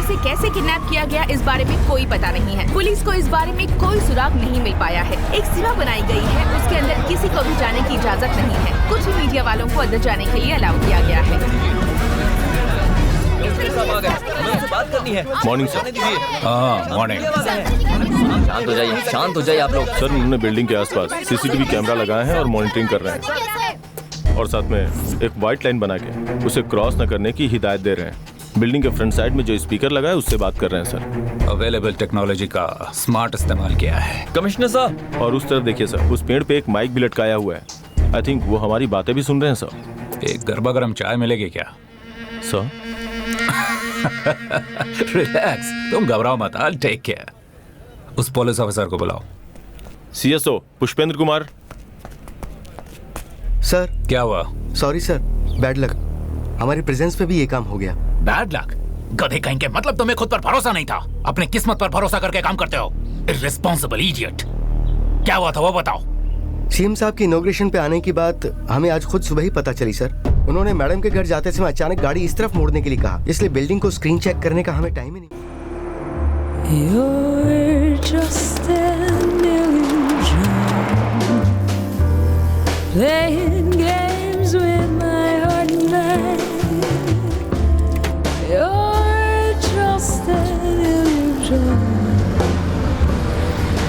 उसे कैसे किडनैप किया गया इस बारे में कोई पता नहीं है। पुलिस को इस बारे में कोई सुराग नहीं मिल पाया है। एक सीमा बनाई गई है, उसके अंदर किसी को भी जाने की इजाजत नहीं है। कुछ ही मीडिया वालों को अंदर जाने के लिए अलाउ किया गया है। बात करनी है। Morning sir. मॉर्निंग। शांत हो जाइए आप लोग। सर उन्होंने बिल्डिंग के आसपास सीसीटीवी कैमरा लगाए हैं और मॉनिटरिंग कर रहे हैं, और साथ में एक व्हाइट लाइन बना के उसे क्रॉस न करने की हिदायत दे रहे हैं। बिल्डिंग के फ्रंट साइड में जो स्पीकर लगा है उससे बात कर रहे हैं सर। अवेलेबल टेक्नोलॉजी का स्मार्ट इस्तेमाल किया है कमिश्नर साहब। और उस तरफ देखिए सर, उस पेड़ पे एक माइक भी लटकाया हुआ है। आई थिंक वो हमारी बातें भी सुन रहे हैं सर। एक गर्मा गर्म चाय मिलेगी क्या सर? रिलैक्स, तुम घबराओ मत। I take care. उस पुलिस ऑफिसर को बुलाओ। सीएसओ पुष्पेंद्र कुमार। सर क्या हुआ? Sorry sir, bad luck. हमारी प्रेजेंस पे भी ये काम हो गया। Bad luck? गधे कहीं के, मतलब तुम्हें खुद पर भरोसा नहीं था? अपने किस्मत पर भरोसा करके काम करते हो। Irresponsible idiot. क्या हुआ था वो बताओ। सीएम साहब की इनॉग्रेशन पे आने की बात हमें आज खुद सुबह ही पता चली सर। उन्होंने मैडम के घर जाते समय अचानक गाड़ी इस तरफ मोड़ने के लिए कहा, इसलिए बिल्डिंग को स्क्रीन चेक करने का हमें टाइम ही नहीं। You're just an illusion, playing games with my heart and mind. You're just an illusion,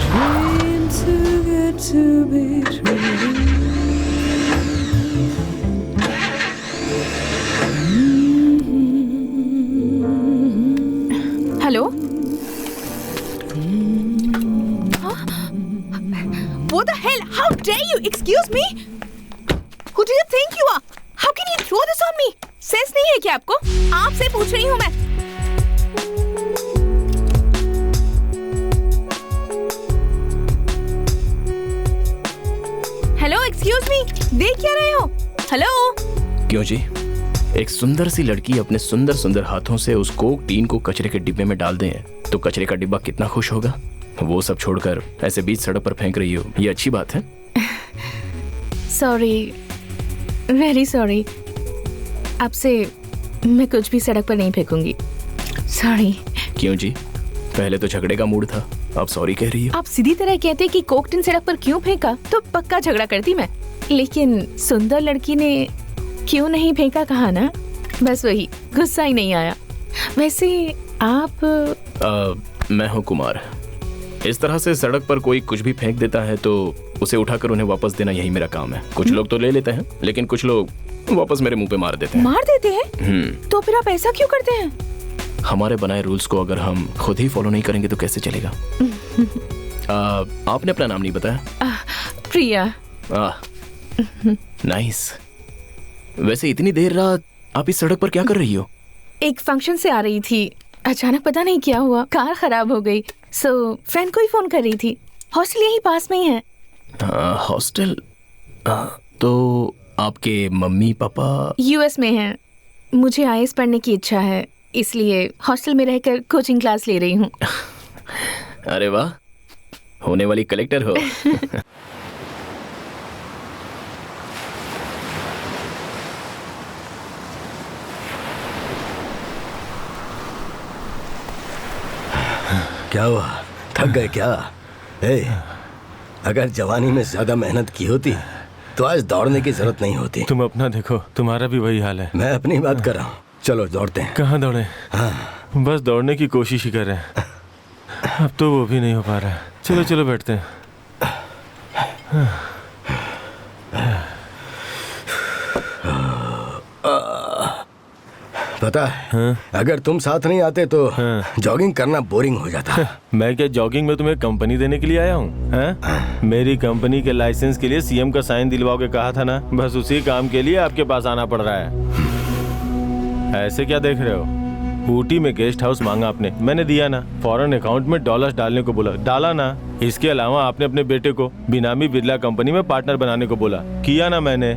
dream too good to be true. Hello, What the hell? How dare you? Excuse me? Who do you think you are? How can you throw this on me? Sense नहीं है क्या आपको? आपसे पूछ रही हूँ मैं। Hello, excuse me, देख क्या रहे हो? हेलो। क्यों जी? एक सुंदर सी लड़की अपने सुंदर सुंदर हाथों से उस कोक टीन को कचरे के डिब्बे में डाल दें तो कचरे का डिब्बा कितना खुश होगा। वो सब छोड़कर ऐसे बीच सड़क पर फेंक रही हो, ये अच्छी बात है? Sorry, very sorry. आपसे मैं कुछ भी सड़क पर नहीं फेंकूंगी। सॉरी। क्यों जी? पहले तो झगड़े का मूड था, अब सॉरी कह रही हो। आप सीधी तरह कहते कि कोक टीन सड़क पर क्यों फेंका तो पक्का झगड़ा करती मैं, लेकिन सुंदर लड़की ने क्यों नहीं फेंका कहा ना, बस वही गुस्सा ही नहीं आया। वैसे आप मैं हूँ कुमार। इस तरह से सड़क पर कोई कुछ भी फेंक देता है तो उसे उठाकर उन्हें वापस देना यही मेरा काम है। कुछ लोग तो ले लेते हैं, लेकिन कुछ लोग वापस मेरे मुंह पे मार देते हैं। मार देते हैं? तो फिर आप ऐसा क्यों करते हैं? हमारे बनाए रूल्स को अगर हम खुद ही फॉलो नहीं करेंगे तो कैसे चलेगा? आपने अपना नाम नहीं बताया। प्रिया। नाइस। वैसे इतनी देर रात आप इस सड़क पर क्या कर रही हो? एक फंक्शन से आ रही थी, अचानक पता नहीं क्या हुआ, कार खराब हो गई, सो फ्रेंड को ही फोन कर रही थी। हॉस्टल यही पास में ही है। हॉस्टल? तो आपके मम्मी पापा यूएस में हैं। मुझे आईएएस पढ़ने की इच्छा है, इसलिए हॉस्टल में रहकर कोचिंग क्लास ले रही हूँ। अरे वाह, होने वाली कलेक्टर हो। क्या हुआ, थक गए क्या? अगर जवानी में ज्यादा मेहनत की होती तो आज दौड़ने की जरूरत नहीं होती। तुम अपना देखो, तुम्हारा भी वही हाल है। मैं अपनी बात कर रहा हूँ। चलो दौड़ते हैं। कहाँ दौड़े? हाँ। बस दौड़ने की कोशिश ही कर रहे हैं, अब तो वो भी नहीं हो पा रहा है। चलो चलो बैठते हैं। पता है, अगर तुम साथ नहीं आते तो जॉगिंग करना बोरिंग हो जाता। मैं क्या जॉगिंग में तुम्हें कंपनी देने के लिए आया हूँ? मेरी कंपनी के लाइसेंस के लिए सीएम का साइन दिलवाओगे कहा था ना, बस उसी काम के लिए आपके पास आना पड़ रहा है। ऐसे क्या देख रहे हो? ऊटी में गेस्ट हाउस मांगा आपने, मैंने दिया ना। फॉरेन अकाउंट में डॉलर्स डालने को बोला, डाला ना। इसके अलावा आपने अपने बेटे को बिनामी बिरला कंपनी में पार्टनर बनाने को बोला, किया ना मैंने।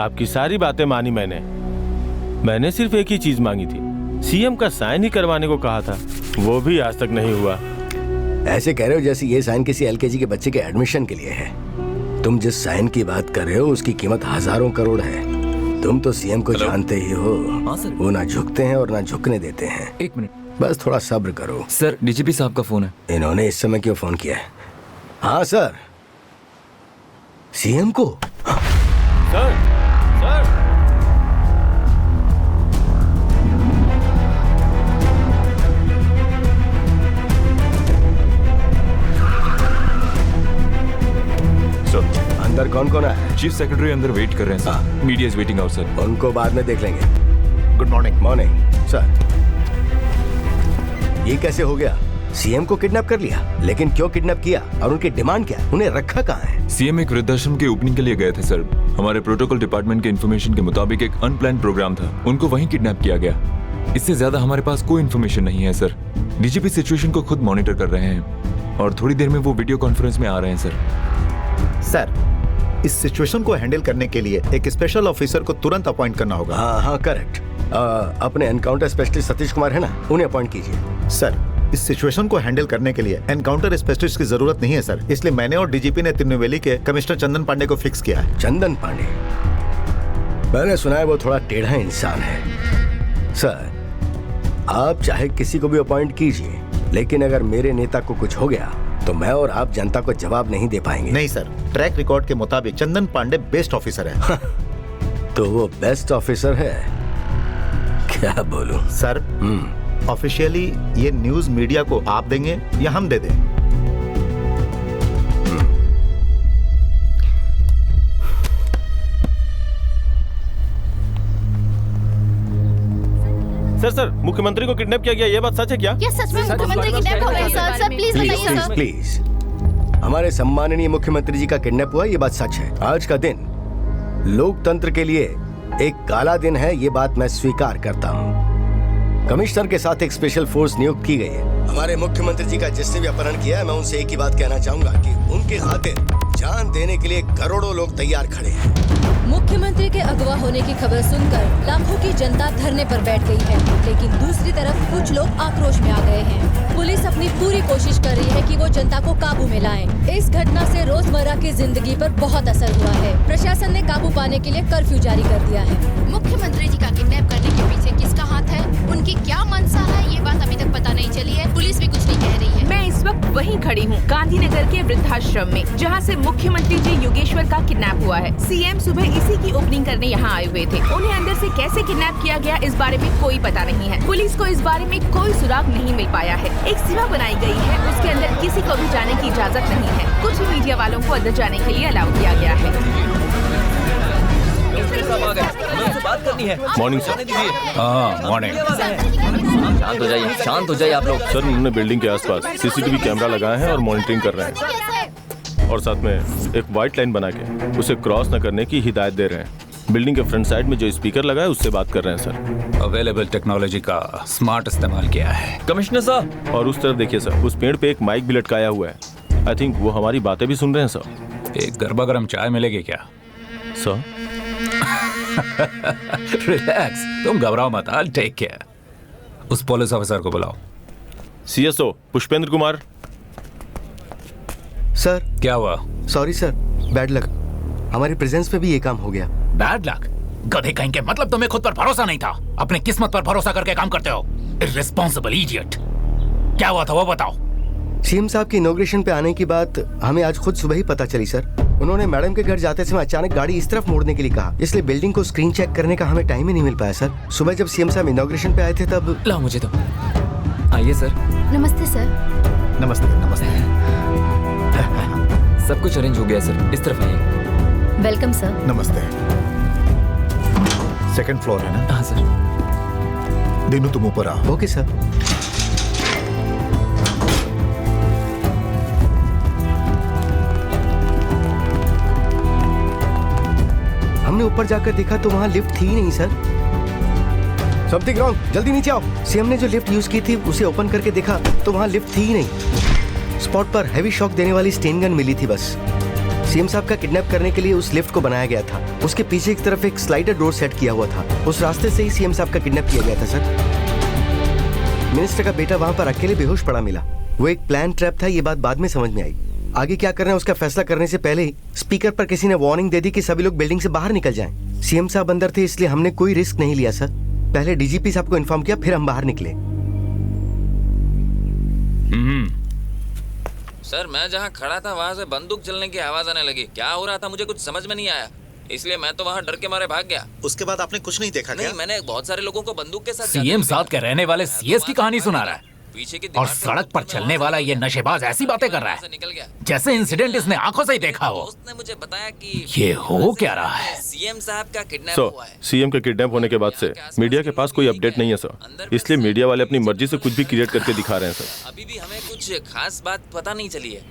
आपकी सारी बातें मानी मैंने सिर्फ एक ही चीज मांगी थी, सीएम का साइन ही करवाने को कहा था, वो भी आज तक नहीं हुआ। ऐसे कह रहे हो जैसे ये साइन किसी एलकेजी के बच्चे के एडमिशन के लिए है। तुम जिस साइन की बात कर रहे हो उसकी कीमत हजारों करोड़ है। तुम तो सीएम को जानते ही हो, वो ना झुकते हैं और ना झुकने देते हैं। एक मिनट, बस थोड़ा सब्र करो। सर डीजीपी साहब का फोन है। इन्होंने इस समय क्यों फोन किया है? हाँ सर, सीएम को। सर सर अंदर कौन कौन है? चीफ सेक्रेटरी अंदर वेट कर रहे हैं sir. Media is waiting out sir. उनको बाद में देख लेंगे। Good morning. Morning sir. ये कैसे हो गया? सीएम को किडनैप कर लिया, लेकिन क्यों किडनैप किया और उनकी डिमांड क्या? उन्हें रखा कहाँ है? सीएम एक वृद्धाश्रम के ओपनिंग के लिए गए थे सर। हमारे प्रोटोकॉल डिपार्टमेंट के इन्फॉर्मेशन के मुताबिक एक अनप्लान प्रोग्राम था, उनको वहीं किडनैप किया गया। इससे ज्यादा हमारे पास कोई इन्फॉर्मेशन नहीं है सर। डीजीपी सिचुएशन को खुद मॉनिटर कर रहे हैं और थोड़ी देर में वो वीडियो कॉन्फ्रेंस में आ रहे हैं सर। सर, इस सिचुएशन को हैंडल करने के लिए एक स्पेशल ऑफिसर को तुरंत अपॉइंट करना होगा। हाँ हाँ करेक्ट। अपने एनकाउंटर स्पेशलिस्ट सतीश कुमार है ना, उन्हें अपॉइंट कीजिए। सर, इस सिचुएशन को हैंडल करने के लिए एनकाउंटर स्पेशलिस्ट की जरूरत नहीं है सर, इसलिए मैंने और डीजीपी ने तिरुनेलवेली के कमिश्नर चंदन पांडे को फिक्स किया है। चंदन पांडे? मैंने सुना है वो थोड़ा टेढ़ा इंसान है। सर, आप चाहे किसी को भी अपॉइंट कीजिए, लेकिन अगर मेरे नेता को कुछ हो गया तो मैं और आप जनता को जवाब नहीं दे पाएंगे। नहीं सर, ट्रैक रिकॉर्ड के मुताबिक चंदन पांडे बेस्ट ऑफिसर है। तो वो बेस्ट ऑफिसर है? क्या बोलूं? सर, ऑफिशियली ये न्यूज मीडिया को आप देंगे या हम दे दें? सर मुख्यमंत्री को किडनैप किया गया, ये बात सच है क्या? सच में मुख्यमंत्री किडनैप हो गए सर? सर प्लीज बताइए सर। प्लीज, हमारे सम्माननीय मुख्यमंत्री जी का किडनैप हुआ, ये बात सच है। आज का दिन लोकतंत्र के लिए एक काला दिन है, ये बात मैं स्वीकार करता हूँ। कमिश्नर के साथ एक स्पेशल फोर्स नियुक्त की गई है। हमारे मुख्यमंत्री जी का जिसने भी अपहरण किया है, मैं उनसे एक ही बात कहना चाहूंगा कि उनके खातिर जान देने के लिए करोड़ों लोग तैयार खड़े हैं। मुख्यमंत्री के अगवा होने की खबर सुनकर लाखों की जनता धरने पर बैठ गई है, लेकिन दूसरी तरफ कुछ लोग आक्रोश में आ गए हैं। पुलिस अपनी पूरी कोशिश कर रही है कि वो जनता को काबू में लाएं। इस घटना से रोजमर्रा की जिंदगी पर बहुत असर हुआ है। प्रशासन ने काबू पाने के लिए कर्फ्यू जारी कर दिया है। मुख्यमंत्री जी का किडनैप करने के पीछे किसका हाथ है, उनकी क्या मंशा है, ये बात अभी तक पता नहीं चली है। पुलिस भी कुछ नहीं कह रही है। मैं इस वक्त वहीं खड़ी हूँ, गांधीनगर के वृद्धाश्रम में, जहाँ से मुख्यमंत्री जी योगेश्वर का किडनैप हुआ है। सीएम सुबह इसी की ओपनिंग करने यहाँ आए हुए थे। उन्हें अंदर से कैसे किडनैप किया गया, इस बारे में कोई पता नहीं है। पुलिस को इस बारे में कोई सुराग नहीं मिल पाया है। एक सीमा बनाई गई है, उसके अंदर किसी को भी जाने की इजाजत नहीं है। कुछ ही मीडिया वालों को अंदर जाने के लिए अलाउ किया गया है। बात करनी है। Morning sir. हाँ मॉर्निंग। शांत हो जाइए आप लोग। सर, उन्होंने बिल्डिंग के आसपास सीसीटीवी कैमरा लगाए हैं और मॉनिटरिंग कर रहे हैं, और साथ में एक व्हाइट लाइन बना के उसे क्रॉस न करने की हिदायत दे रहे हैं। बिल्डिंग के फ्रंट साइड में जो स्पीकर लगा है उससे बात कर रहे हैं सर। अवेलेबल टेक्नोलॉजी का स्मार्ट इस्तेमाल किया है कमिश्नर साहब। और उस तरफ देखिए सर, उस पेड़ पे एक माइक भी लटकाया हुआ है। आई थिंक वो हमारी बातें भी सुन रहे हैं सर। एक गर्मा गर्म चाय मिलेगी क्या? सर रिलैक्स, तुम घबराओ मत। I take care. उस पुलिस ऑफिसर को बुलाओ। सीएसओ पुष्पेंद्र कुमार। सर क्या हुआ? Sorry sir, bad luck. हमारी प्रेजेंस में भी ये काम हो गया। Bad luck? गधे कहीं के, मतलब तुम्हें खुद पर भरोसा नहीं था, अपने किस्मत पर भरोसा करके काम करते हो। Irresponsible idiot. क्या हुआ था वो बताओ। सीएम साहब की इनॉग्रेशन पे आने की बात हमें आज खुद सुबह ही पता चली सर। उन्होंने मैडम के घर जाते समय अचानक गाड़ी इस तरफ मोड़ने के लिए कहा, इसलिए बिल्डिंग को स्क्रीन चेक करने का हमें टाइम ही नहीं मिल पाया सर। सुबह जब सीएम साहब इनॉग्रेशन पे आए थे तब। लाओ मुझे तो। आइए सर। नमस्ते सर। नमस्ते। नमस्ते। सब कुछ अरेंज हो गया सर, इस तरफ आइए। Welcome sir. नमस्ते। सेकंड फ्लोर है ना? हाँ सर। दिनू तुम ऊपर आओ। Okay sir. हमने ऊपर जाकर देखा तो वहाँ लिफ्ट थी ही नहीं सर। समथिंग रॉन्ग, जल्दी नीचे आओ। सीएम ने जो लिफ्ट यूज की थी उसे ओपन करके देखा तो वहाँ लिफ्ट थी ही नहीं। स्पॉट पर हैवी शॉक देने वाली स्टेन गन मिली थी बस। सीएम साहब का किडनैप करने के लिए उस लिफ्ट को बनाया गया था। उसके पीछे की तरफ एक स्लाइडर डोर सेट किया हुआ था। उस रास्ते से ही सीएम साहब का किडनैप किया गया था सर। मिनिस्टर का बेटा वहाँ पर अकेले बेहोश पड़ा मिला। वो एक प्लान ट्रैप था, ये बात बाद में समझ में आई। आगे क्या करना है उसका फैसला करने से पहले ही स्पीकर पर किसी ने वार्निंग दे दी कि सभी लोग बिल्डिंग से बाहर निकल जाएं। सीएम साहब अंदर थे, इसलिए हमने कोई रिस्क नहीं लिया सर। पहले डीजीपी साहब को इन्फॉर्म किया, फिर हम बाहर निकले। सर मैं जहाँ खड़ा था वहाँ से बंदूक चलने की आवाज आने लगी। क्या हो रहा था मुझे कुछ समझ में नहीं आया, इसलिए मैं तो वहाँ डर के मारे भाग गया। उसके बाद आपने कुछ नहीं देखा? नहीं, मैंने बहुत सारे लोगों को बंदूक के साथ सीएम साहब के रहने वाले सीएस की कहानी सुना रहा है पीछे की और सड़क पर चलने वाला ये नशेबाज ऐसी बातें कर रहा है निकल गया। जैसे इंसिडेंट इसने आंखों से ही देखा हो। उसने मुझे बताया कि ये हो क्या रहा है? सीएम साहब का किडनैप हुआ है। सीएम के किडनैप होने के बाद से मीडिया के पास कोई अपडेट नहीं है सर, इसलिए मीडिया वाले अपनी मर्जी से कुछ भी क्रिएट करके दिखा रहे हैं सर। अभी भी हमें कुछ खास बात पता नहीं चली है।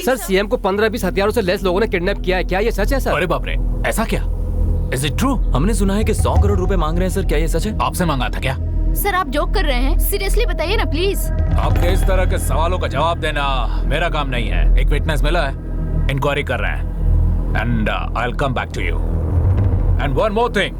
सर सीएम को 15-20 हथियारों से लैस लोगों ने किडनैप किया है, क्या ये सच है सर? अरे बाप रे, ऐसा क्या? Is it true? हमने सुना है कि 100 करोड़ रुपए मांग रहे हैं सर, क्या ये सच है? आपसे मांगा था क्या? सर आप जोक कर रहे हैं, सीरियसली बताइए ना प्लीज। आपके इस तरह के सवालों का जवाब देना मेरा काम नहीं है। एक विटनेस मिला है, इंक्वायरी कर रहे हैं and I will come back to you. And one more thing,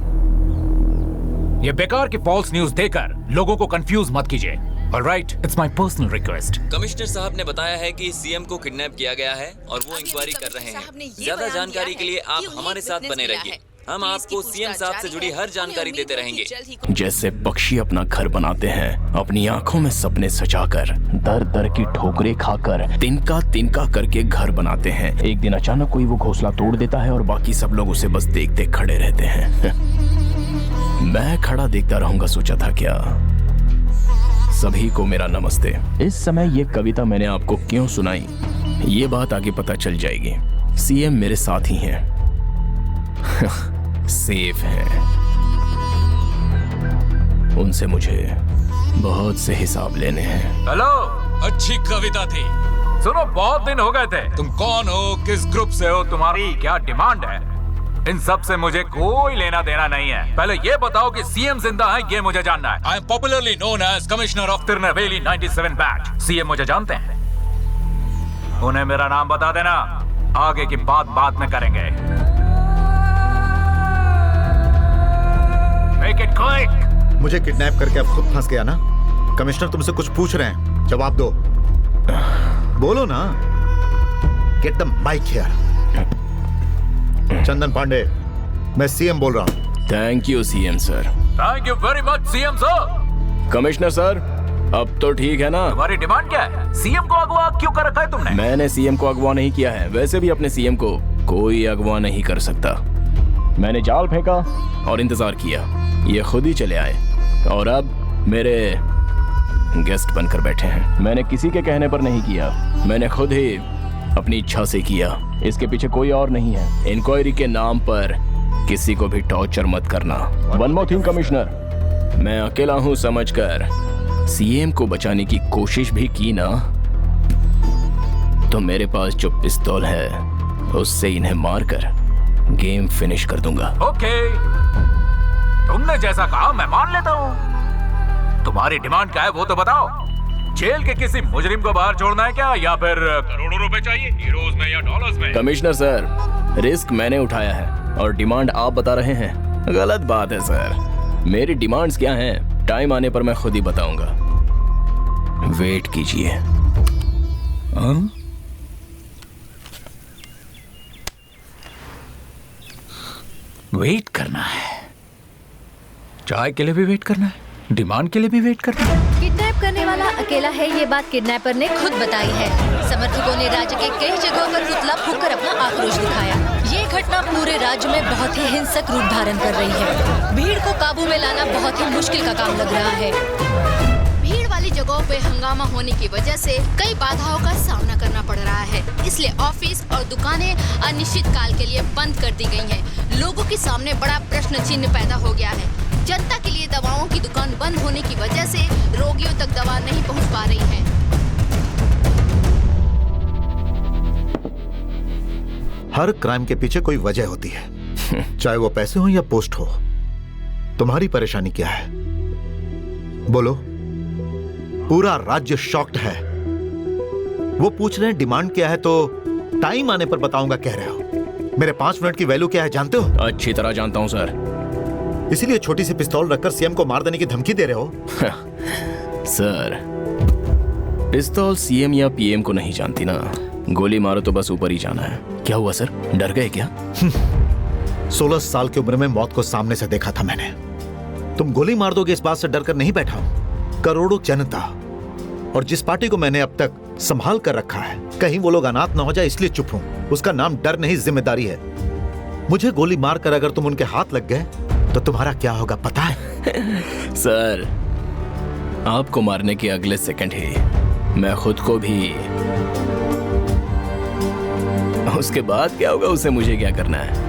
ये बेकार की फॉल्स न्यूज देकर लोगों को कंफ्यूज मत कीजिए। Alright, it's my personal request. Commissioner साहब ने बताया है कि सीएम को किडनैप किया गया है और वो इंक्वायरी कर रहे हैं। ज्यादा जानकारी के लिए आप हमारे साथ बने रहिए, हम आपको सीएम साहब से जुड़ी हर जानकारी देते रहेंगे। जैसे पक्षी अपना घर बनाते हैं अपनी आंखों में सपने सजाकर, दर दर की ठोकरें खाकर, तिनका तिनका करके घर बनाते हैं। एक दिन अचानक कोई वो घोंसला तोड़ देता है और बाकी सब लोग उसे बस देखते खड़े रहते हैं। मैं खड़ा देखता रहूंगा सोचा था क्या? सभी को मेरा नमस्ते। इस समय ये कविता मैंने आपको क्यों सुनाई, ये बात आगे पता चल जाएगी। सीएम मेरे साथ ही हैं, सेफ है, उनसे मुझे बहुत से हिसाब लेने हैं। हेलो, अच्छी कविता थी। सुनो, बहुत दिन हो गए थे। तुम कौन हो, किस ग्रुप से हो, तुम्हारी क्या डिमांड है? इन सब से मुझे कोई लेना देना नहीं है। पहले ये बताओ कि सीएम जिंदा है, ये मुझे जानना है। I am popularly known as commissioner of Tirunelveli 97 batch. CM मुझे जानते हैं, उन्हें मेरा नाम बता देना, आगे की बात बाद में करेंगे। Make it quick. मुझे किडनैप करके अब खुद फंस गया ना? कमिश्नर तुमसे कुछ पूछ रहे हैं, जवाब दो। बोलो ना। Get the mic here. चंदन पांडे, मैं सीएम बोल रहा हूँ। Thank you CM sir. Thank you very much CM sir. Commissioner sir, अब तो ठीक है ना? तुम्हारी डिमांड क्या है? सीएम को अगवा क्यों कर रखा है तुमने? मैंने सीएम को अगवा नहीं किया है, वैसे भी अपने सीएम को कोई अगवा नहीं कर सकता। मैंने जाल फेंका और इंतजार किया, ये खुद ही चले आए और अब मेरे गेस्ट बनकर बैठे हैं। मैंने किसी के कहने पर नहीं किया, मैंने खुद ही अपनी इच्छा से किया। इसके पीछे कोई और नहीं है। इंक्वायरी के नाम पर किसी को भी टॉर्चर मत करना। वन मोर थिंग कमिश्नर, मैं अकेला हूं समझकर सीएम को बचाने की कोशिश भी की ना, तो मेरे पास जो पिस्तौल है उससे इन्हें मारकर गेम फिनिश कर दूंगा। ओके, तुमने जैसा कहा मैं मान लेता हूँ। तुम्हारी डिमांड क्या है वो तो बताओ। जेल के किसी मुजरिम को बाहर छोड़ना है क्या, या फिर करोड़ों रुपए चाहिए, यूरोज में या डॉलर्स में? कमिश्नर सर, रिस्क मैंने उठाया है और डिमांड आप बता रहे हैं, गलत बात है सर। मेरी डिमांड्स क्या हैं टाइम आने पर मैं खुद ही बताऊंगा, वेट कीजिए। वेट करना है, चाय के लिए भी वेट करना है, डिमांड के लिए भी वेट करना है। किडनैप करने वाला अकेला है, ये बात किडनैपर ने खुद बताई है। समर्थकों ने राज्य के कई जगहों पर पुतला फूंककर अपना आक्रोश दिखाया। ये घटना पूरे राज्य में बहुत ही हिंसक रूप धारण कर रही है। भीड़ को काबू में लाना बहुत ही मुश्किल का काम लग रहा है। भीड़ वाली जगहों पे हंगामा होने की वजह से कई बाधाओं का सामना करना पड़ रहा है, इसलिए ऑफिस और दुकानें अनिश्चित काल के लिए बंद कर दी गई हैं। लोगों के सामने बड़ा प्रश्न चिन्ह पैदा हो गया है। जनता के लिए दवाओं की दुकान बंद होने की वजह से रोगियों तक दवा नहीं पहुंच पा रही है। हर क्राइम के पीछे कोई वजह होती है, चाहे वो पैसे हो या पोस्ट हो। तुम्हारी परेशानी क्या है बोलो? पूरा राज्य शॉक्ड है। वो पूछ रहे हैं डिमांड क्या है, तो टाइम आने पर बताऊंगा कह रहे हो। मेरे 5 मिनट की वैल्यू क्या है जानते हो? अच्छी तरह जानता हूं सर। इसीलिए छोटी सी पिस्तौल रखकर सीएम को मार देने की धमकी दे रहे हो? सर, पिस्तौल सीएम या पीएम को नहीं जानती ना, गोली मारो तो बस ऊपर ही जाना है। क्या हुआ सर, डर गए क्या? 16 साल की उम्र में मौत को सामने से देखा था मैंने। तुम गोली मार दोगे इस बात से डरकर नहीं बैठा हूं। करोड़ों जनता और जिस पार्टी को मैंने अब तक संभाल कर रखा है, कहीं वो लोग अनाथ ना हो जाए इसलिए चुप हूं। उसका नाम डर नहीं, जिम्मेदारी है। मुझे गोली मारकर अगर तुम उनके हाथ लग गए तो तुम्हारा क्या होगा पता है? सर, आपको मारने के अगले सेकंड ही मैं खुद को भी, उसके बाद क्या होगा उसे मुझे क्या करना है?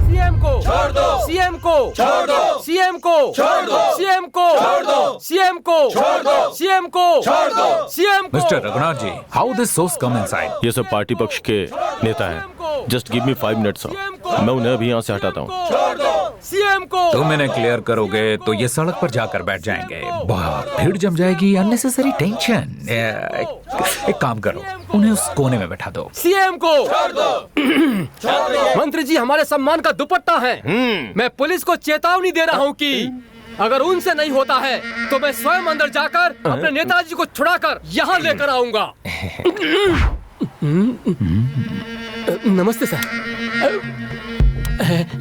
सीएम को छोड़ दो, सीएम को छोड़ दो, सीएम को छोड़ दो, सीएम को छोड़ दो, सीएम को छोड़ दो, सीएम को छोड़ दो, सीएम को। Mister Raghunath ji, how this source come inside? ये सब पार्टी पक्ष के नेता हैं। जस्ट गिव मी 5 मिनट्स, मैं उन्हें अभी यहाँ से हटाता हूँ। छोड़ दो, सीएम को। तुम इन्हें क्लियर करोगे तो ये सड़क पर जाकर बैठ जाएंगे, बहुत भीड़ जम जाएगी, अननेसेसरी टेंशन। एक काम करो, उन्हें उस कोने में बैठा दो। सीएम को छोड़ दो। मंत्री जी हमारे सम्मान का दुपट्टा है। मैं पुलिस को चेतावनी दे रहा हूँ कि अगर उनसे नहीं होता है तो मैं स्वयं अंदर जाकर अपने नेताजी को छुड़ाकर यहाँ लेकर आऊंगा। नमस्ते सर।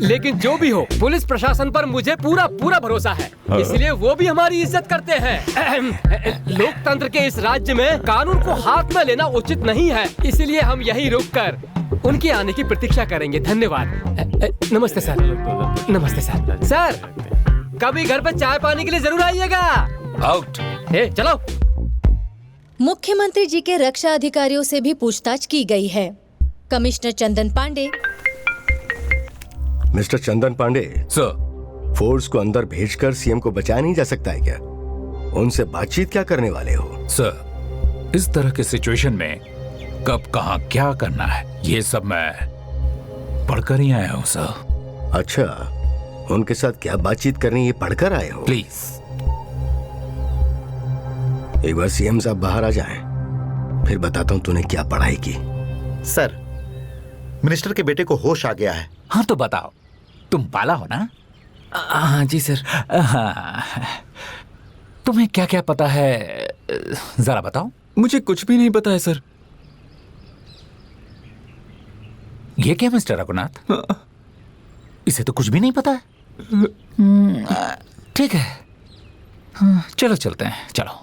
लेकिन जो भी हो, पुलिस प्रशासन पर मुझे पूरा भरोसा है, इसलिए वो भी हमारी इज्जत करते हैं। लोकतंत्र के इस राज्य में कानून को हाथ में लेना उचित नहीं है, इसलिए हम यहीं रुककर उनके आने की प्रतीक्षा करेंगे। धन्यवाद। नमस्ते सर। नमस्ते सर। सर, कभी घर पे चाय पानी के लिए जरूर आइएगा। आउट। चलो। मुख्यमंत्री जी के रक्षा अधिकारियों से भी पूछताछ की गई है। कमिश्नर चंदन पांडे। मिस्टर चंदन पांडे सर, फोर्स को अंदर भेजकर सीएम को बचाया नहीं जा सकता है क्या? उनसे बातचीत क्या करने वाले हो? सर, इस तरह के सिचुएशन में कब कहां क्या करना है ये सब मैं पढ़कर ही आया हूं सर। अच्छा, उनके साथ क्या बातचीत करनी ये पढ़कर आए हो? प्लीज एक बार सीएम साहब बाहर आ जाएं, फिर बताता हूं तूने क्या पढ़ाई की। सर, मिनिस्टर के बेटे को होश आ गया है। हाँ तो बताओ, तुम पाला हो ना? हाँ जी सर। हाँ, तुम्हें क्या क्या पता है जरा बताओ। मुझे कुछ भी नहीं पता है सर। ये क्या मिस्टर रघुनाथ, इसे तो कुछ भी नहीं पता है। ठीक है, चलो चलते हैं, चलो।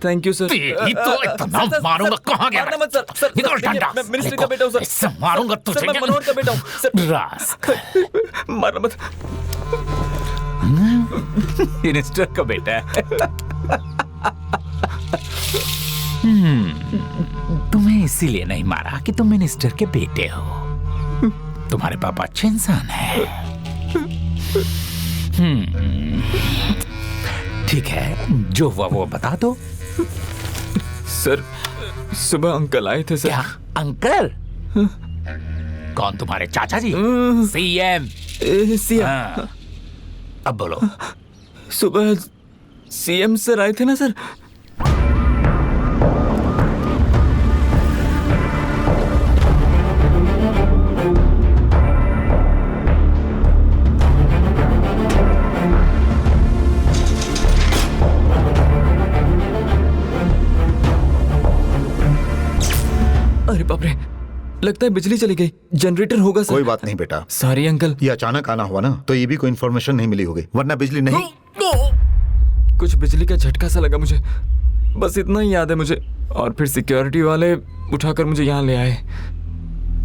Thank you sir. तेरी तो इतना मारूंगा, कहाँ गया? मत सर। सर, निकल डंडा। मैं मिनिस्टर का बेटा हूँ सर। इससे मारूंगा तुझे। सर, मैं मनोहर का बेटा हूँ सर। रास्कल। मारना मत। मिनिस्टर का बेटा है। तुम्हें इसीलिए नहीं मारा कि तुम मिनिस्टर के बेटे हो। तुम्हारे पापा अच्छे इंसान हैं। ठीक है, जो हुआ वो बता दो। सर, सुबह अंकल आए थे सर। क्या अंकल? कौन, तुम्हारे चाचा जी? सीएम। सीएम। अब बोलो। सुबह सीएम सर आए थे ना सर। अरे बाप रे, लगता है बिजली चली गई। जनरेटर होगा सर। कोई बात नहीं बेटा। Sorry uncle. ये अचानक आना हुआ ना, तो ये भी कोई इन्फॉर्मेशन नहीं मिली होगी, वरना बिजली नहीं। कुछ बिजली का झटका सा लगा मुझे, बस इतना ही याद है मुझे। और फिर सिक्योरिटी वाले उठाकर मुझे यहाँ ले आए।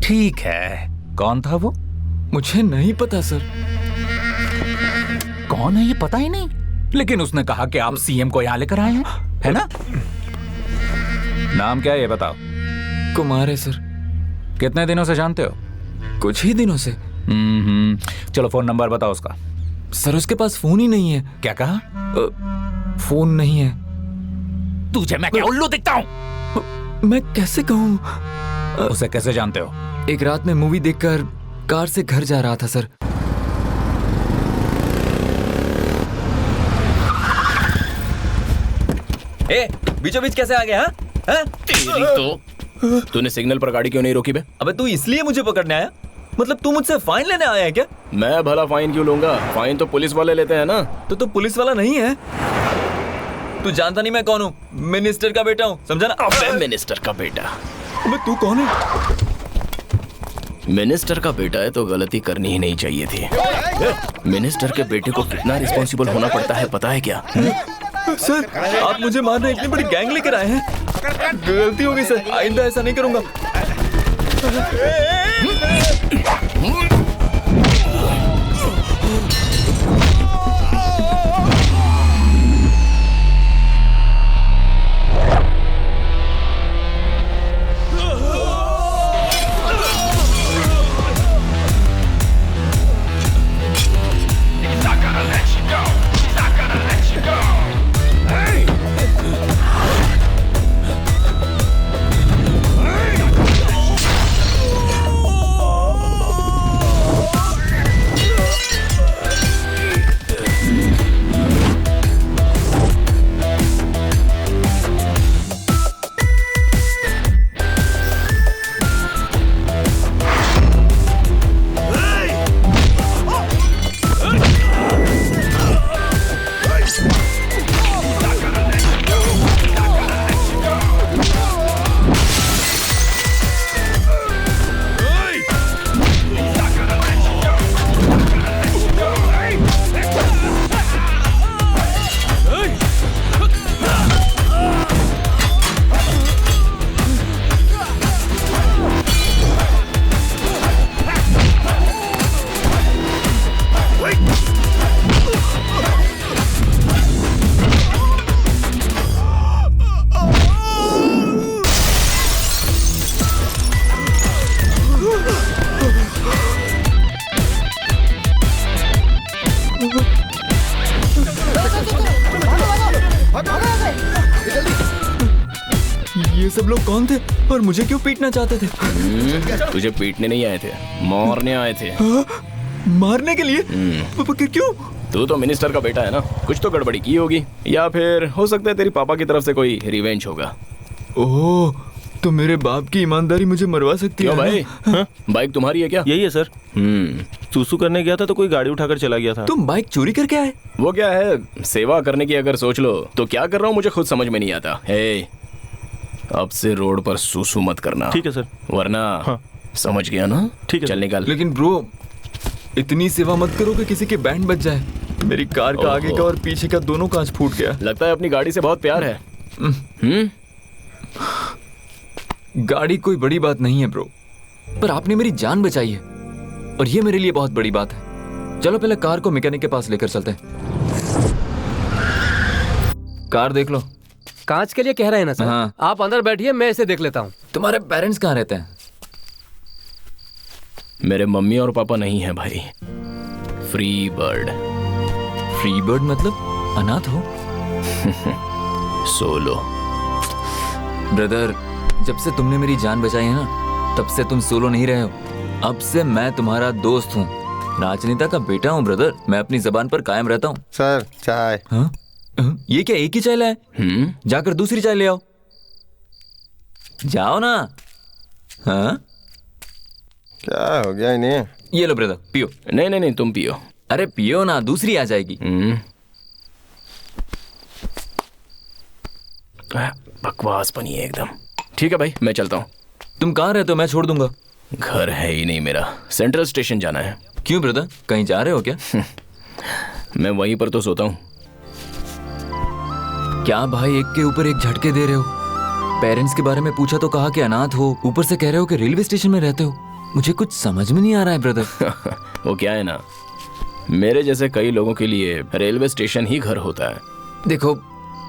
ठीक है, कौन था वो? मुझे नहीं पता सर। कौन है ये पता ही नहीं, लेकिन उसने कहा कि आप सीएम को यहाँ लेकर आए हैं, है ना? नाम क्या है ये बताओ। कुमार है सर। कितने दिनों से जानते हो? कुछ ही दिनों से। चलो फोन नंबर बताओ उसका। सर, उसके पास फोन ही नहीं है। क्या कहा? फोन नहीं है। तुझे मैं क्या उल्लू दिखता हूँ? मैं कैसे कहूँ? उसे कैसे जानते हो? एक रात में मूवी देखकर कार से घर जा रहा था सर। बीचों बीच कैसे आ गया? हाँ? तेरी तो तूने सिग्नल पर गाड़ी क्यों नहीं रोकी बे? अबे तू इसलिए मुझे पकड़ने आया? मतलब तू मुझसे फाइन लेने आया है क्या? मैं भला फाइन क्यों लूंगा? फाइन तो पुलिस वाले लेते हैं ना। तो तू पुलिस वाला नहीं है? तू जानता नहीं मैं कौन हूँ? मिनिस्टर का बेटा हूँ, समझा ना? अबे मिनिस्टर का बेटा। अबे तू कौन है? मिनिस्टर का बेटा है तो गलती करनी ही नहीं चाहिए थी। मिनिस्टर के बेटे को कितना रिस्पॉन्सिबल होना पड़ता है पता है क्या? सर आप मुझे मारने इतनी बड़ी गैंग लेकर आए हैं। गलती हो गई सर, आइंदा ऐसा नहीं करूंगा। ये सब लोग कौन थे और मुझे क्यों पीटना चाहते थे? तुझे पीटने नहीं आए थे, मारने आए थे। मारने के लिए? क्यों? तू तो मिनिस्टर का बेटा है ना, कुछ तो गड़बड़ी की होगी, या फिर हो सकता है तेरी पापा की तरफ से कोई रिवेंज होगा। ओह, तो मेरे बाप की ईमानदारी मुझे मरवा सकती है भाई? बाइक तुम्हारी है क्या? यही है सर। सूसू करने गया था तो कोई गाड़ी उठाकर चला गया था। तुम बाइक चोरी करके आए? वो क्या है, सेवा करने की अगर सोच लो तो क्या कर रहा हूँ मुझे खुद समझ में नहीं आता। हे, अब से रोड पर सूसू मत करना। ठीक है सर। वरना समझ गया ना? ठीक है। चल निकाल। लेकिन ब्रो, इतनी सेवा मत करो कि किसी के बैंड बच जाए। मेरी कार का आगे का और पीछे का दोनों कांच फूट गया। लगता है अपनी गाड़ी से बहुत प्यार है। गाड़ी कोई बड़ी बात नहीं है ब्रो, पर आपने मेरी जान बचाई है और ये मेरे लिए बहुत बड़ी बात है। चलो पहले कार को मैकेनिक के पास लेकर चलते हैं। कार देख लो। कांच के लिए कह रहे हैं ना सर? हाँ। आप अंदर बैठिए, मैं इसे देख लेता हूँ। तुम्हारे पेरेंट्स कहाँ रहते हैं? मेरे मम्मी और पापा नहीं है भाई। Free bird. फ्री बर्ड मतलब अनाथ हो? सोलो। ब्रदर, जब से तुमने मेरी जान बचाई है ना, तब से तुम सोलो नहीं रहे हो। अब से मैं तुम्हारा दोस्त हूँ, राजनेता का बेटा हूँ ब्रदर। मैं अपनी जबान पर कायम रहता हूँ। सर चाय। हाँ? ये क्या एक ही चाय लाए? जाकर दूसरी चाय ले आओ। जाओ ना। हाँ? क्या हो गया इन्हें? ये लो ब्रदर, पियो। नहीं नहीं नहीं, तुम पियो। अरे पियो ना, दूसरी आ जाएगी। बकवास बनी है एकदम। ठीक है भाई, मैं चलता हूँ। तुम कहाँ रहते हो? मैं छोड़ दूंगा। घर है ही नहीं मेरा, सेंट्रल स्टेशन जाना है। क्यों ब्रदर, कहीं जा रहे हो क्या? मैं वहीं पर तो सोता हूँ। क्या भाई, एक के ऊपर एक झटके दे रहे हो? पेरेंट्स के बारे में पूछा तो कहा कि अनाथ हो, ऊपर से कह रहे हो कि रेलवे स्टेशन में रहते हो। मुझे कुछ समझ में नहीं आ रहा है ब्रदर। वो क्या है ना, मेरे जैसे कई लोगों के लिए रेलवे स्टेशन ही घर होता है। देखो,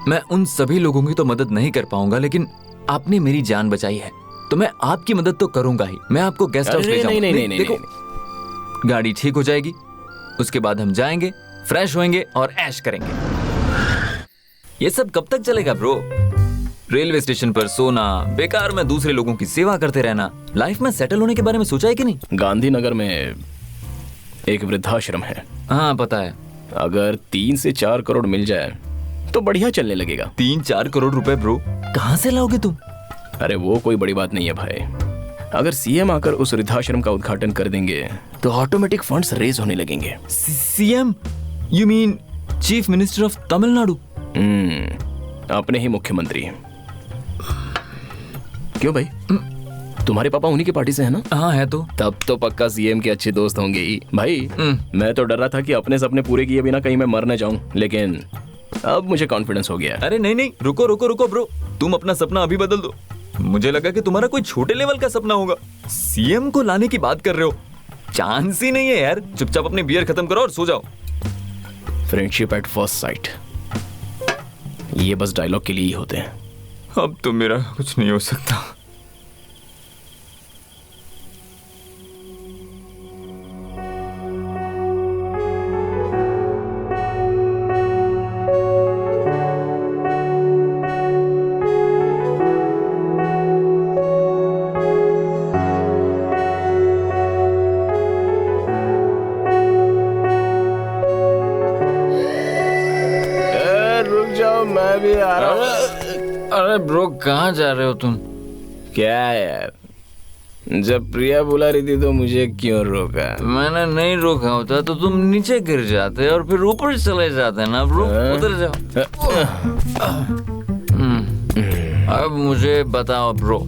मैं उन सभी लोगों की तो मदद नहीं कर पाऊंगा, लेकिन आपने मेरी जान बचाई है तो मैं आपकी मदद तो करूंगा ही। मैं आपको गेस्ट हाउस ले जाऊंगा। नहीं, देखो, गाड़ी ठीक हो जाएगी, उसके बाद हम जाएंगे, फ्रेश होएंगे और ऐश करेंगे। ये सब कब तक चलेगा ब्रो? रेलवे स्टेशन पर सोना, बेकार में दूसरे लोगों की सेवा करते रहना। लाइफ में सेटल होने के बारे में सोचा है कि नहीं? गांधीनगर में एक वृद्धाश्रम है। हाँ पता है। अगर 3 से 4 करोड़ मिल जाए तो बढ़िया चलने लगेगा। 3-4 करोड़ रुपए ब्रो, कहाँ से लाओगे तुम? अरे वो कोई बड़ी बात नहीं है भाई। अगर सीएम आकर उस वृद्धाश्रम का उद्घाटन कर देंगे तो ऑटोमेटिक फंड्स रेज होने लगेंगे। CM? You mean chief minister of Tamil Nadu? अपने ही मुख्यमंत्री। क्यों भाई, तुम्हारे पापा उन्हीं की पार्टी से है ना? हाँ है तो। तब तो पक्का सीएम के अच्छे दोस्त होंगे ही भाई। मैं तो डर रहा था कि अपने सपने पूरे किए बिना कहीं मैं मर न जाऊं, लेकिन अब मुझे कॉन्फिडेंस हो गया। अरे नहीं नहीं, रुको रुको रुको ब्रो, तुम अपना सपना अभी बदल दो। मुझे लगा कि तुम्हारा कोई छोटे लेवल का सपना होगा। सीएम को लाने की बात कर रहे हो, चांस ही नहीं है यार। चुपचाप अपनी बियर खत्म करो और सो जाओ। फ्रेंडशिप एट फर्स्ट साइट, ये बस डायलॉग के लिए ही होते हैं। अब तो मेरा कुछ नहीं हो सकता। रुक जाओ, मैं भी आ रहा हूँ। अरे ब्रो, कहाँ जा रहे हो तुम? क्या यार, जब प्रिया बुला रही थी तो मुझे क्यों रोका? मैंने नहीं रोका होता तो तुम नीचे गिर जाते और फिर ऊपर चले जाते ना ब्रो। उधर जाओ। अब मुझे बताओ ब्रो,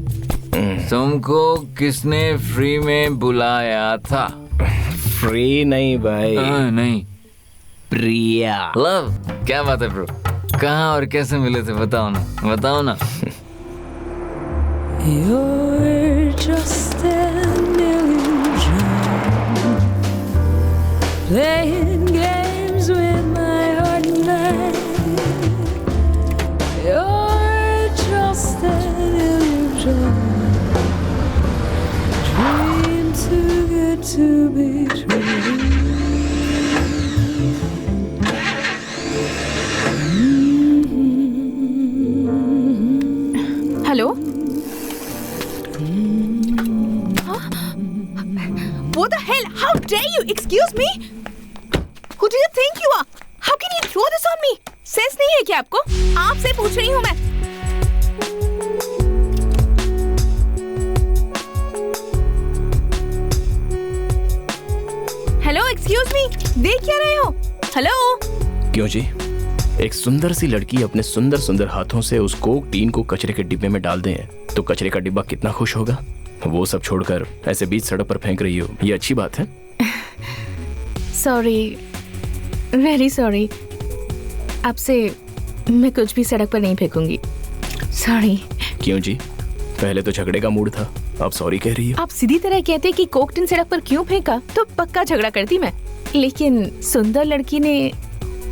तुमको किसने फ्री में बुलाया था? फ्री नहीं भाई। नहीं, प्रिया। लव। क्या बात है ब्रो, कहाँ और कैसे मिले थे? बताओ ना, बताओ ना। You're just an illusion, playing games with my heart and mind. You're just an illusion, dream too good to be true. Hello, What the hell? How dare you? Excuse me? Who do you think you are? How can you throw this on me? Sense नहीं है क्या आपको? आपसे पूछ रही हूँ मैं। Hello, excuse me, देख क्या रहे हो? हेलो। क्यों जी? एक सुंदर सी लड़की अपने सुंदर सुंदर हाथों से उस कोक टीन को कचरे के डिब्बे में डाल दे तो कचरे का डिब्बा कितना खुश होगा। वो सब छोड़कर ऐसे बीच सड़क पर फेंक रही हो, ये अच्छी बात है? Sorry, very sorry. आपसे मैं कुछ भी सड़क पर नहीं फेंकूंगी। सॉरी। क्यों जी? पहले तो झगड़े का मूड था, अब सॉरी कह रही हो? आप सीधी तरह कहते कि कोक टिन सड़क पर क्यों फेंका तो पक्का झगड़ा करती मैं, लेकिन सुंदर लड़की ने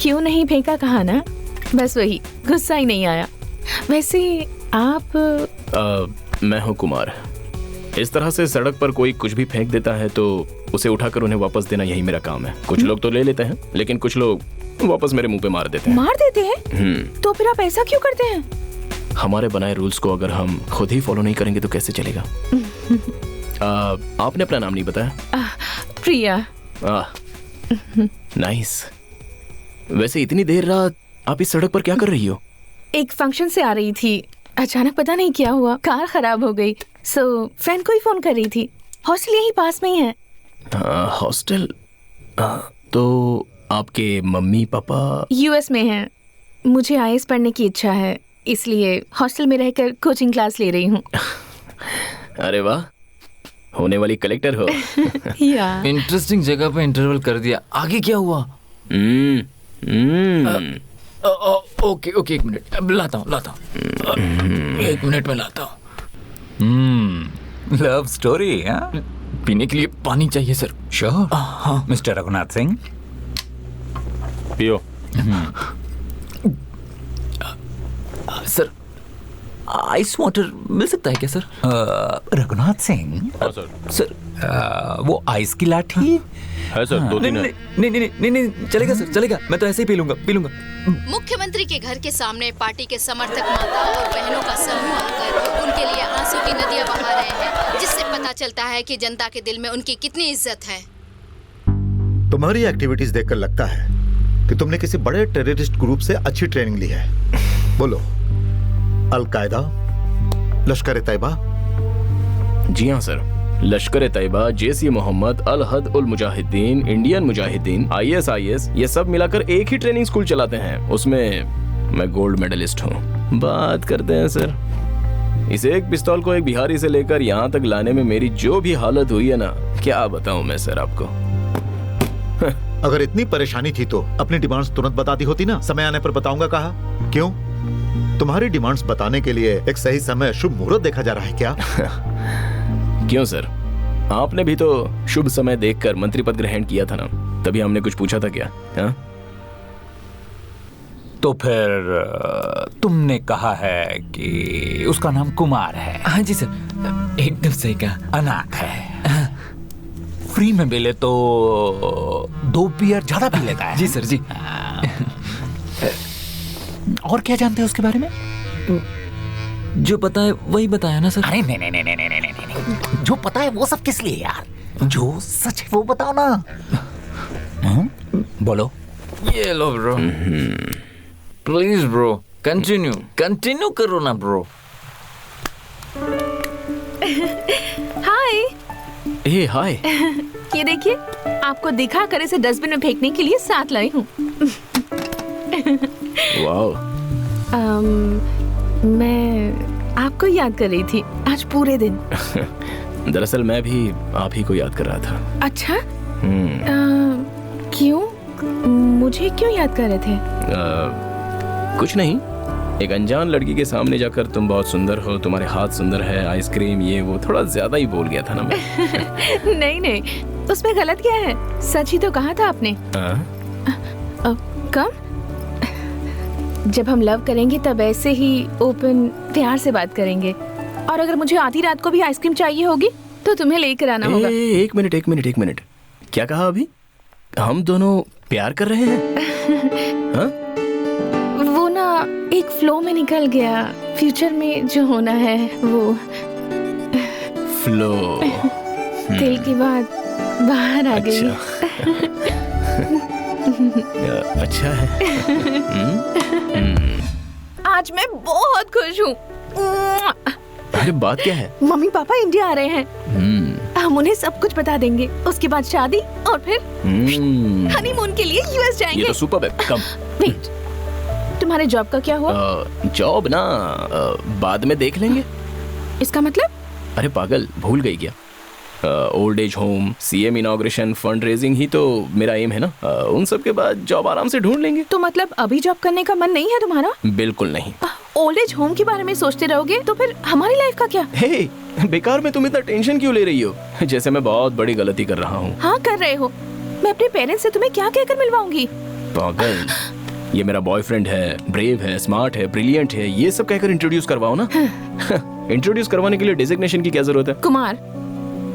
क्यों नहीं फेंका कहा ना, बस वही गुस्सा ही नहीं आया। वैसे आप मैं हूँ कुमार। इस तरह से सड़क पर कोई कुछ भी फेंक देता है तो उसे उठाकर उन्हें वापस देना यही मेरा काम है। कुछ लोग तो ले लेते हैं, लेकिन कुछ लोग वापस मेरे मुंह पे मार देते हैं। मार देते हैं? तो फिर आप ऐसा क्यों करते हैं? हमारे बनाए रूल्स को अगर हम खुद ही फॉलो नहीं करेंगे तो कैसे चलेगा? आपने अपना नाम नहीं बताया। प्रिया। नाइस। वैसे इतनी देर रात आप इस सड़क पर क्या कर रही हो? एक फंक्शन से आ रही थी, अचानक पता नहीं क्या हुआ, कार खराब हो गई, सो फ्रेंड को ही फोन कर रही थी। हॉस्टल यही पास में ही है। हॉस्टल? तो आपके मम्मी पापा यूएस में हैं। मुझे आईएएस पढ़ने की इच्छा है, इसलिए हॉस्टल में रहकर कोचिंग क्लास ले रही हूँ। अरे वाह, होने वाली कलेक्टर हो। इंटरेस्टिंग जगह पे इंटरवल कर दिया, आगे क्या हुआ? ओके ओके, एक मिनट, अब लाता हूँ 1 मिनट में लाता हूँ। Love story? पीने के लिए पानी चाहिए सर। श्योर। हाँ मिस्टर रघुनाथ सिंह, पियो। सर आइस वाटर मिल सकता है क्या सर? रघुनाथ सिंह। हाँ सर। सर वो आइस की लाठी है सर, 2-3 है। नहीं चलेगा सर, चलेगा, मैं तो ऐसे ही पी लूंगा। मुख्यमंत्री के घर के सामने पार्टी के समर्थक माताओं और बहनों का समूह आकर उनके लिए आंसू की नदियां बहा रहे हैं, जिससे पता चलता है कि जनता के दिल में उनकी कितनी इज्जत है। तुम्हारी एक्टिविटीज देखकर लगता है कि तुमने किसी बड़े टेररिस्ट ग्रुप से अच्छी ट्रेनिंग ली है। बोलो, अल-कायदा, लश्कर तैयबा? जी हाँ सर, लश्कर तैयबा, जैश मोहम्मद, अल हद उल मुजाहिदीन, इंडियन मुजाहिदीन, ISIS, ये सब मिलाकर एक ही ट्रेनिंग स्कूल चलाते हैं। उसमें मैं गोल्ड मेडलिस्ट हूँ। बात करते हैं सर, इस एक पिस्तौल को एक बिहारी से लेकर यहाँ तक लाने में मेरी जो भी हालत हुई है ना, क्या बताऊँ मैं सर आपको। अगर इतनी परेशानी थी तो अपनी डिमांड्स तुरंत बताती होती ना। समय आने पर बताऊंगा कहा। क्यों? तुम्हारी डिमांड्स बताने के लिए एक सही समय, शुभ मुहूर्त देखा जा रहा है क्या? क्यों सर, आपने भी तो शुभ समय देखकर मंत्री पद ग्रहण किया था ना, तभी हमने कुछ पूछा था क्या? हा? तो फिर तुमने कहा है कि उसका नाम कुमार है। हाँ जी सर, एकदम सही कहा। अनाथ है, फ्री में मिले तो 2 बियर ज्यादा पी लेता है। जी सर जी। और क्या जानते हैं उसके बारे में? जो पता है वही बताया ना सर। अरे नहीं नहीं नहीं नहीं नहीं नहीं नहीं, जो पता है वो सब किस लिए यार, जो सच है वो बताओ ना। बोलो। ये लो ब्रो, प्लीज ब्रो, कंटिन्यू करो ना ब्रो। हाय। ए हाय। ये देखिए, आपको दिखा कर इसे डस्टबिन में फेंकने के लिए साथ लाई हूँ। वाओ। मैं आपको याद कर रही थी आज पूरे दिन। दरअसल मैं भी आप ही को याद कर रहा था। अच्छा? क्यों? मुझे क्यों याद कर रहे थे? कुछ नहीं, एक अनजान लड़की के सामने जाकर तुम बहुत सुंदर हो, तुम्हारे हाथ सुंदर है, आइसक्रीम, ये वो थोड़ा ज्यादा ही बोल गया था ना मैं। नहीं, उसमें गलत क्या है? सच ही तो कहा था आपने। कब? जब हम लव करेंगे तब ऐसे ही ओपन प्यार से बात करेंगे, और अगर मुझे आधी रात को भी आइसक्रीम चाहिए होगी तो तुम्हें लेकर आना होगा। एक मिनट, क्या कहा अभी? हम दोनों प्यार कर रहे हैं? हाँ? वो ना एक फ्लो में निकल गया, फ्यूचर में जो होना है वो फ्लो। दिल की बात बाहर आ गई। अच्छा है। आज मैं बहुत खुश हूँ। अरे बात क्या है? मम्मी पापा इंडिया आ रहे हैं। हम उन्हें सब कुछ बता देंगे, उसके बाद शादी और फिर हनीमून के लिए यूएस जाएंगे। ये तो सुपर है। कम। वेट, तुम्हारे जॉब का क्या हुआ? जॉब ना बाद में देख लेंगे। इसका मतलब? अरे पागल, भूल गई क्या? Old age home, CM inauguration, fund raising ही तो मेरा एम है ना। उन सब के बाद जॉब आराम से ढूंढ लेंगे। तो मतलब अभी जॉब करने का मन नहीं है तुम्हारा? बिल्कुल नहीं। ओल्ड एज होम के बारे में सोचते रहोगे तो फिर हमारी लाइफ का क्या? हे, बेकार में तुम इतना टेंशन क्यों ले रही हो? जैसे मैं बहुत बड़ी गलती कर रहा हूँ। हाँ कर रहे हो। मैं अपने पेरेंट्स से तुम्हें क्या कहकर मिलवाऊंगी? पागल, ये मेरा बॉयफ्रेंड है, ब्रेव है, स्मार्ट है, ब्रिलियंट है, ये सब कहकर इंट्रोड्यूस करवाओ ना। इंट्रोड्यूस करवाने के लिए डिजिग्नेशन की क्या जरूरत है? कुमार,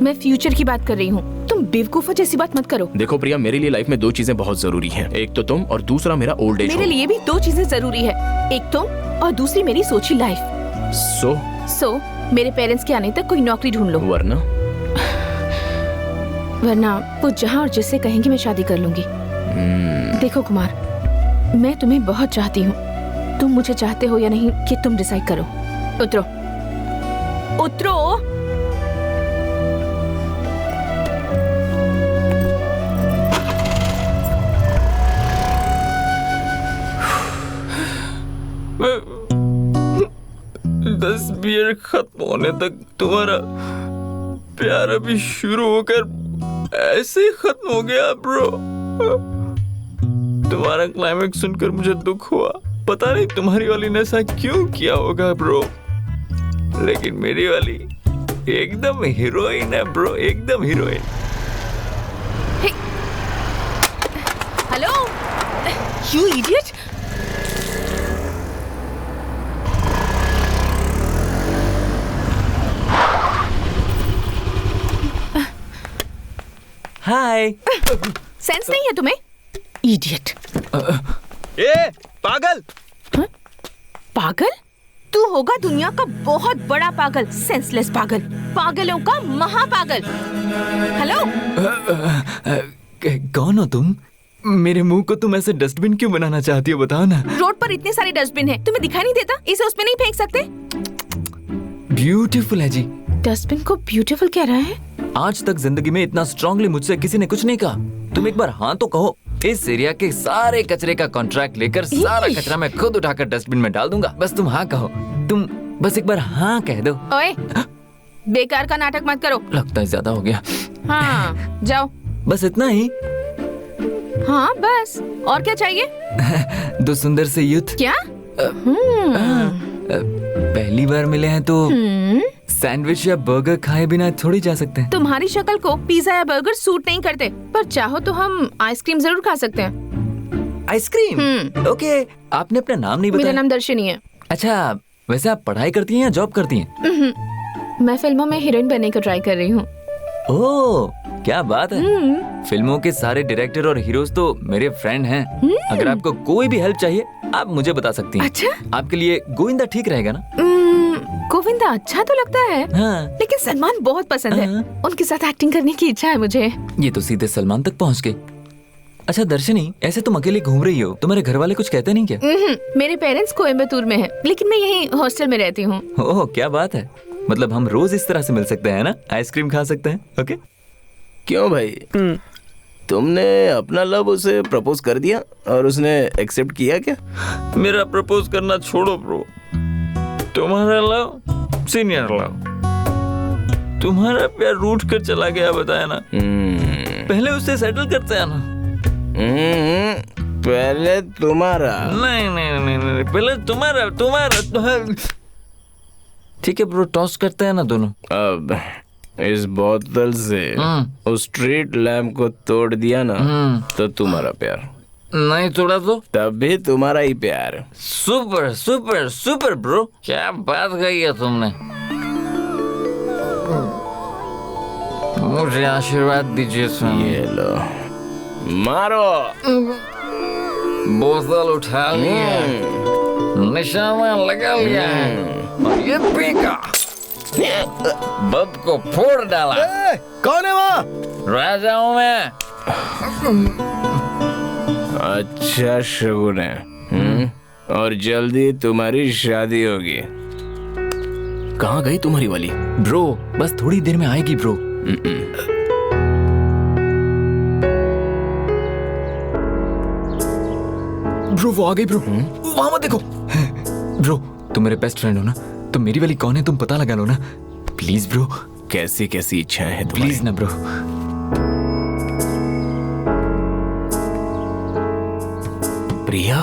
मैं फ्यूचर की बात कर रही हूँ, तुम बेवकूफों जैसी बात मत करो। देखो प्रिया, मेरे लिए लाइफ में 2 चीजें बहुत जरूरी हैं। एक तो तुम और दूसरा मेरा ओल्ड एज। मेरे लिए भी 2 चीजें जरूरी है, एक तुम और दूसरी मेरी सोची लाइफ। सो मेरे पेरेंट्स के आने तक कोई नौकरी ढूंढ लो, वरना वो जहाँ और जिससे कहेंगे मैं शादी कर लूंगी। देखो कुमार, मैं तुम्हें बहुत चाहती हूँ, तुम मुझे चाहते हो या नहीं कि तुम डिसाइड करो। उतरो। दस बियर खत्म होने तक तुम्हारा प्यार अभी शुरू होकर ऐसे ही खत्म हो गया ब्रो। तुम्हारा क्लाइमेक्स सुनकर मुझे दुख हुआ। पता नहीं तुम्हारी वाली ने ऐसा क्यों किया होगा ब्रो, लेकिन मेरी वाली एकदम हीरोइन है ब्रो, एकदम heroine. Hello you idiot. Hi. Sense नहीं है तुम्हें? इडियट। ए पागल। हाँ? पागल? तू होगा दुनिया का बहुत बड़ा पागल, सेंसलेस पागल, पागलों का महापागल। हेलो। कौन हो तुम? मेरे मुंह को तुम ऐसे डस्टबिन क्यों बनाना चाहती हो, बताओ ना। रोड पर इतने सारे डस्टबिन हैं, तुम्हें दिखाई नहीं देता? इसे उसमें नहीं फेंक सकते? ब्यूटीफुल है जी। डस्टबिन को ब्यूटीफुल कह रहा है? आज तक जिंदगी में इतना स्ट्रांगली मुझसे किसी ने कुछ नहीं कहा। तुम एक बार हाँ तो कहो। इस एरिया के सारे कचरे का कॉन्ट्रैक्ट लेकर सारा कचरा मैं खुद उठाकर डस्टबिन में डाल दूंगा। बस तुम हाँ कहो। तुम बस एक बार हाँ कह दो। ओए, बेकार का नाटक मत करो। लगता है ज्यादा हो गया। हाँ जाओ। बस इतना ही? हाँ बस, और क्या चाहिए? 2 सुंदर से यूथ। क्या? पहली बार मिले हैं तो सैंडविच या बर्गर खाए बिना थोड़ी जा सकते हैं। तुम्हारी शक्ल को पिज्जा या बर्गर सूट नहीं करते, पर चाहो तो हम आइसक्रीम जरूर खा सकते हैं। आइसक्रीम? ओके, आपने अपना नाम नहीं बताया। मेरा नाम दर्शनी है। अच्छा, वैसे आप पढ़ाई करती हैं या जॉब करती हैं? मैं फिल्मों में हीरोइन बनने का ट्राई कर रही हूँ। ओह, क्या बात है। फिल्मों के सारे डायरेक्टर और हीरोज तो मेरे फ्रेंड हैं। अगर आपको कोई भी हेल्प चाहिए आप मुझे बता सकती हैं। अच्छा? आपके लिए गोविंदा ठीक रहेगा ना? गोविंदा अच्छा तो लगता है, हाँ। लेकिन सलमान बहुत पसंद है। उनके साथ एक्टिंग करने की इच्छा है मुझे। ये तो सीधे सलमान तक पहुंच गए। अच्छा दर्शनी, ऐसे तुम अकेले घूम रही हो, तुम्हारे घर वाले कुछ कहते नहीं क्या? मेरे पेरेंट्स कोयम्बतूर में हैं, लेकिन मैं यहीं हॉस्टल में रहती हूँ। ओह, क्या बात है। मतलब हम रोज इस तरह से मिल सकते हैं ना, आइसक्रीम खा सकते हैं। ओके? क्यों भाई, तुमने अपना लव उसे प्रपोज कर दिया और उसने एक्सेप्ट किया क्या? मेरा प्रपोज करना छोड़ो ब्रो, तुम्हारा लव सीनियर लव, तुम्हारा प्यार रूठ कर चला गया, बताया ना। पहले उससे सेटल करते हैं ना। पहले तुम्हारा? नहीं, पहले तुम्हारा। ठीक है ब्रो, टॉस करते हैं ना दोनों। अब इस बोतल से उस स्ट्रीट लैम्प को तोड़ दिया ना तो तुम्हारा प्यार, नहीं तोड़ा तो तब भी तुम्हारा ही प्यार। सुपर सुपर सुपर ब्रो, क्या बात कही है तुमने। मुझे आशीर्वाद दीजिए। ये लो, मारो। बोतल उठा लिया, निशाना लगा लिया और ये फेंका, बब को फोड़ डाला। कौन है वहाँ? राजा हूँ मैं। अच्छा शगुन है। और जल्दी तुम्हारी शादी होगी। कहाँ गई तुम्हारी वाली? ब्रो बस थोड़ी देर में आएगी ब्रो। ब्रो वो आ गई ब्रो, वहां मत देखो। ब्रो तुम मेरे बेस्ट फ्रेंड हो ना, तो मेरी वाली कौन है तुम पता लगा लो ना प्लीज ब्रो। कैसी कैसी इच्छाएं हैं तुम्हारी? प्लीज ना ब्रो। प्रिया,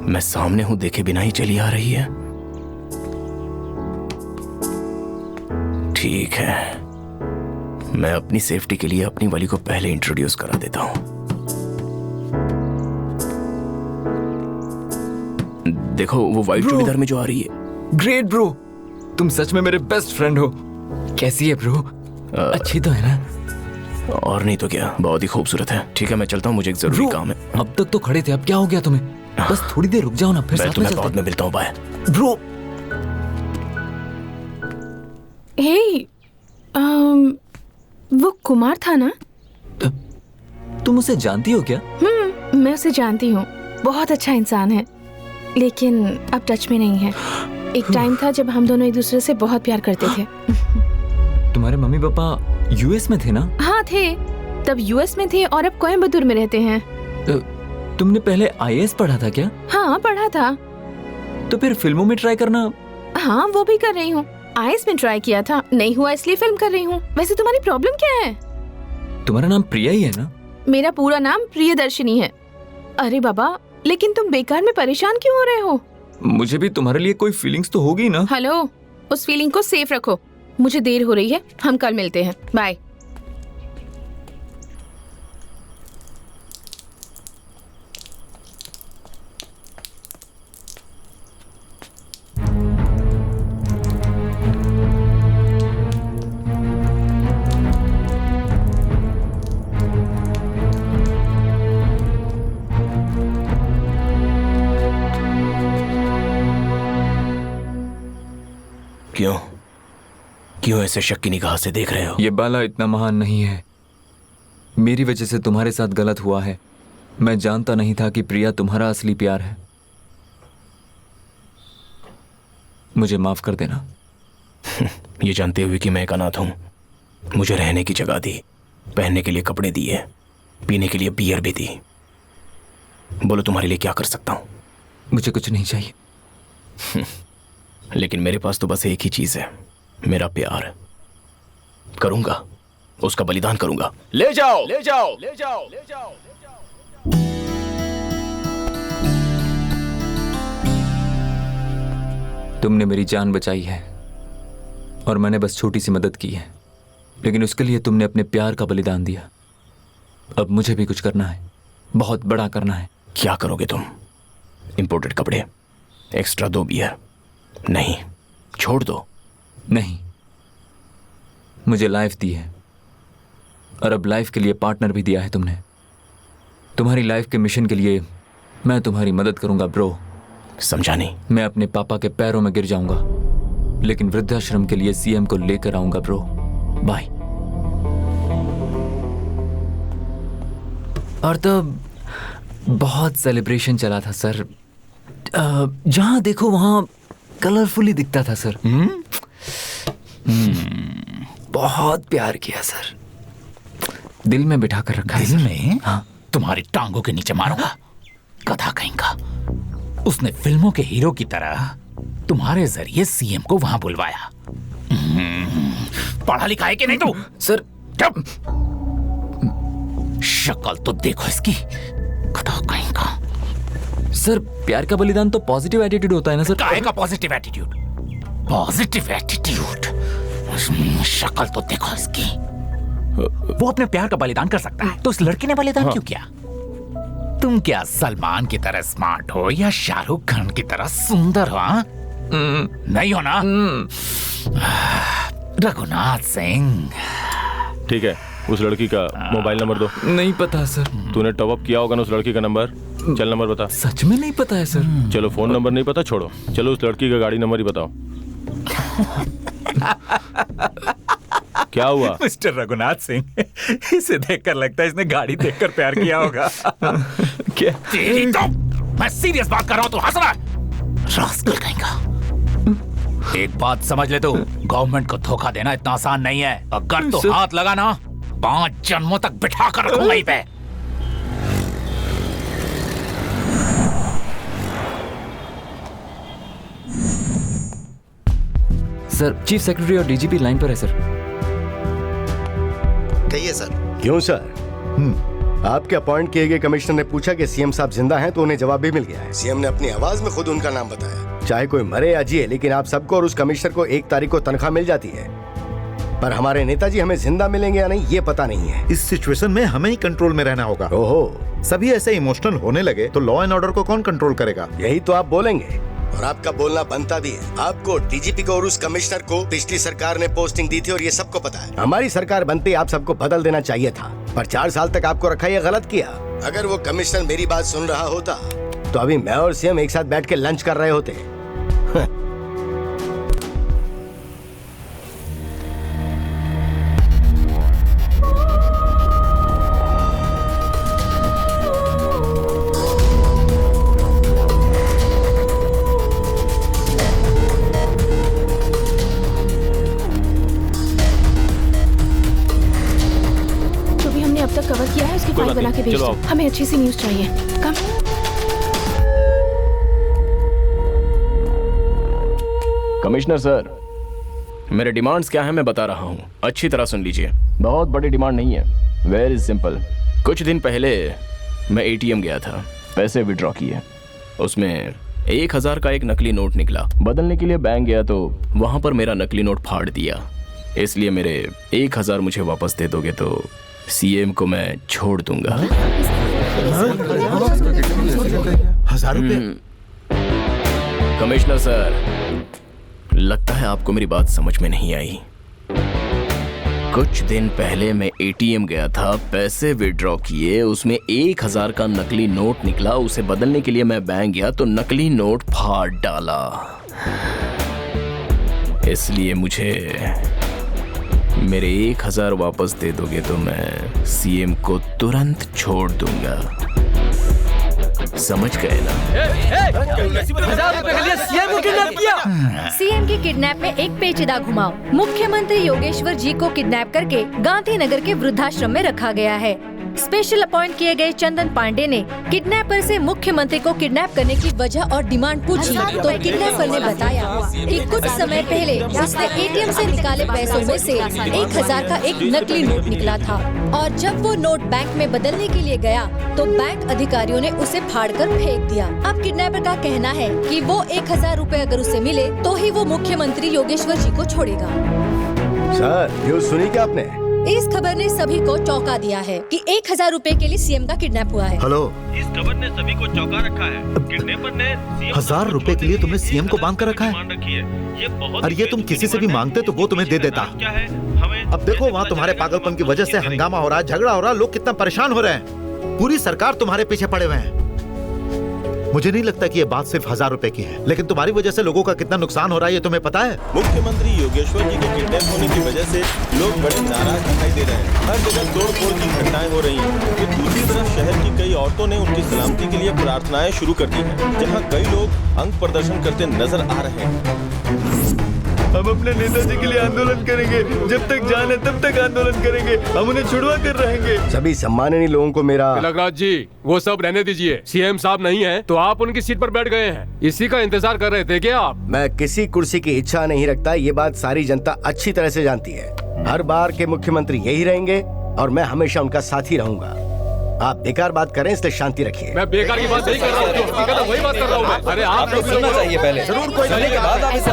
मैं सामने हूं देखे बिना ही चली आ रही है। ठीक है, मैं अपनी सेफ्टी के लिए अपनी वाली को पहले इंट्रोड्यूस करा देता हूं। देखो वो व्हाइट चूड़ीदार में जो आ रही है। ग्रेट ब्रो, तुम सच में मेरे बेस्ट फ्रेंड हो। कैसी है ब्रो? अच्छी तो है ना? और नहीं तो क्या, बहुत ही खूबसूरत है। ठीक है मैं चलता हूँ, मुझे एक जरूरी काम है। अब तक तो खड़े थे, अब क्या हो गया तुम्हें? बस थोड़ी देर रुक जाओ ना, फिर साथ में चलते हैं। बाद में मिलता हूँ, बाय ब्रो। हे, वो कुमार था ना? तुम उसे जानती हो क्या? मैं उसे जानती हूँ, बहुत अच्छा इंसान है, लेकिन अब टच में नहीं है। एक टाइम था जब हम दोनों एक दूसरे से बहुत प्यार करते थे। तुम्हारे मम्मी पापा यूएस में थे ना? हाँ थे, तब यूएस में थे और अब कोयम्बतूर में रहते हैं। तुमने पहले आईएएस पढ़ा था क्या? हाँ पढ़ा था। तो फिर फिल्मों में ट्राई करना। हाँ वो भी कर रही हूँ, आईएएस में ट्राई किया था, नहीं हुआ इसलिए फिल्म कर रही हूँ। वैसे तुम्हारी प्रॉब्लम क्या है? तुम्हारा नाम प्रिया ही है ना? मेरा पूरा नाम प्रियदर्शनी है। अरे बाबा, लेकिन तुम बेकार में परेशान क्यों हो रहे हो? मुझे भी तुम्हारे लिए कोई फीलिंग्स तो होगी ना? हेलो, उस फीलिंग को सेफ रखो। मुझे देर हो रही है, हम कल मिलते हैं, बाय। क्यों ऐसे शक की निगाह से देख रहे हो? ये बाला इतना महान नहीं है। मेरी वजह से तुम्हारे साथ गलत हुआ है। मैं जानता नहीं था कि प्रिया तुम्हारा असली प्यार है। मुझे माफ कर देना। ये जानते हुए कि मैं एक अनाथ हूं, मुझे रहने की जगह दी, पहनने के लिए कपड़े दिए, पीने के लिए बियर भी दी। बोलो तुम्हारे लिए क्या कर सकता हूं? मुझे कुछ नहीं चाहिए। लेकिन मेरे पास तो बस एक ही चीज है, मेरा प्यार। करूंगा, उसका बलिदान करूंगा। ले जाओ, ले जाओ, ले जाओ, ले जाओ। तुमने मेरी जान बचाई है और मैंने बस छोटी सी मदद की है, लेकिन उसके लिए तुमने अपने प्यार का बलिदान दिया। अब मुझे भी कुछ करना है, बहुत बड़ा करना है। क्या करोगे तुम? इंपोर्टेड कपड़े, एक्स्ट्रा 2 बियर? नहीं, छोड़ दो। नहीं, मुझे लाइफ दी है और अब लाइफ के लिए पार्टनर भी दिया है तुमने। तुम्हारी लाइफ के मिशन के लिए मैं तुम्हारी मदद करूंगा ब्रो। समझा नहीं? मैं अपने पापा के पैरों में गिर जाऊंगा, लेकिन वृद्धाश्रम के लिए सीएम को लेकर आऊंगा ब्रो। बाय। और तब बहुत सेलिब्रेशन चला था सर, जहां देखो वहां कलरफुली दिखता था सर। बहुत प्यार किया सर, दिल में बिठा कर रखा है। दिल में? हाँ। तुम्हारी टांगों के नीचे मारूंगा, गधा कहीं का। उसने फिल्मों के हीरो की तरह तुम्हारे जरिए सीएम को वहां बुलवाया। पढ़ा लिखा है कि नहीं तू? सर शक्ल तो देखो इसकी, गधा कहीं का। सर प्यार का बलिदान तो पॉजिटिव एटीट्यूड होता है ना सर? काहे का पॉजिटिव एटीट्यूड? Positive attitude? शक्ल तो देखो इसकी। वो अपने प्यार का बलिदान कर सकता है, तो इस लड़की ने बलिदान क्यों किया? तुम क्या सलमान की तरह स्मार्ट हो या शाहरुख खान की तरह सुंदर हो? नहीं हो ना? रघुनाथ सिंह। ठीक है, उस लड़की का मोबाइल नंबर दो। नहीं पता सर। तूने टॉप अप किया होगा ना उस लड़की का नंबर? चल नंबर बता। सच में नहीं पता है सर। चलो फोन नंबर नहीं पता छोड़ो, चलो उस लड़की का गाड़ी नंबर ही बताओ। क्या हुआ? मिस्टर रघुनाथ सिंह, इसे देखकर लगता है इसने गाड़ी देखकर प्यार किया होगा। क्या? तेरी तो मैं सीरियस बात कर रहा हूँ, तू हंस रहा है? रास्कल कहीं का। एक बात समझ ले, तू गवर्नमेंट को धोखा देना इतना आसान नहीं है। अगर तो हाथ लगा ना, 5 जन्मों तक बिठा कर रखूंगा यहीं पे। सर चीफ सेक्रेटरी और डीजीपी लाइन पर है सर। कहिए सर। क्यों सर? आपके अपॉइंट किए गए कमिश्नर ने पूछा कि सीएम साहब जिंदा हैं, तो उन्हें जवाब भी मिल गया है। सीएम ने अपनी आवाज में खुद उनका नाम बताया। चाहे कोई मरे या जिए, लेकिन आप सबको और उस कमिश्नर को 1 तारीख को तनख्वाह मिल जाती है। पर हमारे नेताजी हमें जिंदा मिलेंगे या नहीं, ये पता नहीं है। इस सिचुएशन में हमें ही कंट्रोल में रहना होगा। ओहो, सभी ऐसे इमोशनल होने लगे तो लॉ एंड ऑर्डर को कौन कंट्रोल करेगा? यही तो आप बोलेंगे और आपका बोलना बनता भी है। आपको, डीजीपी को और उस कमिश्नर को पिछली सरकार ने पोस्टिंग दी थी और ये सबको पता है। हमारी सरकार बनते ही आप सबको बदल देना चाहिए था, पर 4 साल तक आपको रखा, ये गलत किया। अगर वो कमिश्नर मेरी बात सुन रहा होता तो अभी मैं और सीएम एक साथ बैठ के लंच कर रहे होते। कवर किया है, उसकी फाइल बना के भेज दो। हमें अच्छी सी न्यूज़ चाहिए। कम। कमिश्नर सर, मेरे डिमांड्स क्या हैं मैं बता रहा हूँ, अच्छी तरह सुन लीजिए। बहुत बड़ी डिमांड नहीं है, वेरी सिंपल। कुछ दिन पहले मैं एटीएम गया था, पैसे विड्रॉ किए। उसमें 1000 का एक नकली नोट निकला। बदलने के लिए बैंक गया तो वहां पर मेरा नकली नोट फाड़ दिया। इसलिए मेरे 1000 मुझे वापस दे दोगे तो सीएम को मैं छोड़ दूंगा। 1000 रुपए? कमिश्नर सर, लगता है आपको मेरी बात समझ में नहीं आई। कुछ दिन पहले मैं एटीएम गया था, पैसे विड्रॉ किए, उसमें 1000 का नकली नोट निकला। उसे बदलने के लिए मैं बैंक गया तो नकली नोट फाड़ डाला। इसलिए मुझे मेरे 1000 वापस दे दोगे तो मैं सीएम को तुरंत छोड़ दूंगा। समझ गए ना? 1000 रुपए के लिए सीएम को किडनैप किया। सीएम की किडनैप में एक पेचीदा घुमाव। मुख्यमंत्री योगेश्वर जी को किडनैप करके गांधीनगर के वृद्धाश्रम में रखा गया है। स्पेशल अपॉइंट किए गए चंदन पांडे ने किडनैपर से मुख्यमंत्री को किडनैप करने की वजह और डिमांड पूछी तो किडनैपर ने बताया कि कुछ समय पहले उसने एटीएम से निकाले पैसों में से 1000 का एक नकली नोट निकला था और जब वो नोट बैंक में बदलने के लिए गया तो बैंक अधिकारियों ने उसे फाड़कर फेंक दिया। अब किडनैपर का कहना है कि वो 1000 रुपए अगर उसे मिले तो ही वो मुख्यमंत्री योगेश्वर जी को छोड़ेगा। सर न्यूज़ सुनी क्या आपने? इस खबर ने सभी को चौंका दिया है कि 1000 रुपए के लिए सीएम का किडनैप हुआ है। हेलो, इस खबर ने सभी को चौंका रखा है। किडनैपर ने 1000 रुपए के लिए तुमने सीएम को बांध कर रखा है? और ये तुम किसी से भी मांगते तो वो तुम्हें दे देता। अब देखो वहाँ तुम्हारे पागलपन की वजह से हंगामा हो रहा है, झगड़ा हो रहा है, लोग कितना परेशान हो रहे हैं। पूरी सरकार तुम्हारे पीछे पड़े हुए हैं। मुझे नहीं लगता कि ये बात सिर्फ 1000 रुपए की है, लेकिन तुम्हारी वजह से लोगों का कितना नुकसान हो रहा है ये तुम्हें पता है? मुख्यमंत्री योगेश्वर जी के किडनैप होने की वजह से लोग बड़े नाराज दिखाई दे रहे हैं। हर जगह तोड़-फोड़ की घटनाएं हो रही हैं। तो दूसरी तरफ शहर की कई औरतों ने उनकी सलामती के लिए प्रार्थनाएं शुरू कर दी हैं, जहां कई लोग अंग प्रदर्शन करते नजर आ रहे हैं। हम अपने नेताजी के लिए आंदोलन करेंगे, जब तक जान है तब तक आंदोलन करेंगे, हम उन्हें छुड़वा कर रहेंगे। सभी सम्माननीय लोगों को मेरा तिलकराज जी वो सब रहने दीजिए। सीएम साहब नहीं है तो आप उनकी सीट पर बैठ गए हैं, इसी का इंतजार कर रहे थे क्या आप? मैं किसी कुर्सी की इच्छा नहीं रखता, ये बात सारी जनता अच्छी तरह से जानती है। हर बार के मुख्यमंत्री यही रहेंगे और मैं हमेशा उनका साथी रहूंगा। आप बेकार बात करें इसलिए शांति रखिए। मैं बेकार की बात नहीं कर रहा हूँ, जो हकीकत है वही बात कर रहा हूँ मैं। अरे आप लोग सुनना चाहिए पहले। जरूर कोई सुनने के बाद आप इसे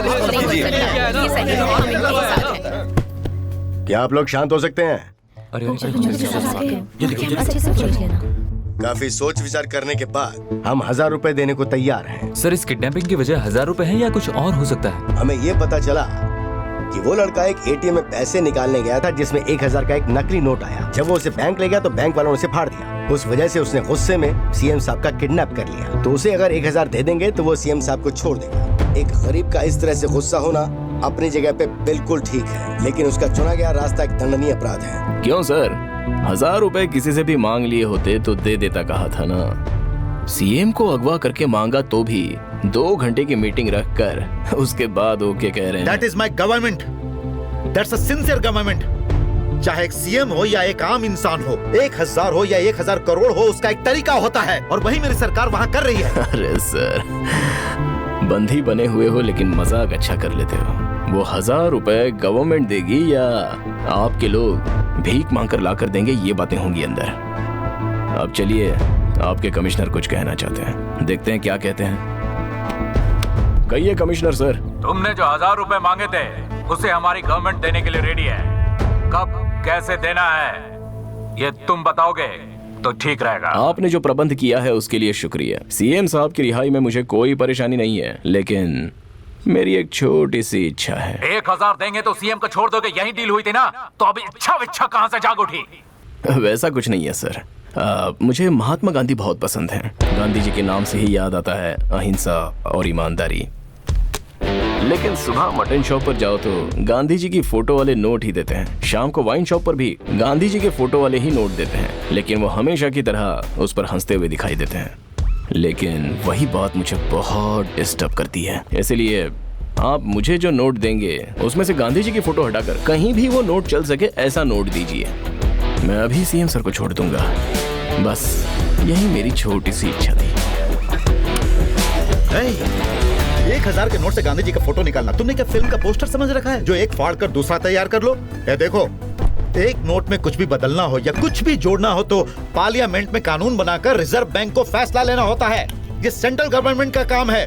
क्या आप लोग शांत हो सकते हैं? काफी सोच विचार करने के बाद हम 1000 रुपए देने को तैयार हैं। सर इस किडनैपिंग की वजह 1000 रुपए है या कुछ और हो सकता है? हमें ये पता चला कि वो लड़का एक एटीएम में पैसे निकालने गया था जिसमें 1000 का एक नकली नोट आया। जब वो उसे बैंक ले गया तो बैंक वालों ने उसे फाड़ दिया। उस वजह से उसने गुस्से में सीएम साहब का किडनैप कर लिया। तो उसे अगर 1000 दे देंगे तो वो सीएम साहब को छोड़ देगा। एक गरीब का इस तरह से गुस्सा होना अपनी जगह पे बिल्कुल ठीक है, लेकिन उसका चुना गया रास्ता एक दंडनीय अपराध है। क्यों सर, 1000 रुपए किसी से भी मांग लिए होते तो दे देता कहा था ना। सीएम को अगवा करके मांगा तो भी 2 घंटे की मीटिंग रखकर उसके बाद ओके कह रहे हैं। That is my government. That's a sincere government. चाहे एक सीएम हो या एक आम इंसान हो, 1000 हो या 1000 करोड़ हो, उसका एक तरीका होता है और वही मेरी सरकार वहाँ कर रही है। अरे सर, बंदी बने हुए हो लेकिन मजाक अच्छा कर लेते हो। वो 1000 रुपए गवर्नमेंट देगी या आपके लोग भीख मांग कर ला कर देंगे, ये बातें होंगी अंदर। अब चलिए, आपके कमिश्नर कुछ कहना चाहते हैं, देखते हैं क्या कहते हैं। कहिए कमिश्नर सर। तुमने जो 1000 रुपए मांगे थे उसे हमारी गवर्नमेंट देने के लिए रेडी है। कब कैसे देना है ये तुम बताओगे तो ठीक रहेगा। आपने जो प्रबंध किया है उसके लिए शुक्रिया। सीएम साहब की रिहाई में मुझे कोई परेशानी नहीं है, लेकिन मेरी एक छोटी सी इच्छा है। 1000 देंगे तो सीएम को छोड़ दोगे, यही डील हुई थी ना? तो अभी इच्छा कहाँ से जाग उठी? वैसा कुछ नहीं है सर। मुझे महात्मा गांधी बहुत पसंद हैं। गांधी जी के नाम से ही याद आता है अहिंसा और ईमानदारी। लेकिन सुबह मटन शॉप पर जाओ तो गांधी जी की फोटो वाले नोट ही देते हैं, शाम को वाइन शॉप पर भी गांधी जी के फोटो वाले ही नोट देते हैं, लेकिन वो हमेशा की तरह उस पर हंसते हुए दिखाई देते हैं। लेकिन वही बात मुझे बहुत डिस्टर्ब करती है, इसलिए आप मुझे जो नोट देंगे उसमें से गांधी जी की फोटो हटाकर कहीं भी वो नोट चल सके ऐसा नोट दीजिए। मैं अभी सीएम सर को छोड़ दूंगा, बस यही मेरी छोटी सी इच्छा थी। 1000 के नोट से गांधी जी का फोटो निकालना तुमने क्या फिल्म का पोस्टर समझ रखा है जो एक फाड़ कर दूसरा तैयार कर लो? ये देखो, एक नोट में कुछ भी बदलना हो या कुछ भी जोड़ना हो तो पार्लियामेंट में कानून बनाकर रिजर्व बैंक को फैसला लेना होता है। ये सेंट्रल गवर्नमेंट का काम है,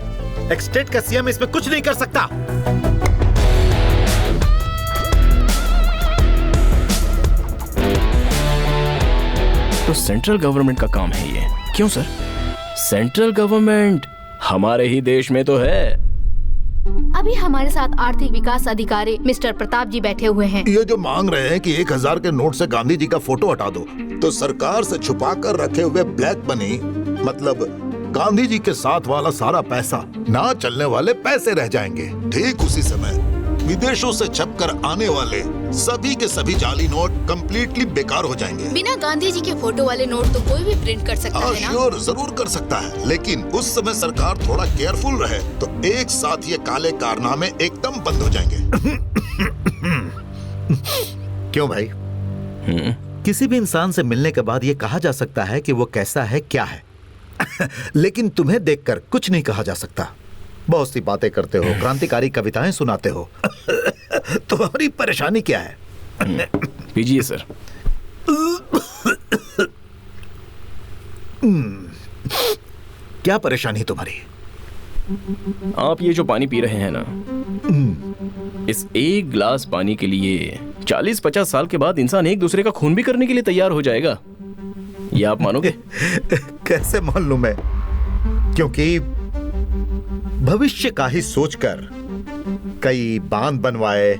एक स्टेट का सीएम इसमें कुछ नहीं कर सकता। तो सेंट्रल गवर्नमेंट का काम है ये? क्यों सर? सेंट्रल गवर्नमेंट हमारे ही देश में तो है। अभी हमारे साथ आर्थिक विकास अधिकारी मिस्टर प्रताप जी बैठे हुए हैं। ये जो मांग रहे हैं कि 1000 के नोट से गांधी जी का फोटो हटा दो, तो सरकार से छुपा कर रखे हुए ब्लैक मनी, मतलब गांधी जी के साथ वाला सारा पैसा, ना चलने वाले पैसे रह जाएंगे। ठीक उसी समय विदेशों से छपकर आने वाले सभी के सभी जाली नोट कंप्लीटली बेकार हो जाएंगे। बिना गांधी जी के फोटो वाले नोट तो कोई भी प्रिंट कर सकता है ना? श्योर, जरूर कर सकता है, लेकिन उस समय सरकार थोड़ा केयरफुल रहे तो एक साथ ये काले कारनामे एकदम बंद हो जाएंगे। क्यों भाई? किसी भी इंसान से मिलने के बाद यह कहा जा सकता है कि वो कैसा है, क्या है। लेकिन तुम्हें देखकर कुछ नहीं कहा जा सकता। बहुत सी बातें करते हो, क्रांतिकारी कविताएं सुनाते हो। तुम्हारी परेशानी क्या है? पीजिए सर। क्या परेशानी है तुम्हारी? आप ये जो पानी पी रहे हैं ना, इस एक गिलास पानी के लिए 40-50 साल के बाद इंसान एक दूसरे का खून भी करने के लिए तैयार हो जाएगा। ये आप मानोगे? कैसे मान लूं मैं? क्योंकि भविष्य का ही सोचकर कई बांध बनवाए,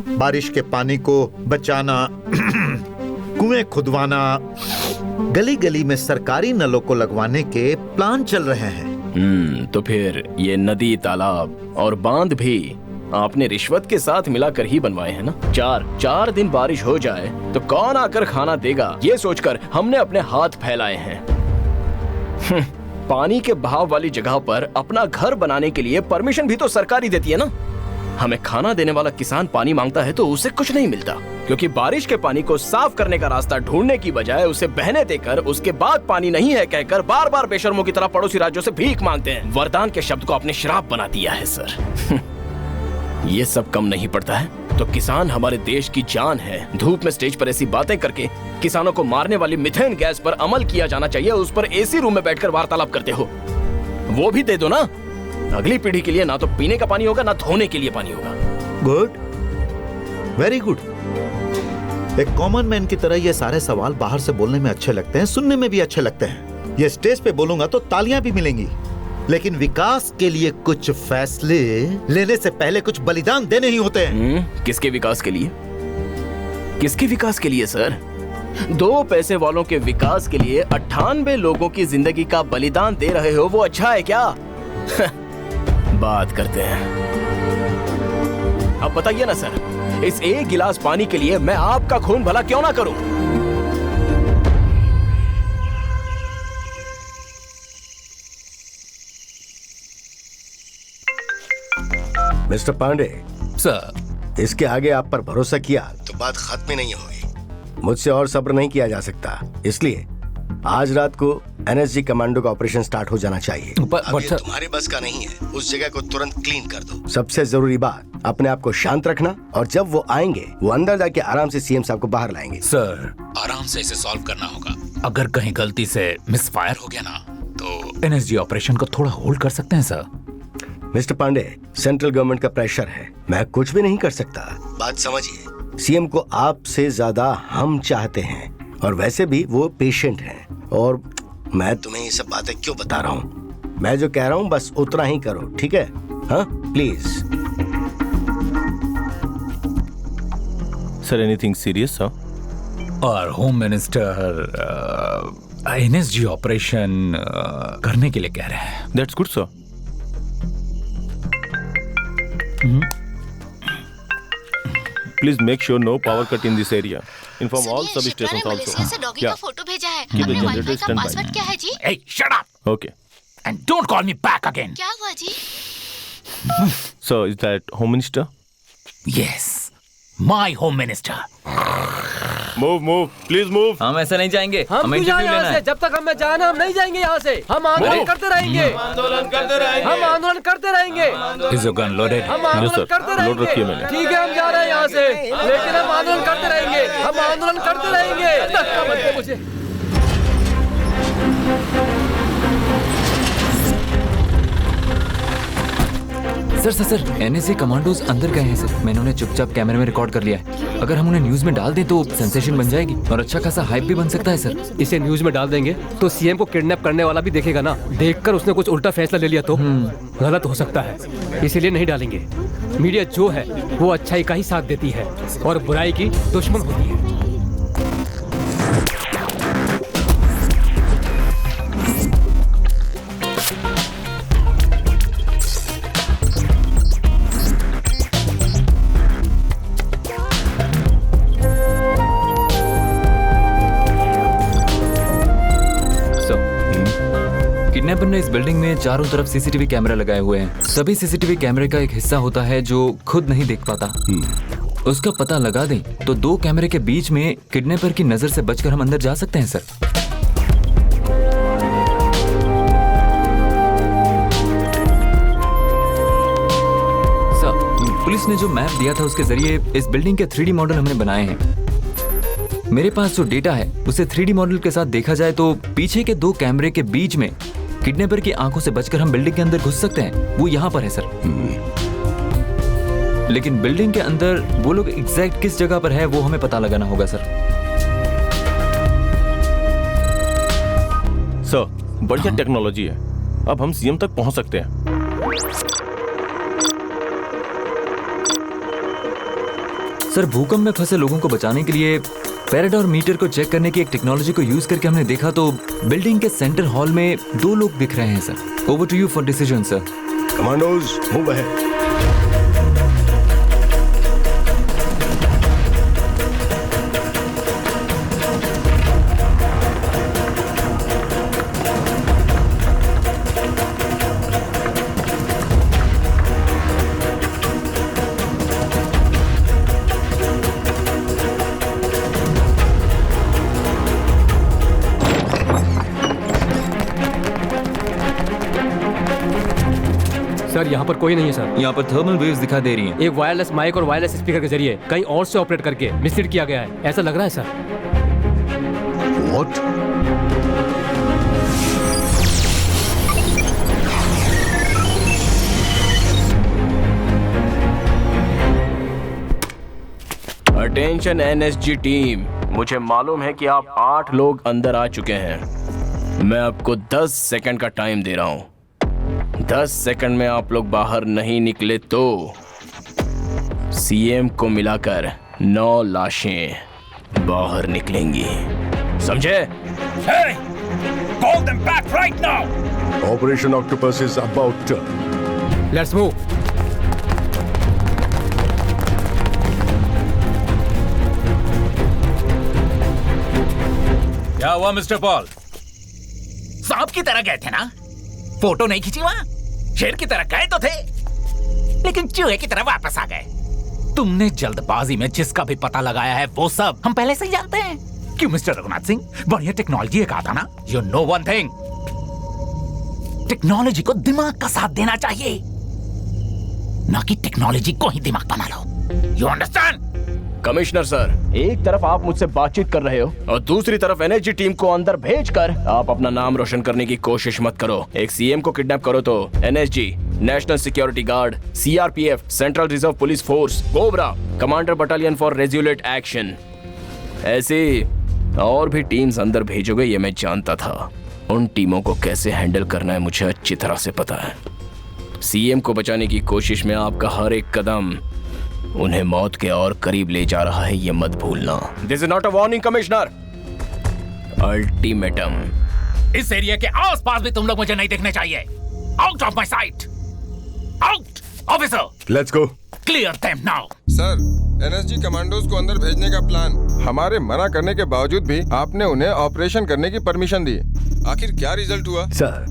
बारिश के पानी को बचाना, कुएं खुदवाना, गली गली में सरकारी नलों को लगवाने के प्लान चल रहे हैं। तो फिर ये नदी, तालाब और बांध भी आपने रिश्वत के साथ मिलाकर ही बनवाए हैं ना? 4 दिन बारिश हो जाए तो कौन आकर खाना देगा, ये सोचकर हमने अपने हाथ फैलाए हैं। पानी के बहाव वाली जगह पर अपना घर बनाने के लिए परमिशन भी तो सरकार ही देती है ना। हमें खाना देने वाला किसान पानी मांगता है तो उसे कुछ नहीं मिलता, क्योंकि बारिश के पानी को साफ करने का रास्ता ढूंढने की बजाय उसे बहने देकर उसके बाद पानी नहीं है कहकर बार बार बेशर्मों की तरह पड़ोसी राज्यों से भीख मांगते हैं। वरदान के शब्द को आपने श्राप बना दिया है सर। ये सब कम नहीं पड़ता है तो किसान हमारे देश की जान है। धूप में स्टेज पर ऐसी बातें करके किसानों को मारने वाली मीथेन गैस पर अमल किया जाना चाहिए, उस पर एसी रूम में बैठकर वार्तालाप करते हो। वो भी दे दो ना। अगली पीढ़ी के लिए ना तो पीने का पानी होगा, ना धोने के लिए पानी होगा। Good, very good. एक कॉमन मैन की तरह ये सारे सवाल बाहर से बोलने में अच्छे लगते हैं, सुनने में भी अच्छे लगते हैं। ये स्टेज पे बोलूंगा तो तालियां भी मिलेंगी, लेकिन विकास के लिए कुछ फैसले लेने से पहले कुछ बलिदान देने ही होते हैं। किसके विकास के लिए? किसके विकास के लिए सर? 2 पैसे वालों के विकास के लिए 98 लोगों की जिंदगी का बलिदान दे रहे हो, वो अच्छा है क्या? बात करते हैं। अब बताइए ना सर, इस एक गिलास पानी के लिए मैं आपका खून भला क्यों ना करूं? मिस्टर पांडे सर, इसके आगे आप पर भरोसा किया तो बात खत्म ही नहीं होगी। मुझसे और सब्र नहीं किया जा सकता, इसलिए आज रात को एनएसजी कमांडो का ऑपरेशन स्टार्ट हो जाना चाहिए। अब ये तुम्हारी बस का नहीं है, उस जगह को तुरंत क्लीन कर दो। सबसे जरूरी बात, अपने आप को शांत रखना, और जब वो आएंगे वो अंदर जाके आराम से सीएम साहब को बाहर लाएंगे। सर, आराम से इसे सॉल्व करना होगा। अगर कहीं गलती से मिसफायर हो गया ना तो एनएसजी ऑपरेशन को थोड़ा होल्ड कर सकते हैं sir. Mister Pandey, central government का प्रेशर है, मैं कुछ भी नहीं कर सकता। बात समझिए, सीएम को आपसे ज्यादा हम चाहते हैं, और वैसे भी वो पेशेंट हैं। और मैं तुम्हें ये सब बातें क्यों बता रहा हूँ? मैं जो कह रहा हूँ बस उतना ही करो, ठीक है? हाँ, please. Sir, anything serious sir? और होम मिनिस्टर एनएसजी ऑपरेशन करने के लिए कह रहे हैं। That's good sir. Please make sure no power cut in this area. Inform all substations also. Doggy का फोटो भेजा है। Keep the अपने वाईफाई generators का standby. पासवर्ड क्या है जी? Hey, shut up! Okay. And don't call me back again. क्या हुआ जी? So, is that Home Minister? Yes, my home minister. Move, please move. हम ऐसे नहीं जाएंगे, हम हमें क्यों जाएं इंटरव्यू लेना यहाँ से? है। जब तक हमें जाना हम नहीं जाएंगे यहाँ से। हम आंदोलन करते रहेंगे। हम आंदोलन करते रहेंगे। Is your gun loaded? हम आंदोलन sir. करते लोड रखी है रहेंगे। मैंने। ठीक है, हम जा रहे हैं यहाँ से, लेकिन हम आंदोलन करते रहेंगे। हम आंदोलन करते रहेंगे। धक्का मत दे मुझे। सर, एनएसजी कमांडोज अंदर गए हैं सर। मैंने उन्हें चुपचाप कैमरे में रिकॉर्ड कर लिया है। अगर हम उन्हें न्यूज में डाल दें तो सेंसेशन बन जाएगी और अच्छा खासा हाइप भी बन सकता है सर। इसे न्यूज में डाल देंगे तो सीएम को किडनैप करने वाला भी देखेगा ना। देखकर उसने कुछ उल्टा फैसला ले लिया तो गलत हो सकता है, इसीलिए नहीं डालेंगे। मीडिया जो है वो अच्छाई का ही साथ देती है और बुराई की दुश्मन होती है। किडनैपर ने इस बिल्डिंग में चारों तरफ सीसीटीवी कैमरा लगाए हुए हैं। सभी सीसीटीवी कैमरे का एक हिस्सा होता है जो खुद नहीं देख पाता। उसका पता लगा दें तो 2 कैमरे के बीच में किडनैपर की नजर से बचकर हम अंदर जा सकते हैं सर। सर, पुलिस ने जो मैप दिया था उसके जरिए इस बिल्डिंग के 3D मॉडल हमने बनाए हैं। मेरे पास जो डेटा है उसे 3D मॉडल के साथ देखा जाए तो पीछे के 2 कैमरे के बीच में किडनैपर की आंखों से बचकर हम बिल्डिंग के अंदर घुस सकते हैं। वो यहाँ पर है सर। लेकिन बिल्डिंग के अंदर वो लोग एग्जैक्ट किस जगह पर है वो हमें पता लगाना होगा सर। सर, बढ़िया टेक्नोलॉजी है, अब हम सीएम तक पहुंच सकते हैं। सर, भूकंप में फंसे लोगों को बचाने के लिए पैराडोर मीटर को चेक करने की एक टेक्नोलॉजी को यूज करके हमने देखा तो बिल्डिंग के सेंटर हॉल में 2 लोग दिख रहे हैं sir. Over to you for decision sir. Commandos move ahead. Sir, यहाँ पर कोई नहीं है सर। यहाँ पर थर्मल वेव्स दिखा दे रही हैं। एक वायरलेस माइक और वायरलेस स्पीकर के जरिए कहीं और से ऑपरेट करके मिसलीड किया गया है, ऐसा लग रहा है sir. What? Attention NSG team, मुझे मालूम है कि आप 8 लोग अंदर आ चुके हैं। मैं आपको 10 सेकंड का टाइम दे रहा हूं। 10 सेकंड में आप लोग बाहर नहीं निकले तो सीएम को मिलाकर 9 लाशें बाहर निकलेंगी, समझे? Hey! Call them back right now! Operation Octopus is about to. Let's move. क्या हुआ मिस्टर पॉल? सांप की तरह गए थे ना? फोटो नहीं खींची वहां? शेर की तरह गए तो थे, लेकिन चूहे की तरह वापस आ गए। तुमने जल्दबाजी में जिसका भी पता लगाया है वो सब हम पहले से ही जानते हैं। क्यों मिस्टर रघुनाथ सिंह? बढ़िया टेक्नोलॉजी कहा था ना? You know one thing, technology को दिमाग का साथ देना चाहिए, ना कि टेक्नोलॉजी को ही दिमाग बना लो। You understand? कमिश्नर सर, एक तरफ आप मुझसे बातचीत कर रहे हो और दूसरी तरफ एनएसजी टीम को अंदर भेजकर आप अपना नाम रोशन करने की कोशिश मत करो। एक सीएम को किडनैप करो तो NSG, national security guard, CRPF, central reserve police force, COBRA, commander battalion for resolute action, ऐसी और भी टीम्स अंदर भेजोगे ये मैं जानता था। उन टीमों को कैसे हैंडल करना है मुझे अच्छी तरह से पता है। सीएम को बचाने की कोशिश में आपका हर एक कदम उन्हें मौत के और करीब ले जा रहा है, ये मत भूलना। This is not a warning commissioner, ultimatum. इस एरिया के आसपास भी तुम लोग मुझे नहीं देखने चाहिए। Out of my site, out. Officer, let's go. Clear them now. Sir, NSG commandos को अंदर भेजने का प्लान, हमारे मना करने के बावजूद भी आपने उन्हें ऑपरेशन करने की परमिशन दी। आखिर क्या रिजल्ट हुआ? सर,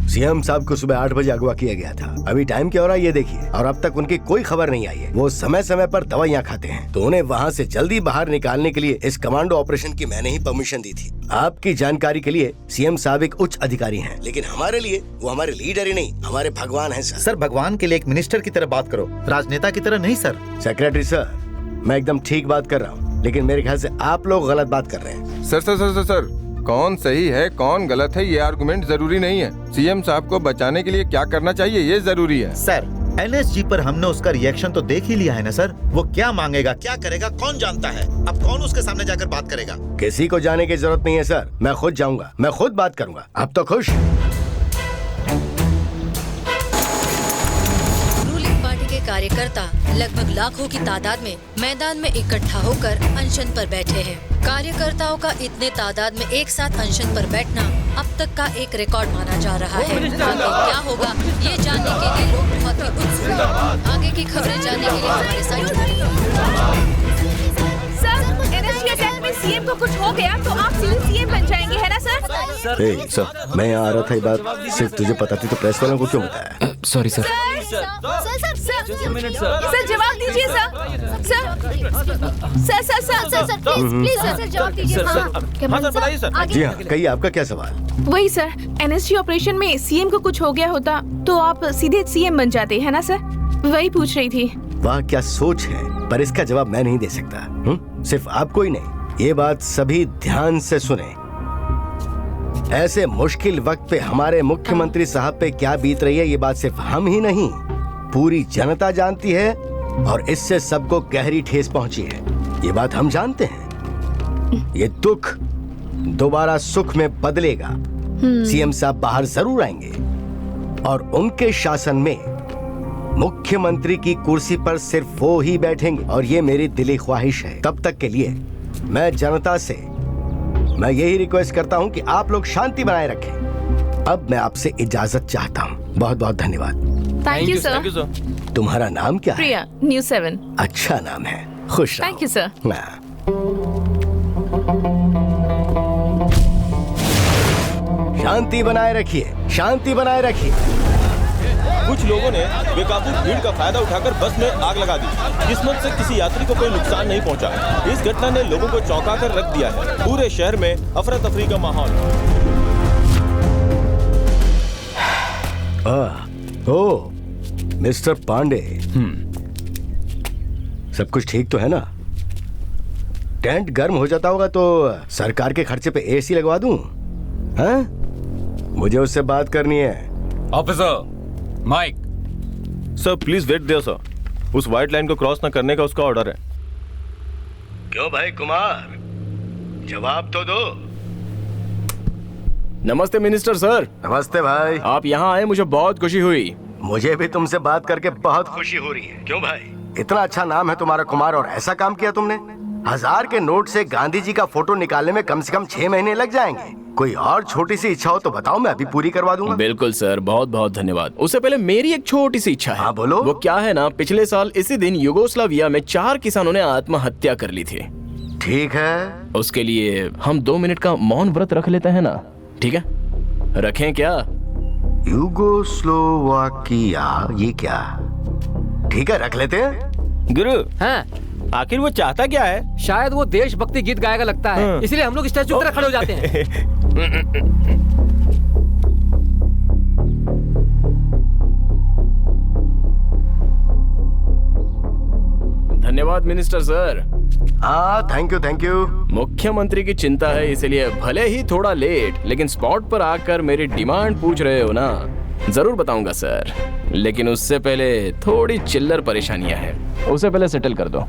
सीएम साहब को सुबह 8 बजे अगवा किया गया था। अभी टाइम क्या हो रहा है ये देखिए, और अब तक उनकी कोई खबर नहीं आई है। वो समय समय पर दवाइयाँ खाते हैं, तो उन्हें वहाँ से जल्दी बाहर निकालने के लिए इस कमांडो ऑपरेशन की मैंने ही परमिशन दी थी। आपकी जानकारी के लिए सीएम साहब एक उच्च अधिकारी हैं, लेकिन हमारे लिए वो हमारे लीडर ही नहीं, हमारे भगवान हैं। सर, भगवान के लिए एक मिनिस्टर की तरह बात करो, राजनेता की तरह नहीं। सर सेक्रेटरी सर, मैं एकदम ठीक बात कर रहा हूँ, लेकिन मेरे ख्याल से आप लोग गलत बात कर रहे हैं। Sir sir sir sir sir, कौन सही है कौन गलत है ये आर्गुमेंट जरूरी नहीं है। सीएम साहब को बचाने के लिए क्या करना चाहिए ये जरूरी है। सर, एनएसजी पर हमने उसका रिएक्शन तो देख ही लिया है ना सर। वो क्या मांगेगा, क्या करेगा, कौन जानता है। अब कौन उसके सामने जाकर बात करेगा? किसी को जाने की जरूरत नहीं है सर, मैं खुद जाऊंगा, मैं खुद बात करूंगा। अब तो खुश? रूलिंग पार्टी के कार्यकर्ता लगभग लाखों की तादाद में मैदान में इकट्ठा होकर अनशन पर बैठे हैं। कार्यकर्ताओं का इतने तादाद में एक साथ अनशन पर बैठना अब तक का एक रिकॉर्ड माना जा रहा है। आगे क्या होगा ये जानने के लिए लोग बहुत ही उत्सुक हैं। आगे की खबरें जानने के लिए हमारे साथ जुड़े रहिए। सर, एनएसजी अटैक में सीएम को कुछ हो गया तो आप सीधे सीएम बन जाएंगे, है ना सर? सर, मैं यहाँ आ रहा था, ये बात सिर्फ तुझे पता थी तो प्रेस वालों को क्यों बताया? Sorry sir. सर। सर जवाब दीजिए सर। प्लीज जवाब दीजिए। बताइए सर। जी हाँ, कहिए आपका क्या सवाल। वही सर, एनएसजी ऑपरेशन में सीएम को कुछ हो गया होता तो आप सीधे सीएम बन जाते, है ना सर? वही पूछ रही थी। वाह क्या सोच है, पर इसका जवाब मैं नहीं दे सकता। सिर्फ आपको ही नहीं, ये बात सभी ध्यान से सुने। ऐसे मुश्किल वक्त पे हमारे मुख्यमंत्री साहब पे क्या बीत रही है, ये बात सिर्फ हम ही नहीं पूरी जनता जानती है, और इससे सबको गहरी ठेस पहुंची है। ये बात हम जानते हैं। ये दुख दोबारा सुख में बदलेगा। सीएम साहब बाहर जरूर आएंगे और उनके शासन में मुख्यमंत्री की कुर्सी पर सिर्फ वो ही बैठेंगे, और ये मेरी दिली ख्वाहिश है। तब तक के लिए मैं जनता से मैं यही रिक्वेस्ट करता हूं कि आप लोग शांति बनाए रखें। अब मैं आपसे इजाजत चाहता हूं। बहुत बहुत धन्यवाद। Thank you sir. तुम्हारा नाम क्या है? प्रिया, न्यूज़ 7। अच्छा नाम है, खुश रहो। Thank you sir. शांति बनाए रखिए, शांति बनाए रखिए। कुछ लोगों ने बेकाबू भीड़ का फायदा उठाकर बस में आग लगा दी। किस्मत से किसी यात्री को कोई नुकसान नहीं पहुंचा। इस घटना ने लोगों को चौंका कर रख दिया है। पूरे शहर में अफरा तफरी का माहौल। ओ मिस्टर पांडे, सब कुछ ठीक तो है ना? टेंट गर्म हो जाता होगा तो सरकार के खर्चे पे एसी लगवा दूं? हाँ? मुझे उससे बात करनी है। Officer Mike. Sir please wait there sir. उस व्हाइट लाइन को क्रॉस न करने का उसका ऑर्डर है। क्यों भाई कुमार, जवाब तो दो। नमस्ते मिनिस्टर सर। नमस्ते भाई। आप यहाँ आए, मुझे बहुत खुशी हुई। मुझे भी तुमसे बात करके बहुत खुशी हो रही है। क्यों भाई, इतना अच्छा नाम है तुम्हारा कुमार, और ऐसा काम किया तुमने। 1000 के नोट से गांधी जी का फोटो निकालने में कम से कम 6 महीने लग जाएंगे। कोई और छोटी सी इच्छा हो तो बताओ, मैं अभी पूरी करवा दूंगा। बिल्कुल सर, बहुत बहुत धन्यवाद। उससे पहले मेरी एक छोटी सी इच्छा है। हाँ बोलो। वो क्या है ना, पिछले साल इसी दिन युगोस्लाविया में 4 किसानों ने आत्महत्या कर ली थी। ठीक है, उसके लिए हम 2 मिनट का मौन व्रत रख लेते हैं ना? ठीक है, रखें क्या? युगोस्लोवाकिया, ये क्या? ठीक है, रख लेते हैं। गुरु, हाँ आखिर वो चाहता क्या है? शायद वो देशभक्ति गीत गाएगा लगता है, इसलिए हम लोग स्टैचू की तरह खड़े हो जाते हैं। धन्यवाद मिनिस्टर सर। हाँ थैंक यू। मुख्यमंत्री की चिंता है, इसलिए भले ही थोड़ा लेट, लेकिन स्पॉट पर आकर मेरी डिमांड पूछ रहे हो ना? जरूर बताऊंगा सर, लेकिन उससे पहले थोड़ी चिल्लर परेशानियां हैं, उसे पहले सेटल कर दो।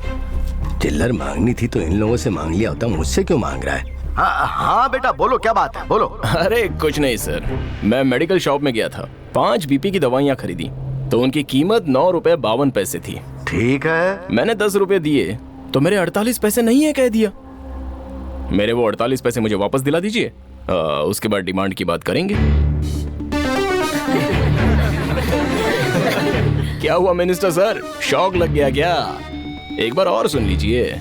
चिल्लर मांगनी थी तो इन लोगों से मांग लिया होता, मुझसे क्यों मांग रहा है? हाँ बेटा बोलो, क्या बात है, बोलो। अरे कुछ नहीं सर, मैं मेडिकल शॉप में गया था, 5 बीपी की दवाइयाँ खरीदी तो उनकी कीमत 9 रुपए 52 पैसे थी। ठीक है। मैंने 10 रुपए दिए तो मेरे 48 पैसे नहीं है कह दिया। मेरे वो 48 पैसे मुझे वापस दिला दीजिए, उसके बाद डिमांड की बात करेंगे। क्या हुआ मिनिस्टर सर, शॉक लग गया क्या? एक बार और सुन लीजिए।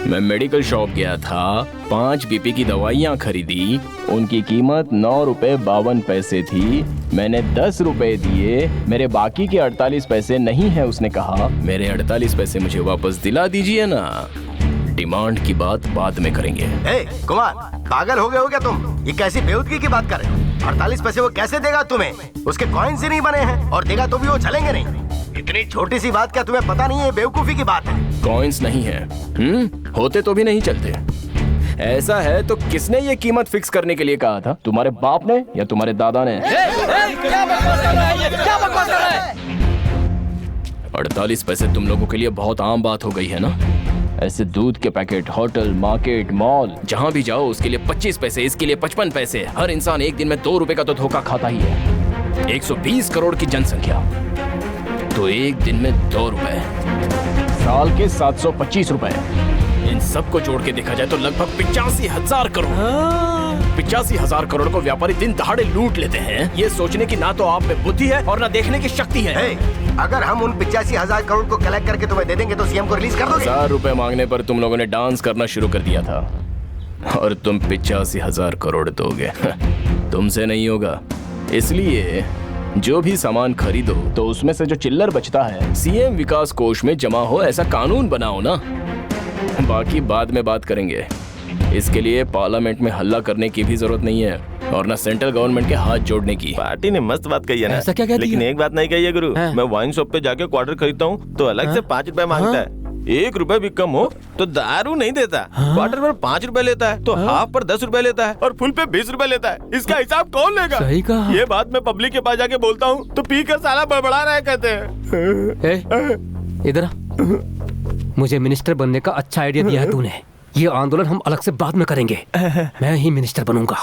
मैं मेडिकल शॉप गया था, 5 बीपी की दवाइयाँ खरीदी, उनकी कीमत 9 रुपए 52 पैसे थी। मैंने 10 रुपए दिए, मेरे बाकी के 48 पैसे नहीं है। उसने कहा मेरे 48 पैसे मुझे वापस दिला दीजिए ना, डिमांड की बात बाद में करेंगे। कुमार पागल हो गए हो क्या तुम? ये कैसी बेवकूफी की बात कर रहे हो? 48 पैसे वो कैसे देगा तुम्हें? उसके कॉइन्स ही नहीं बने हैं, और देगा तो भी वो चलेंगे नहीं। इतनी छोटी सी बात क्या तुम्हें पता नहीं है? बेवकूफी की बात है। कॉइन्स नहीं है, होते तो भी नहीं चलते। ऐसा है तो किसने ये कीमत फिक्स करने के लिए कहा था? तुम्हारे बाप ने या तुम्हारे दादा ने? क्या बकवास कर रहा है ये? क्या बकवास कर रहा है? 48 पैसे तुम लोगों के लिए बहुत आम बात हो गई है ना? ऐसे दूध के पैकेट होटल, मार्केट, मॉल, जहाँ भी जाओ उसके लिए 25 पैसे, इसके लिए 55 पैसे। हर इंसान एक दिन में 2 रुपए का तो धोखा खाता ही है। 120 करोड़ की जनसंख्या तो एक दिन में 2 रुपए, साल के 725 रुपए। इन सबको जोड़ के देखा जाए तो लगभग 85,000 करोड़। 85,000 करोड़ को व्यापारी दिन दहाड़े लूट लेते हैं। ये सोचने की ना तो आप में बुद्धि है और ना देखने की शक्ति है। अगर हम उन 85,000 करोड़ को कलेक्ट करके तुम्हें दे देंगे तो सीएम को रिलीज कर दोगे? 1000 रुपए मांगने पर तुम लोगों ने डांस करना शुरू कर दिया था, और तुम 85,000 करोड़ दोगे? तुमसे नहीं होगा, इसलिए जो भी सामान खरीदो तो उसमें से जो चिल्लर बचता है सीएम विकास कोष में जमा हो, ऐसा कानून बनाओ ना। बाकी बाद में बात करेंगे। इसके लिए पार्लियामेंट में हल्ला करने की भी जरूरत नहीं है और ना सेंट्रल गवर्नमेंट के हाथ जोड़ने की। पार्टी ने मस्त बात कही है ना। ऐसा क्या कहती लेकिन है? एक बात नहीं कही है गुरु। मैं वाइन शॉप पे जाके क्वार्टर खरीदता हूँ तो अलग से 5 रुपए मांगता है। 1 रुपए भी कम हो तो दारू नहीं देता। क्वार्टर पर 5 रुपए लेता है तो हाफ पर 10 रुपए लेता है और फुल पे 20 रुपए लेता है। इसका हिसाब कौन लेगा? सही कहा। ये बात मैं पब्लिक के पास जाके बोलता हूँ तो पी कर साला बड़बड़ा रहा है कहते हैं। इधर आ। मुझे मिनिस्टर बनने का अच्छा आइडिया दिया है तूने। ये आंदोलन हम अलग से बाद में करेंगे। मैं ही मिनिस्टर बनूंगा।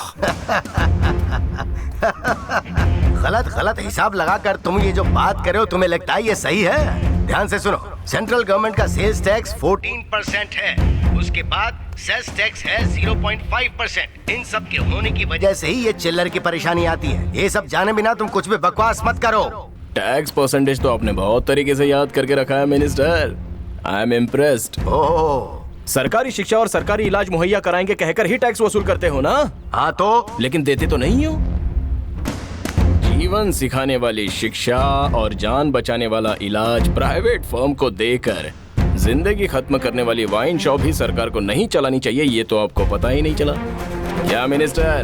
गलत हिसाब लगाकर तुम ये जो बात कर रहे हो, तुम्हें लगता है ये सही है? ध्यान से सुनो, सेंट्रल गवर्नमेंट का सेल्स टैक्स 14% है, उसके बाद सेस टैक्स है 0.5%। इन सब के होने की वजह से ही ये चिल्लर की परेशानी आती है। ये सब जाने बिना तुम कुछ भी बकवास मत करो। टैक्स परसेंटेज तो आपने बहुत तरीके से याद करके रखा है मिनिस्टर। I am impressed. सरकारी शिक्षा और सरकारी इलाज मुहैया कराएंगे कहकर ही टैक्स वसूल करते हो ना? हाँ तो? लेकिन देते तो नहीं हो। जीवन सिखाने वाली शिक्षा और जान बचाने वाला इलाज प्राइवेट फर्म को देकर जिंदगी खत्म करने वाली वाइन शॉप ही सरकार को नहीं चलानी चाहिए। ये तो आपको पता ही नहीं चला क्या मिनिस्टर?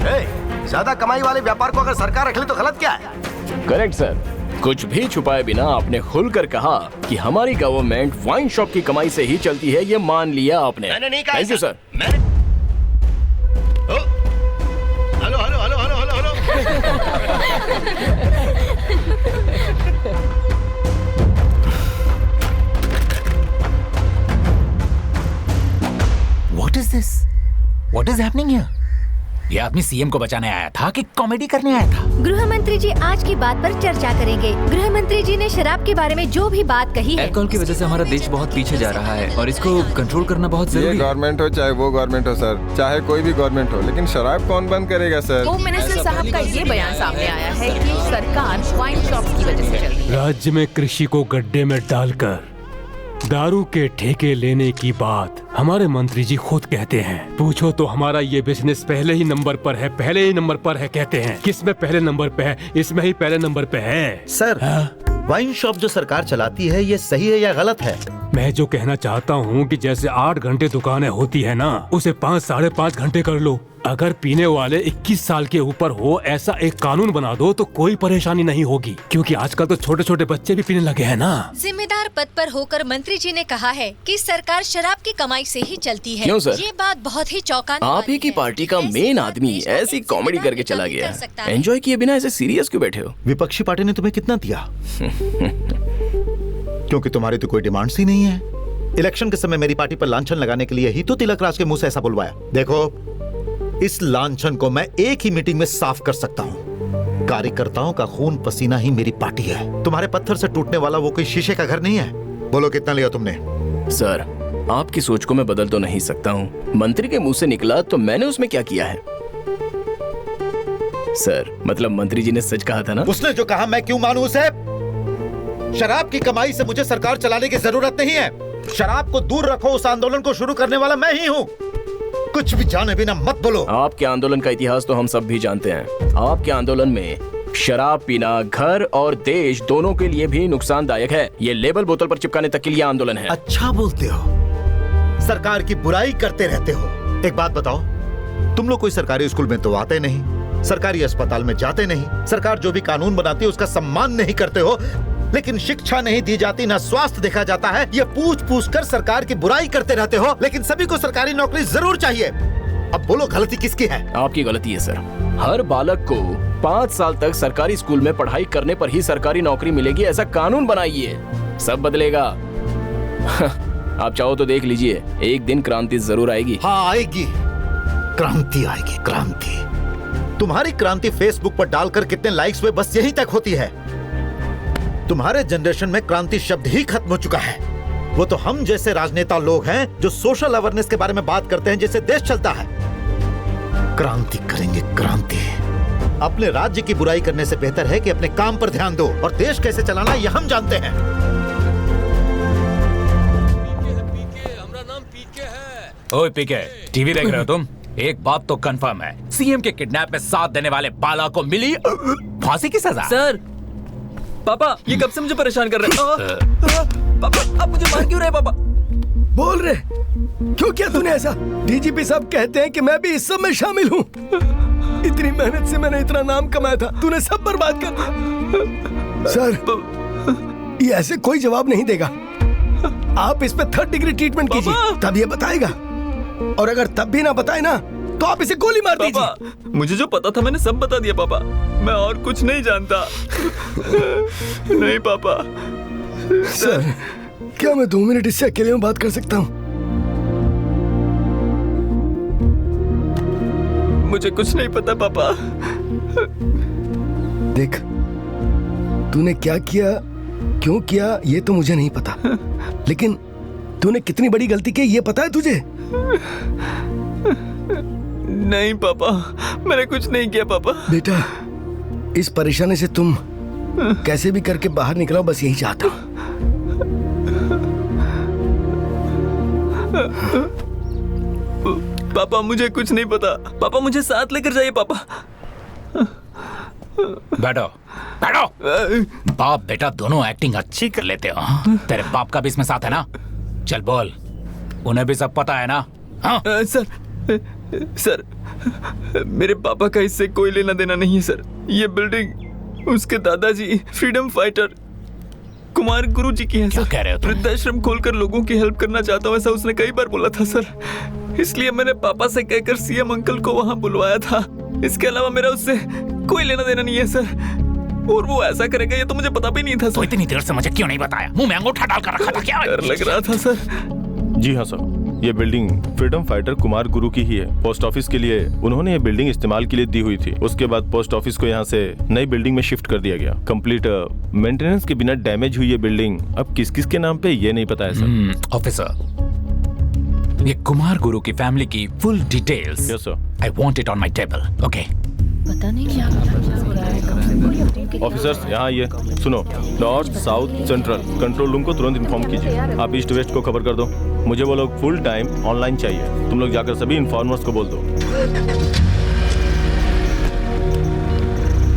ज्यादा कमाई वाले व्यापार को अगर सरकार रख ले तो गलत क्या है? Correct sir. कुछ भी छुपाए बिना आपने खुलकर कहा कि हमारी गवर्नमेंट वाइन शॉप की कमाई से ही चलती है। ये मान लिया आपने। मैंने नहीं कहा। Thank you sir. Hello hello hello hello hello hello. What is this? What is happening here? ये आदमी सीएम को बचाने आया था कि कॉमेडी करने आया था? गृह मंत्री जी आज की बात पर चर्चा करेंगे। गृह मंत्री जी ने शराब के बारे में जो भी बात कही है, अल्कोहल की वजह से हमारा देश बहुत पीछे जा रहा है और इसको कंट्रोल करना बहुत जरूरी है। ये गवर्नमेंट हो चाहे वो गवर्नमेंट हो सर, चाहे कोई भी गवर्नमेंट हो, लेकिन शराब कौन बंद करेगा सर? होम मिनिस्टर साहब का ये बयान सामने आया है कि सरकार वाइन शॉप की वजह से चल रही है। राज्य में कृषि को गड्ढे में डालकर दारू के ठेके लेने की बात हमारे मंत्री जी खुद कहते हैं। पूछो तो हमारा ये बिजनेस पहले ही नंबर पर है, पहले ही नंबर पर है कहते हैं। किसमें पहले नंबर पे है? इसमें ही पहले नंबर पे है। सर, वाइन शॉप जो सरकार चलाती है ये सही है या गलत है? मैं जो कहना चाहता हूँ कि जैसे 8 घंटे दुकानें होती है ना, उसे 5 साढ़े 5 घंटे कर लो। अगर पीने वाले 21 साल के ऊपर हो ऐसा एक कानून बना दो तो कोई परेशानी नहीं होगी, क्योंकि आजकल तो छोटे छोटे बच्चे भी पीने लगे हैं ना। जिम्मेदार पद पर होकर मंत्री जी ने कहा है कि सरकार शराब की कमाई से ही चलती है। क्यों सर? ये बात बहुत ही चौंकाने आप ही की पार्टी का मेन आदमी ऐसी कॉमेडी करके चला गया। एंजॉय किए बिना ऐसे सीरियस क्यों बैठे हो? विपक्षी पार्टी ने तुम्हें कितना दिया? क्योंकि तुम्हारी तो कोई डिमांड्स ही नहीं है। इलेक्शन के समय मेरी पार्टी पर लांछन लगाने के लिए ही तो तिलक राज के मुंह से ऐसा बुलवाया। देखो, इस लांछन को मैं एक ही मीटिंग में साफ कर सकता हूँ। कार्यकर्ताओं का खून पसीना ही मेरी पार्टी है। तुम्हारे पत्थर से टूटने वाला वो कोई शीशे का घर नहीं है। बोलो कितना लिया तुमने? सर, आपकी सोच को मैं बदल तो नहीं सकता हूँ। मंत्री के मुंह से निकला तो मैंने उसमें क्या किया है? सर, मतलब मंत्री जी ने सच कहा था ना? उसने जो कहा मैं क्यों मानूं उसे? शराब की कमाई से मुझे सरकार चलाने की जरूरत नहीं है। शराब को दूर रखो, उस आंदोलन को शुरू करने वाला मैं ही हूँ। कुछ भी जाने बिना मत बोलो। आपके आंदोलन का इतिहास तो हम सब भी जानते हैं। आपके आंदोलन में शराब पीना घर और देश दोनों के लिए भी नुकसानदायक है। ये लेबल बोतल पर चिपकाने तक के लिए आंदोलन है। अच्छा बोलते हो, सरकार की बुराई करते रहते हो। एक बात बताओ, तुम लोग कोई सरकारी स्कूल में तो आते नहीं, सरकारी अस्पताल में जाते नहीं, सरकार जो भी कानून बनाती है उसका सम्मान नहीं करते हो, लेकिन शिक्षा नहीं दी जाती, ना स्वास्थ्य देखा जाता है। ये पूछ पूछ कर सरकार की बुराई करते रहते हो, लेकिन सभी को सरकारी नौकरी जरूर चाहिए। अब बोलो गलती किसकी है? आपकी गलती है सर। हर बालक को 5 साल तक सरकारी स्कूल में पढ़ाई करने पर ही सरकारी नौकरी मिलेगी, ऐसा कानून बनाइए। सब बदलेगा। आप चाहो तो देख लीजिए, एक दिन क्रांति जरूर आएगी। हाँ आएगी, क्रांति आएगी, क्रांति। तुम्हारी क्रांति फेसबुक पर डालकर कितने लाइक्स हुए बस यहीं तक होती है। तुम्हारे जनरेशन में क्रांति शब्द ही खत्म हो चुका है। वो तो हम जैसे राजनेता लोग हैं जो सोशल अवेयरनेस के बारे में बात करते हैं, जिससे देश चलता है। क्रांति करेंगे, क्रांति। अपने राज्य की बुराई करने से बेहतर है कि अपने काम पर ध्यान दो, और देश कैसे चलाना ये हम जानते हैं। ओए पीके, टीवी देख रहे हो तुम? एक बात तो कंफर्म है, सीएम के किडनैप में साथ देने वाले बाला को मिली फांसी की सजा। सर, पापा ये कब से मुझे परेशान कर रहे हैं? पापा आप मुझे मार क्यों रहे पापा? बोल रहे क्यों किया तूने ऐसा? डीजीपी साहब कहते हैं कि मैं भी इस सब में शामिल हूँ। इतनी मेहनत से मैंने इतना नाम कमाया था, तूने सब बर्बाद कर दिया। सर ये ऐसे कोई जवाब नहीं देगा। आप इस पे 3rd डिग्री ट्रीटमेंट कीजिए, तब ये बताएगा। और अगर तब भी ना बताए ना तो आप इसे गोली मार दीजिए। मुझे जो पता था मैंने सब बता दिया पापा, मैं और कुछ नहीं जानता। नहीं पापा। सर क्या मैं 2 मिनट इससे अकेले में बात कर सकता हूँ? मुझे कुछ नहीं पता पापा। देख तूने क्या किया, क्यों किया ये तो मुझे नहीं पता, लेकिन तूने कितनी बड़ी गलती की ये पता है तुझे? नहीं पापा मैंने कुछ नहीं किया पापा। बेटा इस परेशानी से तुम कैसे भी करके बाहर निकलो, बस यही चाहता हूँ। पापा मुझे कुछ नहीं पता। पापा मुझे साथ लेकर जाइए पापा। बैठो बैठो। बाप बेटा दोनों एक्टिंग अच्छी कर लेते हो। तेरे बाप का भी इसमें साथ है ना? चल बोल, उन्हें भी सब पता है ना? हाँ? सर मेरे पापा का इससे कोई लेना देना नहीं है सर। ये बिल्डिंग उसके दादाजी फ्रीडम फाइटर कुमार गुरु जी की है। क्या कह रहे हो तुम? वृद्धाश्रम खोलकर लोगों की हेल्प करना चाहता हूँ, ऐसा उसने कई बार बोला था सर। इसलिए मैंने पापा से कहकर सीएम अंकल को वहाँ बुलवाया था। इसके अलावा मेरा उससे कोई लेना देना नहीं है सर। और वो ऐसा करेगा ये तो मुझे पता भी नहीं था सर। तो इतनी देर से मुझे क्यों नहीं बताया? मुंह में अंगूठा डालकर रखा था क्या? डर लग रहा था सर। जी हाँ सर, ये बिल्डिंग फ्रीडम फाइटर कुमार गुरु की ही है। पोस्ट ऑफिस के लिए उन्होंने ये बिल्डिंग इस्तेमाल के लिए दी हुई थी। उसके बाद पोस्ट ऑफिस को यहाँ से नई बिल्डिंग में शिफ्ट कर दिया गया। कंप्लीट मेंटेनेंस के बिना डैमेज हुई ये बिल्डिंग अब किस किस के नाम पे ये नहीं पता है सर। ऑफिसर ये कुमार गुरु की फैमिली की full details yes sir, I want it on my table. Okay पता नहीं क्या हो रहा है। ऑफिसर्स यहाँ ये सुनो, north south central control room को तुरंत इन्फॉर्म कीजिए। आप ईस्ट वेस्ट को खबर कर दो। मुझे वो लोग फुल टाइम ऑनलाइन चाहिए। तुम लोग जाकर सभी इन्फॉर्मर्स को बोल दो।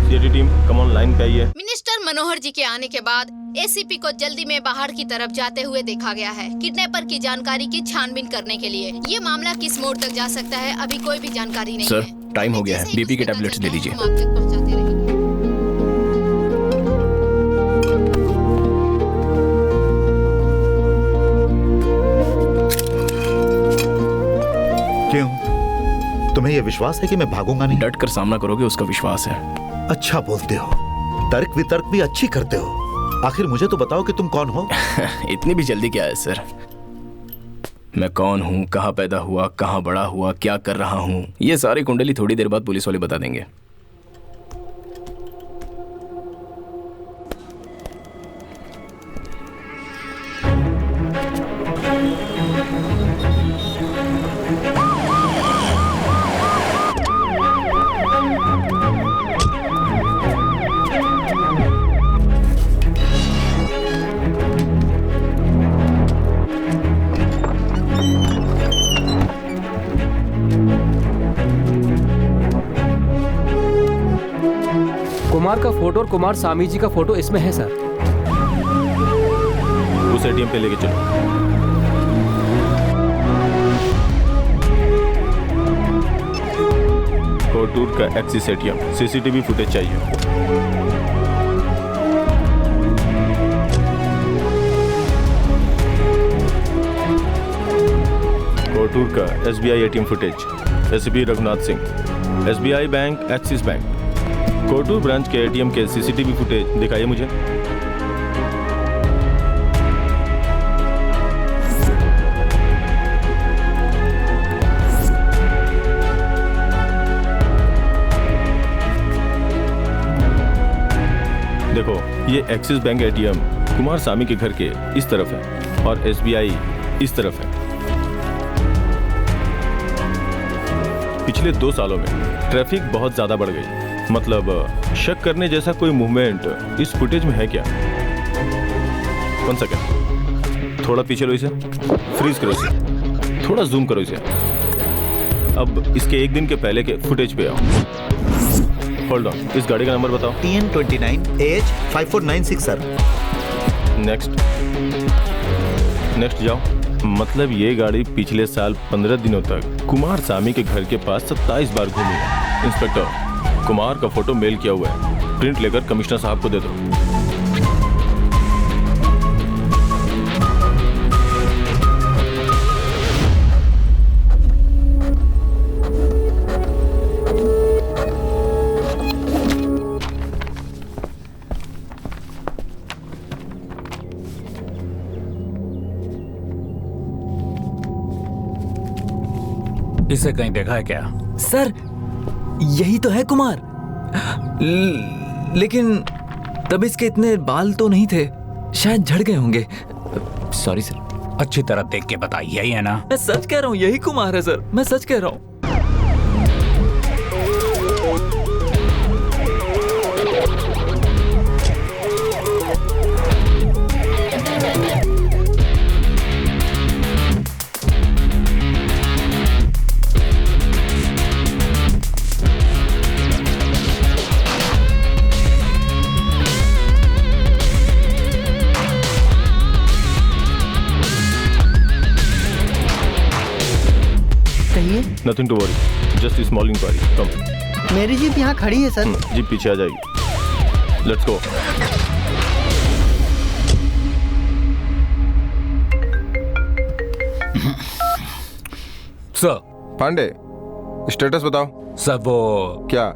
CID team come on line पे आइए। मिनिस्टर मनोहर जी के आने के बाद एसीपी को जल्दी में बाहर की तरफ जाते हुए देखा गया है, किडनैपर की जानकारी की छानबीन करने के लिए। ये मामला किस मोड़ तक जा सकता है अभी कोई भी जानकारी नहीं सर, है। टाइम हो गया है, बीपी के टैबलेट्स ले लीजिए। क्यों? तुम्हें यह विश्वास है कि मैं भागूंगा नहीं? डट कर सामना करोगे उसका विश्वास है। अच्छा बोलते हो, तर्क वितर्क भी अच्छी करते हो। आखिर मुझे तो बताओ कि तुम कौन हो? इतनी भी जल्दी क्या है सर? मैं कौन हूँ, कहाँ पैदा हुआ, कहाँ बड़ा हुआ, क्या कर रहा हूँ, ये सारी कुंडली थोड़ी देर बाद पुलिस वाले बता देंगे। कुमार का फोटो और कुमार स्वामी जी का फोटो इसमें है सर। उस एटीएम पे लेके चलो। कोटूर का एक्सिस एटीएम, सीसीटीवी फुटेज चाहिए। कोटूर का SBI ATM footage, SB Raghunath Singh, SBI bank, Axis bank, Kotur branch के एटीएम के सीसीटीवी फुटेज दिखाइए मुझे। देखो ये Axis bank ATM Kumar Swami के घर के इस तरफ है और एसबीआई इस तरफ है। पिछले 2 सालों में ट्रैफिक बहुत ज्यादा बढ़ गई। मतलब शक करने जैसा कोई मूवमेंट इस फुटेज में है क्या? 1 सेकंड, थोड़ा पीछे लो इसे, फ्रीज करो इसे, थोड़ा जूम करो इसे। अब इसके 1 दिन के पहले के फुटेज पे आओ। होल्ड ऑन, इस गाड़ी का नंबर बताओ। TN29 AH5496 sir. नेक्स्ट जाओ। मतलब ये गाड़ी पिछले साल 15 दिनों तक कुमार सामी के घर के पास 27 बार घूमी है। इंस्पेक्टर, कुमार का फोटो मेल किया हुआ है, प्रिंट लेकर कमिश्नर साहब को दे दो। इसे कहीं देखा है क्या? सर यही तो है कुमार। लेकिन तब इसके इतने बाल तो नहीं थे, शायद झड़ गए होंगे। Sorry sir. अच्छी तरह देख के बताइए, यही है ना? मैं सच कह रहा हूँ, यही कुमार है सर, मैं सच कह रहा हूँ। Nothing to worry, just a small inquiry. Come. मेरी जीप यहाँ खड़ी है सर। जीप पीछे आ जाएगी। Let's go. Sir. Pandey, status बताओ। सर वो क्या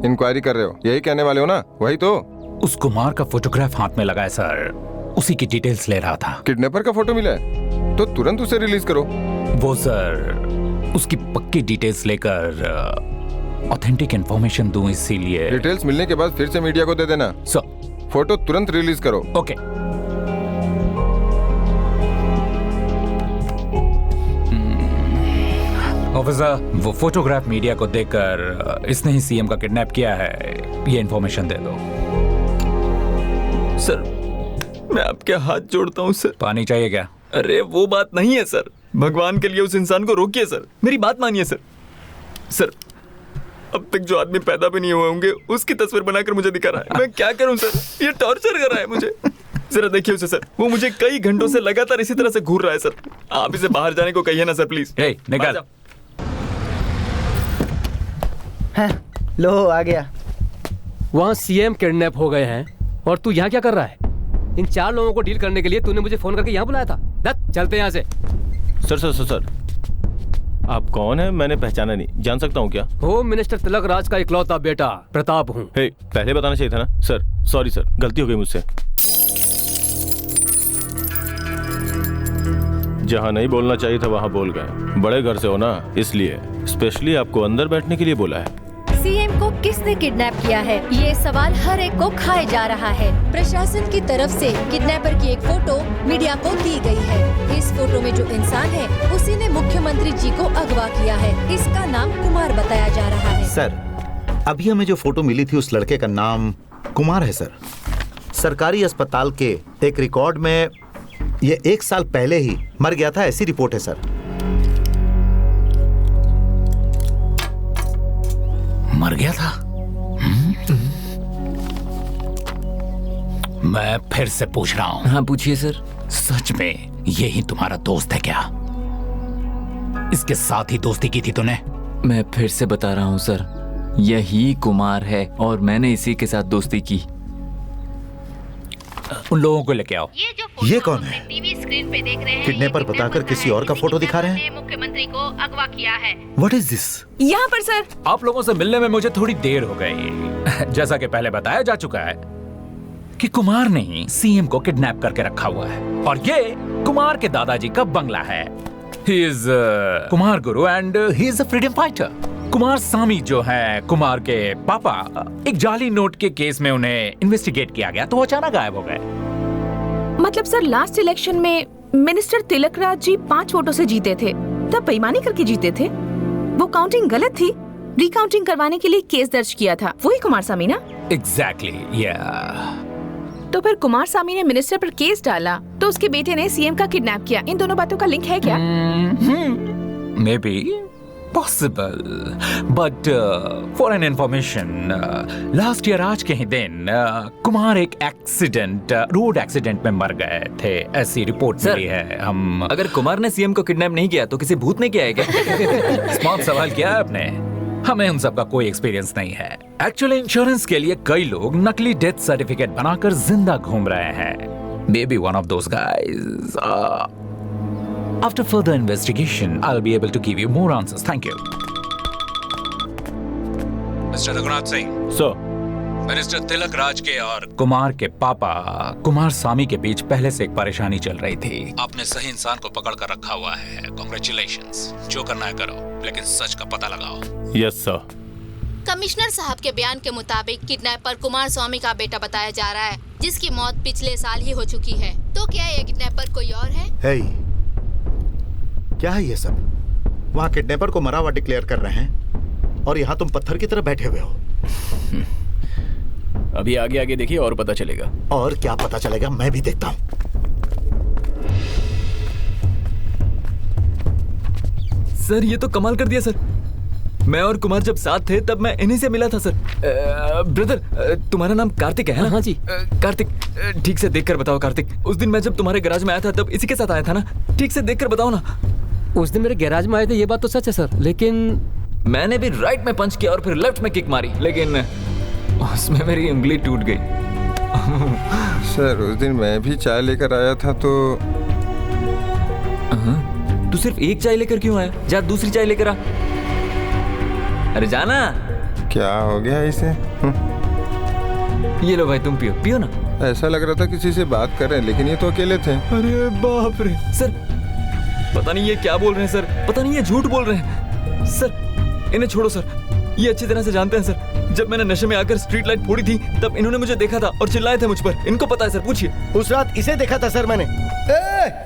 इंक्वायरी कर रहे हो? यही कहने वाले हो ना? वही तो। उस कुमार का फोटोग्राफ हाथ में लगा है सर, उसी की डिटेल्स ले रहा था। किडनैपर का फोटो मिला है तो तुरंत उसे रिलीज करो। वो सर उसकी पक्की डिटेल्स लेकर ऑथेंटिक इंफॉर्मेशन दूं, इसीलिए। डिटेल्स मिलने के बाद फिर से मीडिया को दे देना। सर फोटो तुरंत रिलीज करो। ओके। ऑफिसर, वो फोटोग्राफ मीडिया को देकर इसने ही सीएम का किडनैप किया है, ये इंफॉर्मेशन दे दो। सर मैं आपके हाथ जोड़ता हूँ सर। पानी चाहिए क्या? अरे वो बात नहीं है सर, भगवान के लिए उस इंसान को रोकिए सर, मेरी बात मानिए सर। सर अब तक जो आदमी पैदा भी नहीं हुए होंगे उसकी तस्वीर बनाकर मुझे दिखा रहा है, मैं क्या करूं सर? ये टॉर्चर कर रहा है मुझे। जरा देखिए उसे सर, वो मुझे कई घंटों से लगातार इसी तरह से घूर रहा है सर। आप इसे बाहर जाने को कहिए ना सर प्लीज। निकाल। लो आ गया। वहाँ सीएम किडनैप हो गए हैं और तू यहाँ क्या कर रहा है? इन 4 लोगों को डील करने के लिए तूने मुझे फोन करके यहाँ बुलाया था। चलते यहाँ से। सर सर सर सर आप कौन है? मैंने पहचाना नहीं, जान सकता हूँ क्या? होम मिनिस्टर तिलक राज का इकलौता बेटा प्रताप हूँ। पहले बताना चाहिए था ना सर। सॉरी सर, गलती हो गई मुझसे। जहाँ नहीं बोलना चाहिए था वहाँ बोल गए। बड़े घर से हो ना, इसलिए स्पेशली आपको अंदर बैठने के लिए बोला है। सीएम को किसने किडनैप किया है, ये सवाल हर एक को खाए जा रहा है। प्रशासन की तरफ से किडनैपर की एक फोटो मीडिया को दी गई है। इस फोटो में जो इंसान है उसी ने मुख्यमंत्री जी को अगवा किया है। इसका नाम कुमार बताया जा रहा है। सर अभी हमें जो फोटो मिली थी उस लड़के का नाम कुमार है सर। सरकारी अस्पताल के एक रिकॉर्ड में ये 1 साल पहले ही मर गया था, ऐसी रिपोर्ट है सर। मर गया था? मैं फिर से पूछ रहा हूँ। हाँ पूछिए सर। सच में यही तुम्हारा दोस्त है क्या? इसके साथ ही दोस्ती की थी तूने? मैं फिर से बता रहा हूँ सर, यही कुमार है और मैंने इसी के साथ दोस्ती की। उन लोगों को लेके आओ। ये कौन है? टीवी स्क्रीन पे देख रहे हैं। किडनैपर बताकर किसी और का फोटो दिखा रहे हैं। मुख्यमंत्री को अगवा किया है। What is this? यहाँ पर सर। आप लोगों से मिलने में मुझे थोड़ी देर हो गई। जैसा कि पहले बताया जा चुका है कि कुमार ने ही सीएम को किडनैप करके रखा हुआ है और ये कुमार के दादाजी का बंगला है। ही is Kumar Guru and he is a freedom fighter. Kumar Sami जो है कुमार के पापा, एक जाली नोट के केस में उन्हें इन्वेस्टिगेट किया गया तो अचानक गायब हो गए। मतलब सर लास्ट इलेक्शन में मिनिस्टर तिलक राज जी 5 वोटों से जीते थे, तब बेईमानी करके जीते थे। वो काउंटिंग गलत थी, रिकाउंटिंग करवाने के लिए केस दर्ज किया था। वही कुमार सामी ना? एग्जैक्टली या। तो फिर कुमार सामी ने मिनिस्टर पर केस डाला तो उसके बेटे ने सीएम का किडनैप किया। इन दोनों बातों का लिंक है क्या? May be, possible, but for an information, last year आज के ही दिन कुमार एक एक्सीडेंट, रोड एक्सीडेंट में मर गए थे, ऐसी रिपोर्ट मिली है। हम अगर कुमार ने सीएम को किडनैप नहीं किया तो किसी भूत ने किया है क्या? स्मार्ट सवाल किया है आपने। हमें उन सब का कोई एक्सपीरियंस नहीं है। एक्चुअली इंश्योरेंस के लिए कई लोग नकली डेथ सर्टिफिकेट बनाकर जिंदा घूम रहे हैं। May be one of those guys. After further investigation, I'll be able to give you more answers. Thank you. Mr. Raghunath Singh. So, minister Tilak Raj के और कुमार के पापा कुमार स्वामी के बीच पहले से एक परेशानी चल रही थी। आपने सही इंसान को पकड़ कर रखा हुआ है। Congratulations. जो करना है करो, लेकिन सच का पता लगाओ। Yes, sir. कमिश्नर साहब के बयान के मुताबिक किडनैपर कुमार स्वामी का बेटा बताया जा रहा है, जिसकी मौत पिछले साल ही हो चुकी है। तो क्या ये किडनैपर कोई और है? Hey, क्या है ये सब? वहाँ किडनैपर को मरा हुआ डिक्लेयर कर रहे हैं और यहाँ तुम पत्थर की तरह बैठे हुए हो। अभी आगे आगे देखिए और पता चलेगा। और क्या पता चलेगा मैं भी देखता हूँ। सर ये तो कमाल कर दिया सर। मैं और कुमार जब साथ थे तब मैं इन्हीं से मिला था सर। ब्रदर तुम्हारा नाम कार्तिक है ना? हाँ जी। कार्तिक ठीक से देखकर बताओ कार्तिक। उस दिन मैं जब तुम्हारे गैराज में आया था तब इसी के साथ आया था ना? ठीक से देखकर बताओ ना। उस दिन मेरे गैराज में आए थे, ये बात तो सच है सर, लेकिन मैंने भी राइट में पंच किया और फिर लेफ्ट में किक मारी, लेकिन उसमें मेरी उंगली टूट गई। सर उस दिन मैं भी चाय लेकर आया था तो तू सिर्फ एक चाय लेकर क्यों आया? जा दूसरी चाय लेकर आ। अरे जाना। क्या हो गया इसे? ये लो भाई तुम पियो पियो ना। ऐसा लग रहा था किसी से बात कर रहे हैं, लेकिन ये तो अकेले थे। अरे बाप रे सर, पता नहीं ये क्या बोल रहे हैं सर, पता नहीं ये झूठ बोल रहे हैं सर। इन्हें छोड़ो सर, ये अच्छी तरह से जानते हैं सर। जब मैंने नशे में आकर स्ट्रीट लाइट फोड़ी थी तब इन्होंने मुझे देखा था और चिल्लाए थे मुझ पर। इनको पता है सर, पूछिए। उस रात इसे देखा था सर मैंने।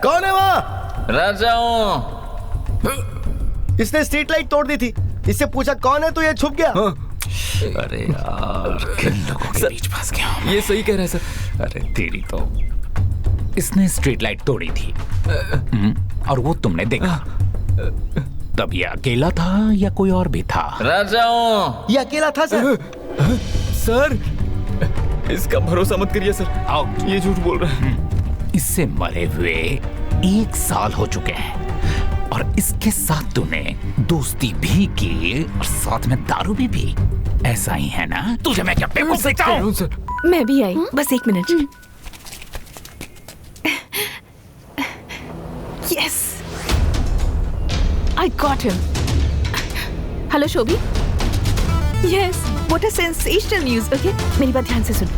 कौन है वहाँ? राजाओं। इसने स्ट्रीट लाइट तोड़ दी थी। इससे पूछा कौन है तो ये छुप गया। अरे यार किन लोगों के बीच फंस गया हूं। ये सही कह रहे हैं सर। अरे तेरी तो, इसने स्ट्रीट लाइट तोड़ी थी और वो तुमने देखा। तब ये अकेला था या कोई और भी था? राजाओं। ये अकेला था सर। सर इसका भरोसा मत करिए सर, आओ ये झूठ बोल रहे हैं। इससे मरे हुए 1 साल हो चुके हैं और इसके साथ तूने दोस्ती भी की और साथ में दारू भी पी। ऐसा ही है ना? तुझे मैं क्या बेवकूफ देखता हूं? सर मैं भी आई, बस 1 minute. Yes, I got him. Hello शोभी। Yes, what a sensational news. Okay, मेरी बात ध्यान से सुन।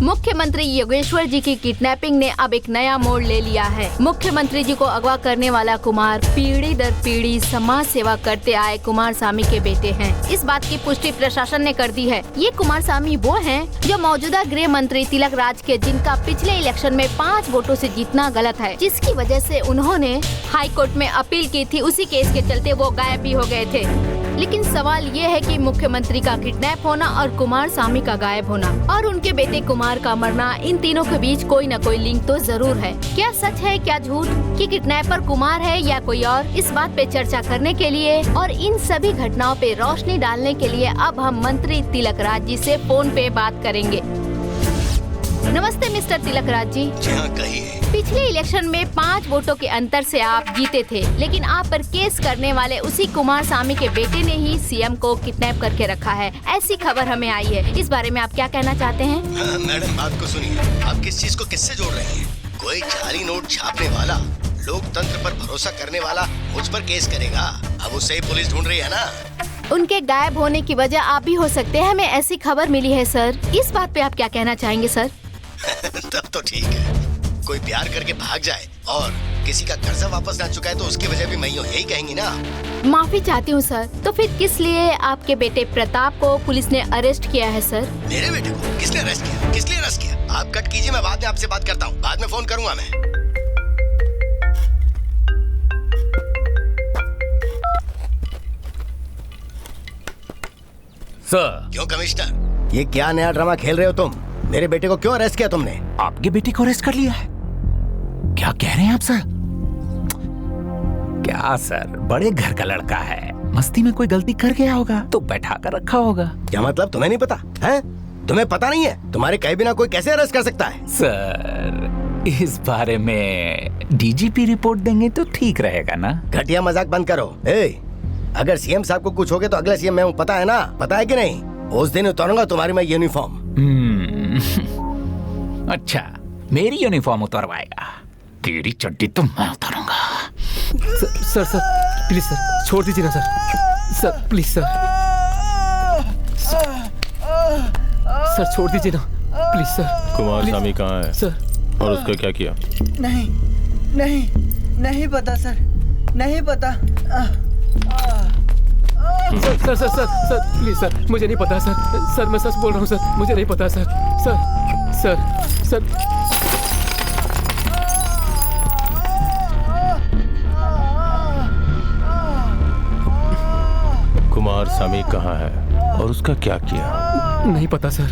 मुख्यमंत्री योगेश्वर जी की किडनैपिंग ने अब एक नया मोड़ ले लिया है। मुख्यमंत्री जी को अगवा करने वाला कुमार पीढ़ी दर पीढ़ी समाज सेवा करते आए कुमार स्वामी के बेटे हैं। इस बात की पुष्टि प्रशासन ने कर दी है। ये कुमार स्वामी वो हैं जो मौजूदा गृह मंत्री तिलक राज के, जिनका पिछले इलेक्शन में 5 वोटों से जीतना गलत है, जिसकी वजह से उन्होंने हाई कोर्ट में अपील की थी। उसी केस के चलते वो गायब भी हो गए थे। लेकिन सवाल ये है कि मुख्यमंत्री का किडनैप होना और कुमार स्वामी का गायब होना और उनके बेटे कुमार का मरना, इन तीनों के बीच कोई न कोई लिंक तो जरूर है। क्या सच है क्या झूठ कि किडनैपर कुमार है या कोई और, इस बात पे चर्चा करने के लिए और इन सभी घटनाओं पे रोशनी डालने के लिए अब हम मंत्री तिलक राज जी से फोन पे बात करेंगे। नमस्ते मिस्टर तिलक राज जी। कहिए। पिछले इलेक्शन में 5 वोटों के अंतर से आप जीते थे, लेकिन आप पर केस करने वाले उसी कुमार स्वामी के बेटे ने ही सीएम को किडनैप करके रखा है, ऐसी खबर हमें आई है। इस बारे में आप क्या कहना चाहते हैं? मैडम बात को सुनिए, आप किस चीज को किससे जोड़ रही हैं? कोई जाली नोट छापने वाला, लोकतंत्र पर भरोसा करने वाला मुझ पर केस करेगा। अब उससे ही पुलिस ढूंढ रही है ना। उनके गायब होने की वजह आप भी हो सकते हैं, हमें ऐसी खबर मिली है सर। इस बात पे आप क्या कहना चाहेंगे सर? तब तो ठीक है। कोई प्यार करके भाग जाए और किसी का कर्जा वापस ना चुकाए तो उसकी वजह भी मैं यही कहेंगी ना। माफी चाहती हूँ सर। तो फिर किस लिए आपके बेटे प्रताप को पुलिस ने अरेस्ट किया है सर? मेरे बेटे को किसने अरेस्ट किया? किस लिए अरेस्ट किया? आप कट कीजिए, मैं बाद में आपसे बात करता हूँ। बाद में फोन करूँगा मैं। सर। क्यों कमिश्नर? ये क्या नया ड्रामा खेल रहे हो तुम? मेरे बेटे को क्यों अरेस्ट किया तुमने? आपके बेटे को अरेस्ट कर लिया है? क्या कह रहे हैं आप सर? क्या सर, बड़े घर का लड़का है, मस्ती में कोई गलती कर गया होगा तो बैठा कर रखा होगा। क्या मतलब, तुम्हें नहीं पता है? तुम्हें पता नहीं है? तुम्हारे कहे बिना कोई कैसे अरेस्ट कर सकता है? सर, इस बारे में डीजीपी रिपोर्ट देंगे तो ठीक रहेगा ना? घटिया मजाक बंद करो। अगर सीएम साहब को कुछ हो गया तो अगला सीएम मैं हूँ, पता है ना? पता है कि नहीं? उस दिन उतारूंगा तुम्हारी मैं यूनिफॉर्म। अच्छा, मेरी यूनिफॉर्म उतरवाएगा? तेरी चड्डी तो मैं उतारूंगा। सर सर प्लीज सर, छोड़ दीजिए ना sir. Sir please sir, sir छोड़ दीजिए ना प्लीज सर। कुमार स्वामी कहाँ है सर? और उसका क्या किया? नहीं नहीं नहीं पता सर, नहीं पता। Sir sir sir sir sir please sir, मुझे नहीं पता सर। सर मैं सच बोल रहा हूँ सर, मुझे नहीं पता sir. Sir sir sir Kumar Swami कहाँ है और उसका क्या किया? नहीं पता सर।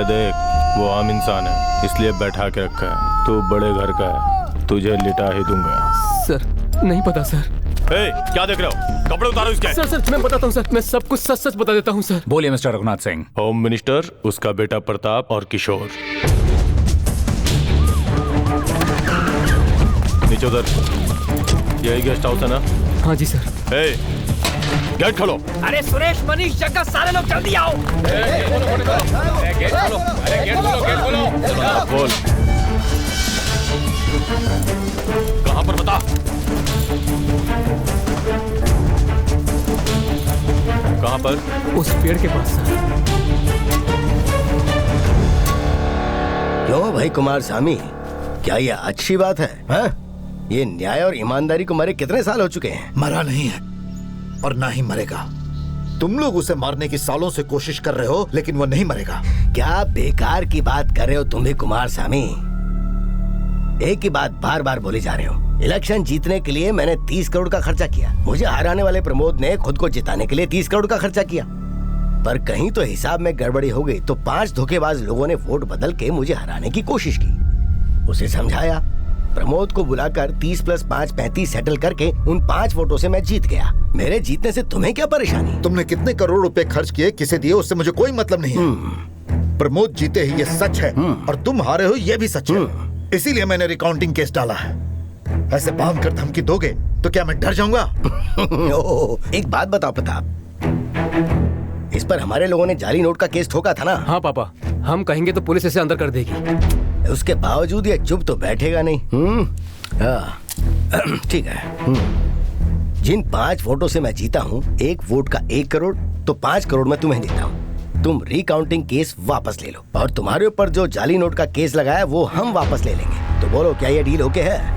देख, वो आम इंसान है इसलिए बैठा के रखा है। तू बड़े घर का है, तुझे लिटा ही दूंगा। सर नहीं पता सर। क्या देख रहे हो? कपड़े उतारो इसके। सर सर मैं बताता हूँ सर, मैं सब कुछ सच सच बता देता हूँ सर। बोलिए mister Raghunath Singh. Home minister, उसका बेटा प्रताप और किशोर। नीचे उधर। यही गेस्ट हाउस है ना? हाँ जी सर। गेट खोलो। अरे सुरेश, मनीष, जग्गा, सारे लोग जल्दी आओ। गेट खोलो, अरे गेट खोलो, गेट खोलो। बोल, कहाँ पर बता? कहाँ पर? उस पेड़ के पास सर। क्यों भाई कुमार स्वामी, क्या ये अच्छी बात है? हाँ? ये न्याय और ईमानदारी को मरे कितने साल हो चुके हैं? मरा नहीं है और ना ही मरेगा। तुम लोग उसे मारने की सालों से कोशिश कर रहे हो, लेकिन वो नहीं मरेगा। क्या बेकार की बात कर रहे हो तुम भी कुमार स्वामी? एक ही बात बार बार बोले जा रहे हो। इलेक्शन जीतने के लिए मैंने 30 करोड़ का खर्चा किया। मुझे हराने वाले प्रमोद ने खुद को जिताने के लिए 30 करोड़ का खर्चा किया। पर कहीं तो हिसाब में गड़बड़ी हो गई तो 5 धोखेबाज लोगों ने वोट बदल के मुझे हराने की कोशिश की। उसे समझाया, प्रमोद को बुलाकर 30 + 5 35 सेटल करके उन 5 वोटों से मैं जीत गया। मेरे जीतने से तुम्हें क्या परेशानी? तुमने कितने करोड़ रुपए खर्च किए, किसे दिए, उससे मुझे कोई मतलब नहीं है। प्रमोद जीते ही ये सच है और तुम हारे हो ये भी सच है। इसीलिए मैंने रिकाउंटिंग केस डाला है। ऐसे बांध कर धमकी दोगे तो क्या मैं डर जाऊंगा? एक बात बताओ प्रताप, इस पर हमारे लोगों ने जाली नोट का केस ठोका था ना? हाँ पापा, हम कहेंगे तो पुलिस इसे अंदर कर देगी। उसके बावजूद ये चुप तो बैठेगा नहीं। ठीक है। जिन 5 वोटों से मैं जीता हूँ, 1 वोट का 1 करोड़, तो 5 करोड़ मैं तुम्हें देता हूँ। तुम रिकाउंटिंग केस वापस ले लो और तुम्हारे ऊपर जो जाली नोट का केस लगाया वो हम वापस ले लेंगे। तो बोलो, क्या ये डील ओके है?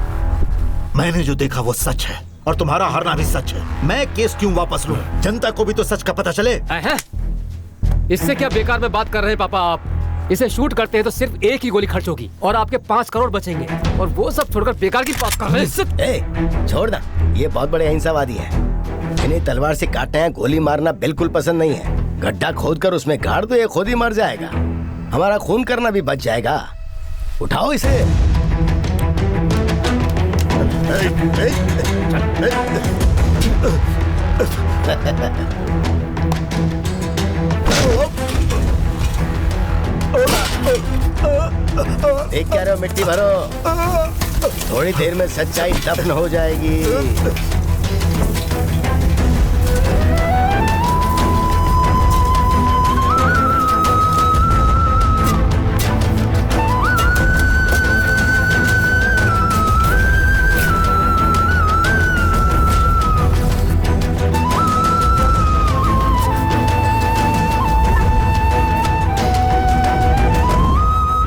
मैंने जो देखा वो सच है और तुम्हारा हारना भी सच है। मैं केस क्यों वापस लूं? जनता को भी तो सच का पता चले। इससे क्या बेकार में बात कर रहे हैं पापा आप? इसे शूट करते हैं तो सिर्फ 1 ही गोली खर्च होगी और आपके 5 करोड़ बचेंगे, और वो सब छोड़कर बेकार की बात कर रहे हैं। छोड़ ना, ये बहुत बड़े अहिंसावादी हैं। इन्हें तलवार से काटना है, गोली मारना बिल्कुल पसंद नहीं है। गड्ढा खोद कर उसमें गाड़ दो, ये खुद ही मर जाएगा। हमारा खून करना भी बच जाएगा। उठाओ इसे। देख क्या रहे हो, मिट्टी भरो। थोड़ी देर में सच्चाई दफन हो जाएगी।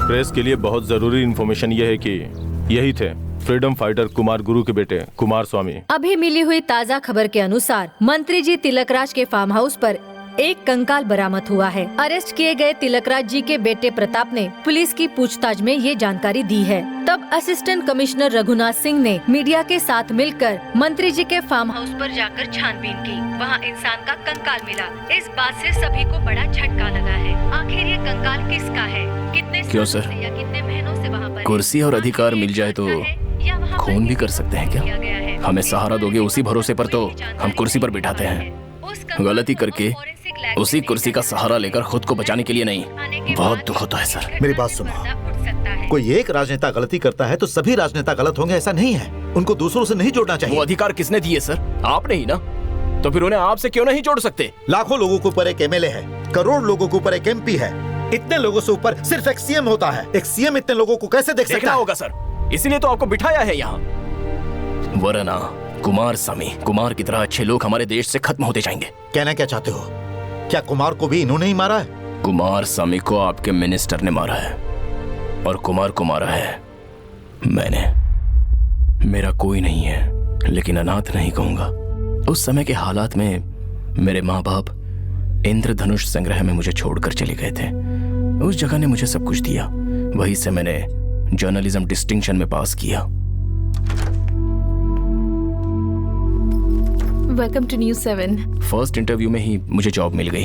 प्रेस के लिए बहुत जरूरी इंफॉर्मेशन यह है कि यही थे फ्रीडम फाइटर कुमार गुरु के बेटे कुमार स्वामी। अभी मिली हुई ताज़ा खबर के अनुसार मंत्री जी तिलकराज के फार्म हाउस पर एक कंकाल बरामद हुआ है। अरेस्ट किए गए तिलकराज जी के बेटे प्रताप ने पुलिस की पूछताछ में ये जानकारी दी है। तब असिस्टेंट कमिश्नर रघुनाथ सिंह ने मीडिया के साथ मिलकर मंत्री जी के फार्म हाउस पर जाकर छानबीन की। वहाँ इंसान का कंकाल मिला। इस बात से सभी को बड़ा झटका लगा है। आखिर ये कंकाल किसका है? कितने क्यों सर? या कितने महीनों से वहाँ पर कुर्सी और अधिकार मिल जाए तो खून भी कर सकते हैं क्या? हमें सहारा दोगे उसी भरोसे पर तो हम कुर्सी पर बिठाते हैं। गलती करके उसी कुर्सी का सहारा लेकर खुद को बचाने के लिए नहीं। बहुत दुख होता है सर। मेरी बात सुनो, कोई एक राजनेता गलती करता है तो सभी राजनेता गलत होंगे ऐसा नहीं है। उनको दूसरों से नहीं जोड़ना चाहिए। वो अधिकार किसने दिए सर? आपने ही ना। तो फिर उन्हें आपसे क्यों नहीं जोड़ सकते? लाखों लोगों के ऊपर एक एमएलए है, करोड़ लोगों के ऊपर एक एमपी है, इतने लोगों से ऊपर सिर्फ एक सीएम होता है। एक सीएम इतने लोगों को कैसे देख सकता होगा सर? इसीलिए तो आपको बिठाया है यहाँ। वरना कुमार की तरह अच्छे लोग हमारे देश से खत्म होते जाएंगे। कहना क्या चाहते हो? क्या कुमार को भी इन्होंने ही मारा है? कुमार स्वामी को आपके मिनिस्टर ने मारा है और कुमार को मारा है मैंने। मेरा कोई नहीं है, लेकिन अनाथ नहीं कहूंगा। उस समय के हालात में मेरे माँ बाप इंद्रधनुष संग्रह में मुझे छोड़कर चले गए थे। उस जगह ने मुझे सब कुछ दिया। वहीं से मैंने जर्नलिज्म डिस्टिंक्शन में पास किया। Welcome to news 7। First interview में ही मुझे जॉब मिल गई।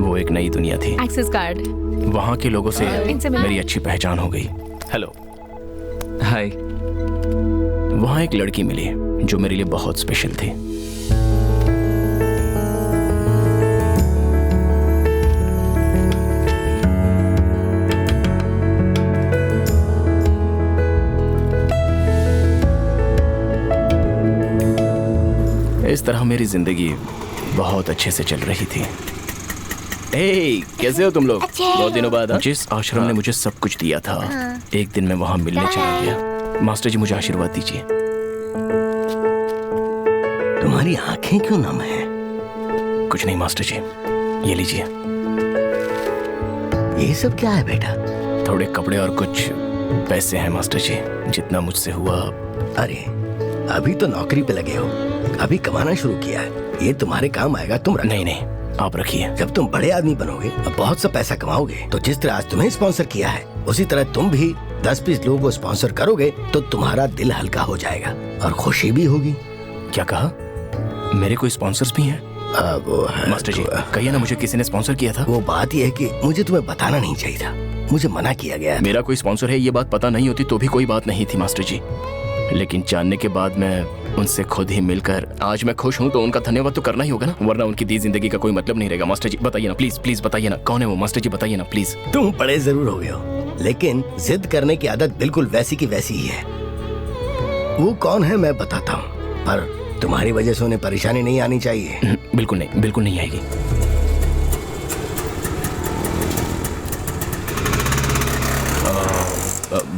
वो एक नई दुनिया थी। Access card. वहाँ के लोगों से इनसे मिलो। मेरी अच्छी पहचान हो गई। हेलो। हाय। वहाँ एक लड़की मिली जो मेरे लिए बहुत स्पेशल थी। इस तरह मेरी जिंदगी बहुत अच्छे से चल रही थी। ए, कैसे हो तुम लोग? बहुत दिनों बाद। जिस आश्रम ने मुझे सब कुछ दिया था, एक दिन मैं वहां मिलने चला गया। मास्टर जी मुझे आशीर्वाद दीजिए। तुम्हारी आंखें क्यों नम है? कुछ नहीं मास्टर जी, ये लीजिए। ये सब क्या है बेटा? थोड़े कपड़े और कुछ पैसे हैं मास्टर जी, जितना मुझसे हुआ। अरे अभी तो नौकरी पे लगे हो, अभी कमाना शुरू किया है, ये तुम्हारे काम आएगा। तुम नहीं नहीं, आप रखिए। जब तुम बड़े आदमी बनोगे और बहुत सा पैसा कमाओगे तो जिस तरह आज तुम्हें स्पॉन्सर किया है उसी तरह तुम भी 10-20 लोगों को स्पॉन्सर करोगे तो तुम्हारा दिल हल्का हो जाएगा और खुशी भी होगी। क्या कहा? मेरे कोई स्पॉन्सर्स भी हैं? वो है मास्टर जी, कहिए ना, मुझे किसी ने स्पॉन्सर किया था। वो बात यह है कि मुझे तुम्हें बताना नहीं चाहिए था, मुझे मना किया गया। मेरा कोई स्पॉन्सर है ये बात पता नहीं होती तो भी कोई बात नहीं थी मास्टर जी, लेकिन जानने के बाद मैं उनसे खुद ही मिलकर आज मैं खुश हूँ तो उनका धन्यवाद तो करना ही होगा ना, वरना उनकी दी जिंदगी का कोई मतलब नहीं रहेगा। मास्टर जी बताइए ना, प्लीज प्लीज बताइए ना, कौन है वो? मास्टर जी बताइए ना प्लीज। तुम बड़े जरूर हो गए हो, लेकिन जिद करने की आदत बिल्कुल वैसी की वैसी ही है। वो कौन है मैं बताता हूँ, पर तुम्हारी वजह से उन्हें परेशानी नहीं आनी चाहिए। बिल्कुल नहीं, बिल्कुल नहीं आएगी।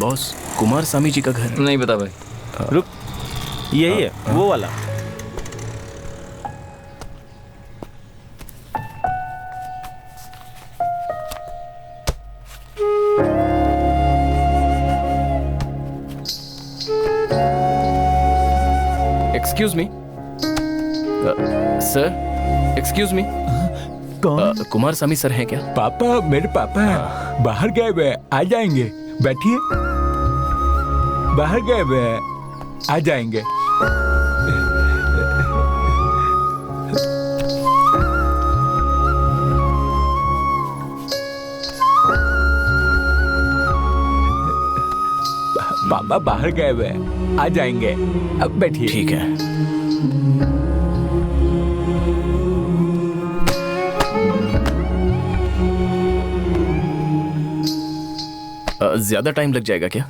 बॉस, कुमार स्वामी जी का घर नहीं बता भाई। रुक, यही है वो वाला। Excuse me sir, excuse me. कौन? कुमार स्वामी सर हैं क्या? पापा, मेरे पापा हैं, बाहर गए हुए, आ जाएंगे। बैठिए, बाहर गए हुए, आ जाएंगे। पापा बाहर गए हुए, आ जाएंगे, अब बैठिए। ठीक है। ज्यादा टाइम लग जाएगा क्या?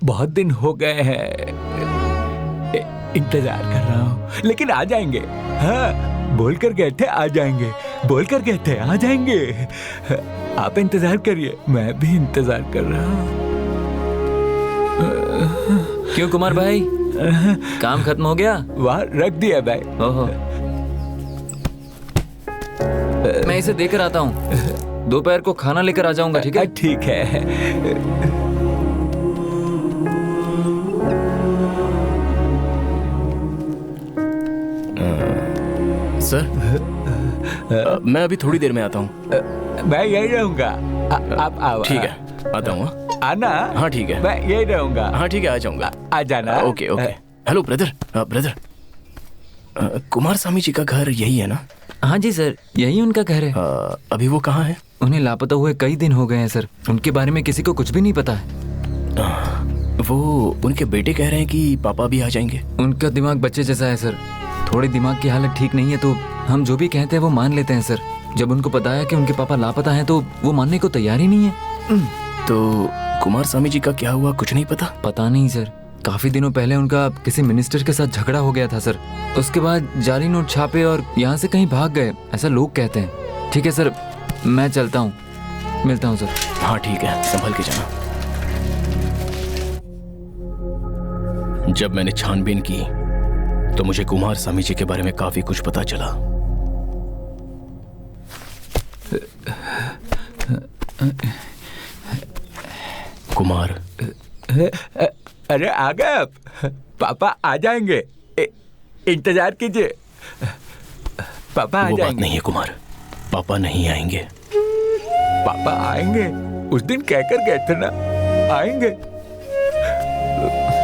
बहुत दिन हो गए हैं, इंतजार कर रहा हूँ, लेकिन आ जाएंगे। हाँ, बोल कर गए थे आ जाएंगे, बोल कर गए थे आ जाएंगे। आप इंतजार करिए, मैं भी इंतजार कर रहा हूँ। क्यों कुमार भाई, काम खत्म हो गया? वहाँ रख दिया भाई। ओहो, मैं इसे देकर आता हूँ, दोपहर को खाना लेकर आ जाऊंगा। ठीक है? ठीक है। सर मैं अभी थोड़ी देर में आता हूँ। मैं यही रहूंगा, आप आओ। ठीक है, आता हूँ। आना। हाँ ठीक है, मैं यही रहूंगा। हाँ ठीक है, आ जाऊंगा। आ जाना। Okay okay. Hello brother, brother Kumar Swami ji का घर यही है ना? हाँ जी सर, यही उनका घर है। अभी वो कहाँ है? उन्हें लापता हुए कई दिन हो गए हैं सर। उनके बारे में किसी को कुछ भी नहीं पता है। वो उनके बेटे कह रहे हैं कि पापा भी आ जाएंगे। उनका दिमाग बच्चे जैसा है सर, थोड़ी दिमाग की हालत ठीक नहीं है, तो हम जो भी कहते हैं वो मान लेते हैं सर। जब उनको पता है कि उनके पापा लापता हैं तो वो मानने को तैयार ही नहीं है। तो कुमार स्वामी जी का क्या हुआ, कुछ नहीं पता? पता नहीं सर, काफी दिनों पहले उनका किसी मिनिस्टर के साथ झगड़ा हो गया था सर। उसके बाद जाली नोट छापे और यहाँ से कहीं भाग गए, ऐसा लोग कहते हैं। ठीक है सर, मैं चलता हूँ, मिलता हूँ सर। हाँ ठीक है, संभल के जाना। जब मैंने छानबीन की तो मुझे कुमार स्वामी जी के बारे में काफी कुछ पता चला। कुमार, अरे आ गए आप? पापा आ जाएंगे, इंतजार कीजिए। पापा आ वो जाएंगे। बात नहीं है कुमार, पापा नहीं आएंगे। पापा आएंगे, उस दिन कहकर गए थे ना आएंगे।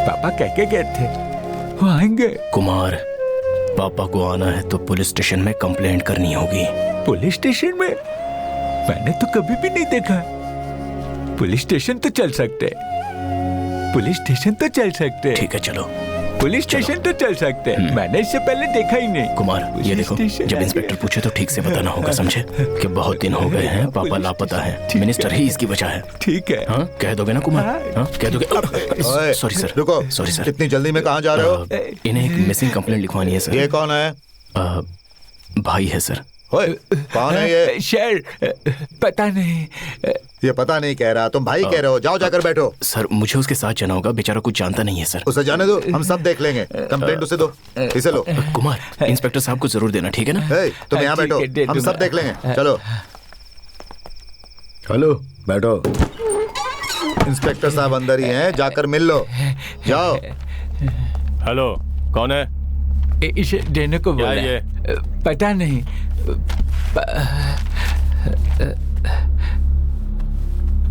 पापा कह के गए थे वो आएंगे। कुमार, पापा को आना है तो पुलिस स्टेशन में कंप्लेंट करनी होगी। पुलिस स्टेशन में? मैंने तो कभी भी नहीं देखा। पुलिस स्टेशन तो चल सकते, पुलिस स्टेशन तो चल सकते। ठीक है चलो, पुलिस स्टेशन तो चल सकते। मैंने इससे पहले देखा ही नहीं। कुमार ये देखो, जब इंस्पेक्टर पूछे तो ठीक से बताना होगा, समझे? कि बहुत दिन हो गए हैं, पापा लापता है, मिनिस्टर ही इसकी वजह है। ठीक है। हाँ कह दोगे ना कुमार? हाँ कह दोगे? सॉरी सर, रुको। Sorry sir. इतनी जल्दी में कहाँ जा रहे हो? इन्हें एक मिसिंग कंप्लेंट लिखवानी है सर। ये कौन है? भाई है सर। कौन है ये? सर पता नहीं। ये पता नहीं कह रहा, तुम भाई कह रहे हो। जाओ जाकर बैठो। सर मुझे उसके साथ जाना होगा, बेचारा कुछ जानता नहीं है सर। उसे जाने दो, हम सब देख लेंगे। कंप्लेंट उसे दो, इसे लो। कुमार, इंस्पेक्टर साहब को जरूर देना, ठीक है ना? तुम यहाँ बैठो, हम सब देख लेंगे। चलो। हेलो, बैठो। इंस्पेक्टर साहब अंदर ही हैं, जाकर मिल लो। जाओ। हेलो, कौन है? इसे देने को बोला है। पता नहीं।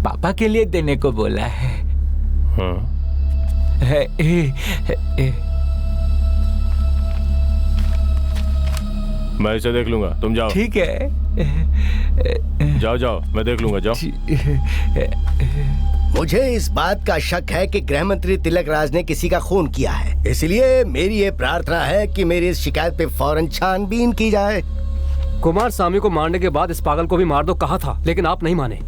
पापा के लिए देने को बोला है। मैं इसे देख लूंगा, तुम जाओ। ठीक है, जाओ जाओ, मैं देख लूंगा, जाओ। मुझे इस बात का शक है कि गृह मंत्री तिलक राज ने किसी का खून किया है, इसलिए मेरी ये प्रार्थना है कि मेरी इस शिकायत पे फौरन छानबीन की जाए। कुमार स्वामी को मारने के बाद इस पागल को भी मार दो कहा था, लेकिन आप नहीं माने।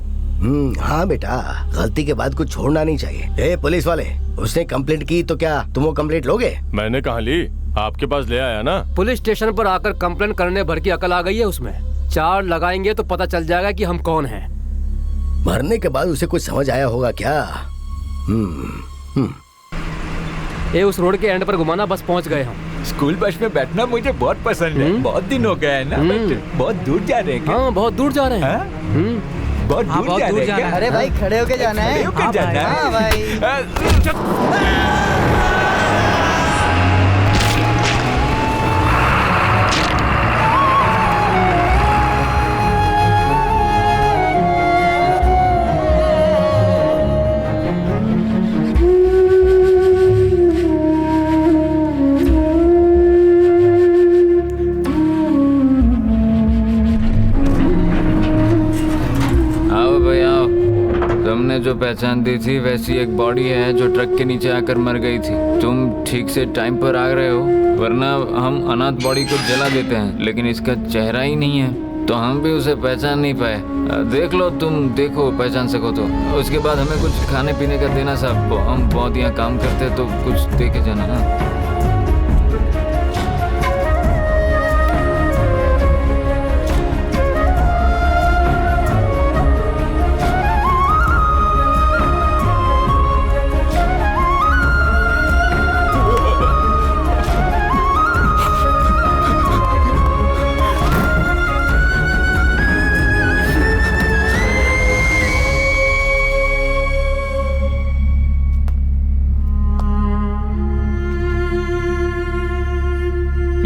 हाँ बेटा, गलती के बाद कुछ छोड़ना नहीं चाहिए। ए पुलिस वाले, उसने कंप्लेंट की तो क्या तुम वो कंप्लेंट लोगे? मैंने कहा ली, आपके पास ले आया ना। पुलिस स्टेशन पर आकर कंप्लेंट करने भर की अकल आ गई है उसमें। चार लगाएंगे तो पता चल जाएगा कि हम कौन हैं। मरने के बाद उसे कुछ समझ आया होगा क्या? ये उस रोड के एंड पर घुमाना, बस पहुंच गए हम। स्कूल बस में बैठना मुझे बहुत पसंद है। बहुत दिन हो गए हैं ना। बहुत दूर जा रहे हैं। हाँ बहुत दूर जा रहे हैं। बहुत दूर जा रहे हैं। अरे भाई खड़े होके जाना है। खड़े होके जाना है। हाँ भाई। तुमने जो पहचान दी थी वैसी एक बॉडी है जो ट्रक के नीचे आकर मर गई थी। तुम ठीक से टाइम पर आ रहे हो, वरना हम अनाथ बॉडी को जला देते हैं, लेकिन इसका चेहरा ही नहीं है तो हम भी उसे पहचान नहीं पाए। देख लो, तुम देखो, पहचान सको तो। उसके बाद हमें कुछ खाने पीने का देना साहब, हम बहुत यहाँ काम करते तो कुछ दे के जाना ना।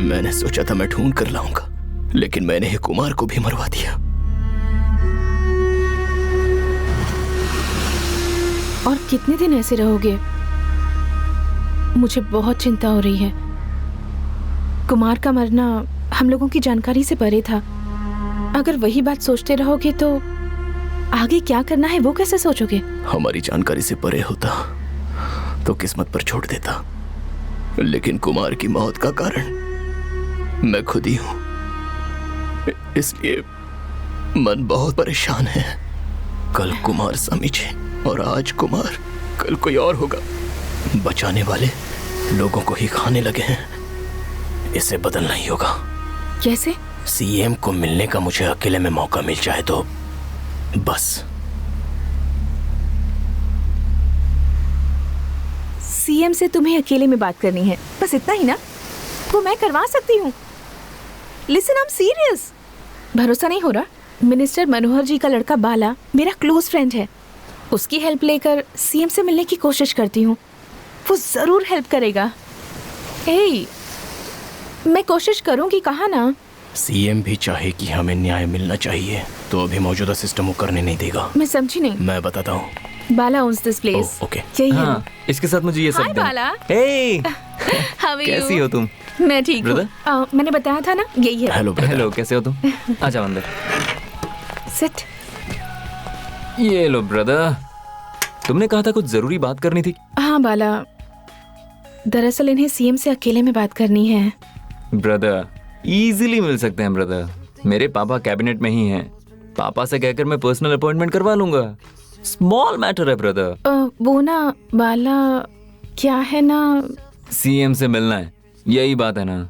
मैंने सोचा था मैं ढूंढ कर लाऊंगा, लेकिन मैंने ही कुमार को भी मरवा दिया। और कितने दिन ऐसे रहोगे? मुझे बहुत चिंता हो रही है। कुमार का मरना हम लोगों की जानकारी से परे था। अगर वही बात सोचते रहोगे तो आगे क्या करना है वो कैसे सोचोगे? हमारी जानकारी से परे होता तो किस्मत पर छोड़ देता, लेकिन कुमार की मौत का कारण मैं खुद ही हूं, इसलिए मन बहुत परेशान है। कल कुमार स्वामी जी और आज कुमार, कल कोई और होगा। बचाने वाले लोगों को ही खाने लगे हैं। इसे बदलना ही होगा। कैसे? सीएम को मिलने का मुझे अकेले में मौका मिल जाए तो बस। सीएम से तुम्हें अकेले में बात करनी है, बस इतना ही ना? वो मैं करवा सकती हूँ। Listen, I am serious. भरोसा नहीं हो रहा? मिनिस्टर मनोहर जी का लड़का बाला मेरा क्लोज फ्रेंड है। उसकी हेल्प लेकर सीएम से मिलने की कोशिश करती हूँ। वो जरूर हेल्प करेगा। ए, मैं कोशिश करूँगी, कहा ना? सीएम भी चाहे कि हमें न्याय मिलना चाहिए तो अभी मौजूदा सिस्टम वो करने नहीं देगा। मैं समझी नहीं। मैं बताता हूँ। बाला owns this place। ओके। यही है। हाँ, इसके साथ मुझे ये सब हाय बाला। हे, How are you? कैसी हो तुम? मैं ठीक हूँ। मैंने बताया था ना, यही है। हेलो, कैसे हो तुम? आ जाओ अंदर। सिट। ये लो ब्रदर, तुमने कहा था कुछ जरूरी बात करनी थी। हाँ बाला, दरअसल इन्हें सीएम से अकेले में बात करनी है। ब्रदर, इजीली मिल सकते हैं ब्रदर। मेरे पापा कैबिनेट में ही हैं। पापा से कहकर मैं पर्सनल अपॉइंटमेंट करवा लूंगा। स्मॉल मैटर है ब्रदर। वो ना बाला, क्या है ना, सीएम से मिलना है, यही बात है ना?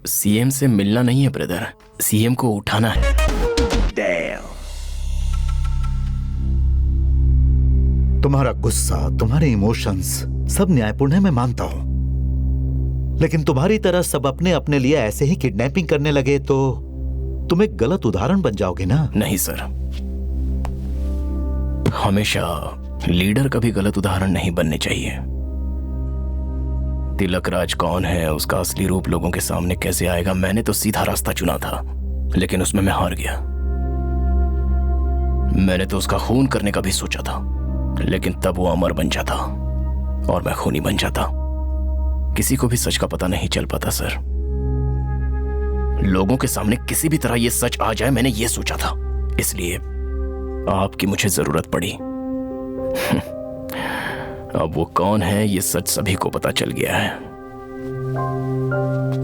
सीएम से मिलना नहीं है ब्रदर, सीएम को उठाना है। तुम्हारा गुस्सा, तुम्हारे इमोशंस सब न्यायपूर्ण है, मैं मानता हूं। लेकिन तुम्हारी तरह सब अपने अपने लिए ऐसे ही किडनैपिंग करने लगे तो तुम एक गलत उदाहरण बन जाओगे ना? नहीं सर, हमेशा लीडर का भी गलत उदाहरण नहीं बनने चाहिए। तिलक राज कौन है, उसका असली रूप लोगों के सामने कैसे आएगा, मैंने तो सीधा रास्ता चुना था, लेकिन उसमें मैं हार गया। मैंने तो उसका खून करने का भी सोचा था, लेकिन तब वो अमर बन जाता और मैं खूनी बन जाता। किसी को भी सच का पता नहीं चल पाता सर। लोगों के सामने किसी भी तरह ये सच आ जाए, मैंने ये सोचा था, इसलिए आपकी मुझे जरूरत पड़ी। अब वो कौन है ये सच सभी को पता चल गया है।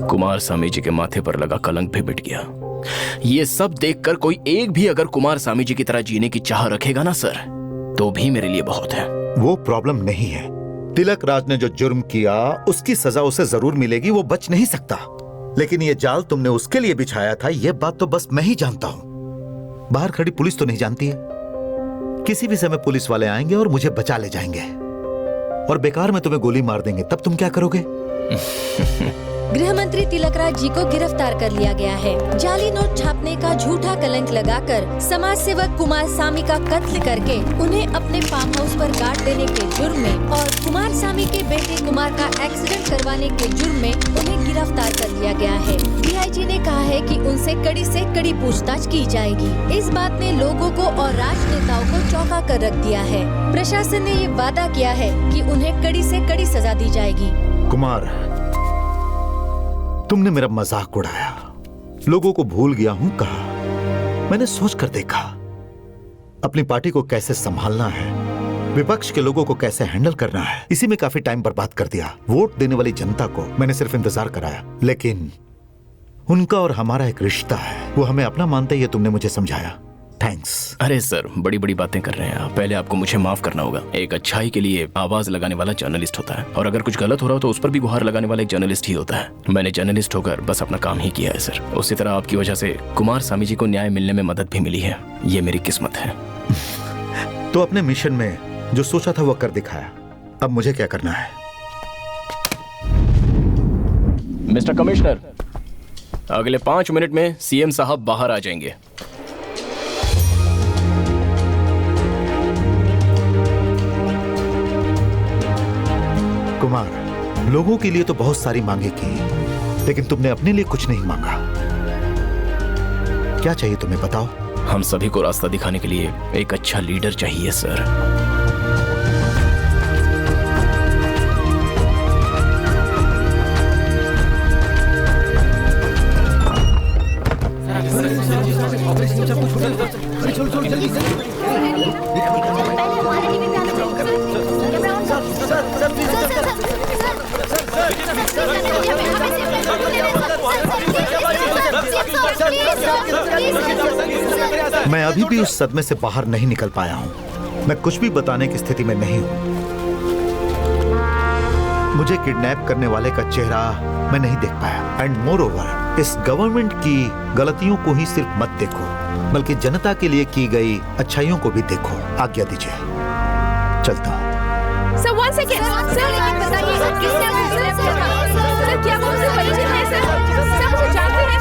कुमार स्वामी जी के माथे पर लगा कलंक भी मिट गया। ये सब देखकर कोई एक भी अगर कुमार स्वामी जी की तरह जीने की चाह रखेगा ना सर, तो भी मेरे लिए बहुत है। वो प्रॉब्लम नहीं है। तिलक राज ने जो जुर्म किया उसकी सजा उसे जरूर मिलेगी, वो बच नहीं सकता। लेकिन ये जाल तुमने उसके लिए बिछाया था, ये बात तो बस मैं ही जानता हूं। बाहर खड़ी पुलिस तो नहीं जानती है। किसी भी समय पुलिस वाले आएंगे और मुझे बचा ले जाएंगे और बेकार में तुम्हें गोली मार देंगे, तब तुम क्या करोगे? गृह मंत्री तिलक राज जी को गिरफ्तार कर लिया गया है। जाली नोट छापने का झूठा कलंक लगाकर समाज सेवक कुमार स्वामी का कत्ल करके उन्हें अपने फार्म हाउस पर गाड़ देने के जुर्म में और कुमार स्वामी के बेटे कुमार का एक्सीडेंट करवाने के जुर्म में उन्हें गिरफ्तार कर लिया गया है। डीआईजी ने कहा है कि उनसे कड़ी से कड़ी पूछताछ की जाएगी। इस बात ने लोगों को और राजनेताओं को चौंका कर रख दिया है। प्रशासन ने ये वादा किया है कि उन्हें कड़ी से कड़ी सजा दी जाएगी। कुमार, तुमने मेरा मजाक उड़ाया, लोगों को भूल गया हूं कहा। मैंने सोच कर देखा अपनी पार्टी को कैसे संभालना है, विपक्ष के लोगों को कैसे हैंडल करना है। इसी में काफी टाइम बर्बाद कर दिया। वोट देने वाली जनता को मैंने सिर्फ इंतजार कराया, लेकिन उनका और हमारा एक रिश्ता है, वो हमें अपना मानते ही तुमने मुझे समझाया। थैंक्स। अरे सर, बड़ी बड़ी बातें कर रहे हैं आप। पहले आपको मुझे माफ करना होगा। एक अच्छाई के लिए आवाज लगाने वाला जर्नलिस्ट होता है, और अगर कुछ गलत हो रहा हो तो उस पर भी गुहार लगाने वाला एक जर्नलिस्ट ही होता है। मैंने जर्नलिस्ट होकर बस अपना काम ही किया है सर। उसी तरह आपकी वजह से कुमार स्वामी जी को न्याय मिलने में मदद भी मिली है। ये मेरी किस्मत है। तो अपने मिशन में जो सोचा था वो कर दिखाया, अब मुझे क्या करना है? मिस्टर कमिश्नर, अगले 5 मिनट में सीएम साहब बाहर आ जाएंगे। कुमार, लोगों के लिए तो बहुत सारी मांगे की, लेकिन तुमने अपने लिए कुछ नहीं मांगा। क्या चाहिए तुम्हें बताओ। हम सभी को रास्ता दिखाने के लिए एक अच्छा लीडर चाहिए सर। मैं अभी भी उस सदमे से बाहर नहीं निकल पाया हूं। मैं कुछ भी बताने की स्थिति में नहीं हूं। मुझे किडनैप करने वाले का चेहरा मैं नहीं देख पाया। एंड मोर ओवर, इस गवर्नमेंट की गलतियों को ही सिर्फ मत देखो, बल्कि जनता के लिए की गई अच्छाइयों को भी देखो। आज्ञा दीजिए, चलता हूं। सर, वन सेकेंड सर, बताइए किसने मुझे किडनैप किया था? सर, क्या वो मुझसे परिचित है? सर, मुझे जानते हैं।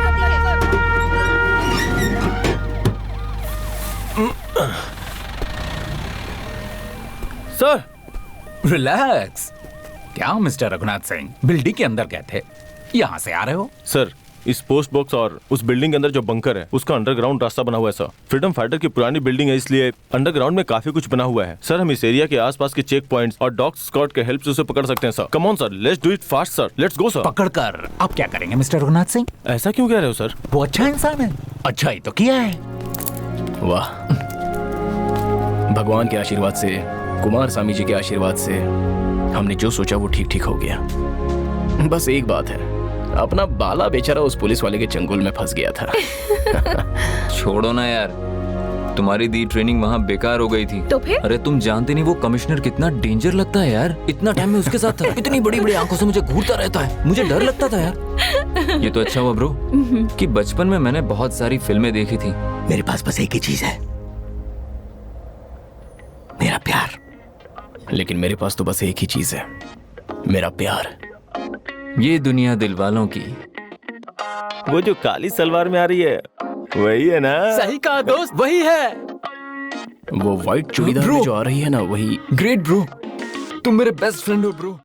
Sir, relax. क्या मिस्टर रघुनाथ सिंह बिल्डिंग के अंदर गए थे, यहाँ से आ रहे हो? सर, इस पोस्ट बॉक्स और उस बिल्डिंग के अंदर जो बंकर है उसका अंडरग्राउंड रास्ता बना हुआ है सर। फ्रीडम फाइटर की पुरानी बिल्डिंग है, इसलिए अंडरग्राउंड में काफी कुछ बना हुआ है सर। हम इस एरिया के आसपास के चेक पॉइंट्स और डॉग स्क्वाड के हेल्प से उसे पकड़ सकते हैं sir. Come on sir, let's do it fast sir, let's go sir. पकड़कर आप क्या करेंगे मिस्टर रघुनाथ सिंह? ऐसा क्यों कह रहे हो सर? वो अच्छा इंसान है, अच्छा ही तो किया है। वाह, भगवान के आशीर्वाद से, कुमार स्वामी जी के आशीर्वाद से हमने जो सोचा वो ठीक ठीक हो गया। बस एक बात है, अपना बाला बेचारा उस पुलिस वाले के चंगुल में फंस गया था। छोड़ो ना यार, तुम्हारी दी ट्रेनिंग वहाँ बेकार हो गई थी। तो फिर? अरे तुम जानते नहीं वो कमिश्नर कितना डेंजर लगता है यार। इतना टाइम में उसके साथ था, इतनी बड़ी बड़ी आंखों से मुझे घूरता रहता है, मुझे डर लगता था यार। ये तो अच्छा हुआ ब्रो कि बचपन में मैंने बहुत सारी फिल्में देखी थी। मेरे पास बस एक ही चीज है, मेरा प्यार। लेकिन मेरे पास तो बस एक ही चीज है, मेरा प्यार। ये दुनिया दिल वालों की। वो जो काली सलवार में आ रही है वही है ना? सही कहा दोस्त, वही है। वो व्हाइट चूड़ीदार में जो आ रही है ना, वही। ग्रेट ब्रो, तुम मेरे बेस्ट फ्रेंड हो ब्रो।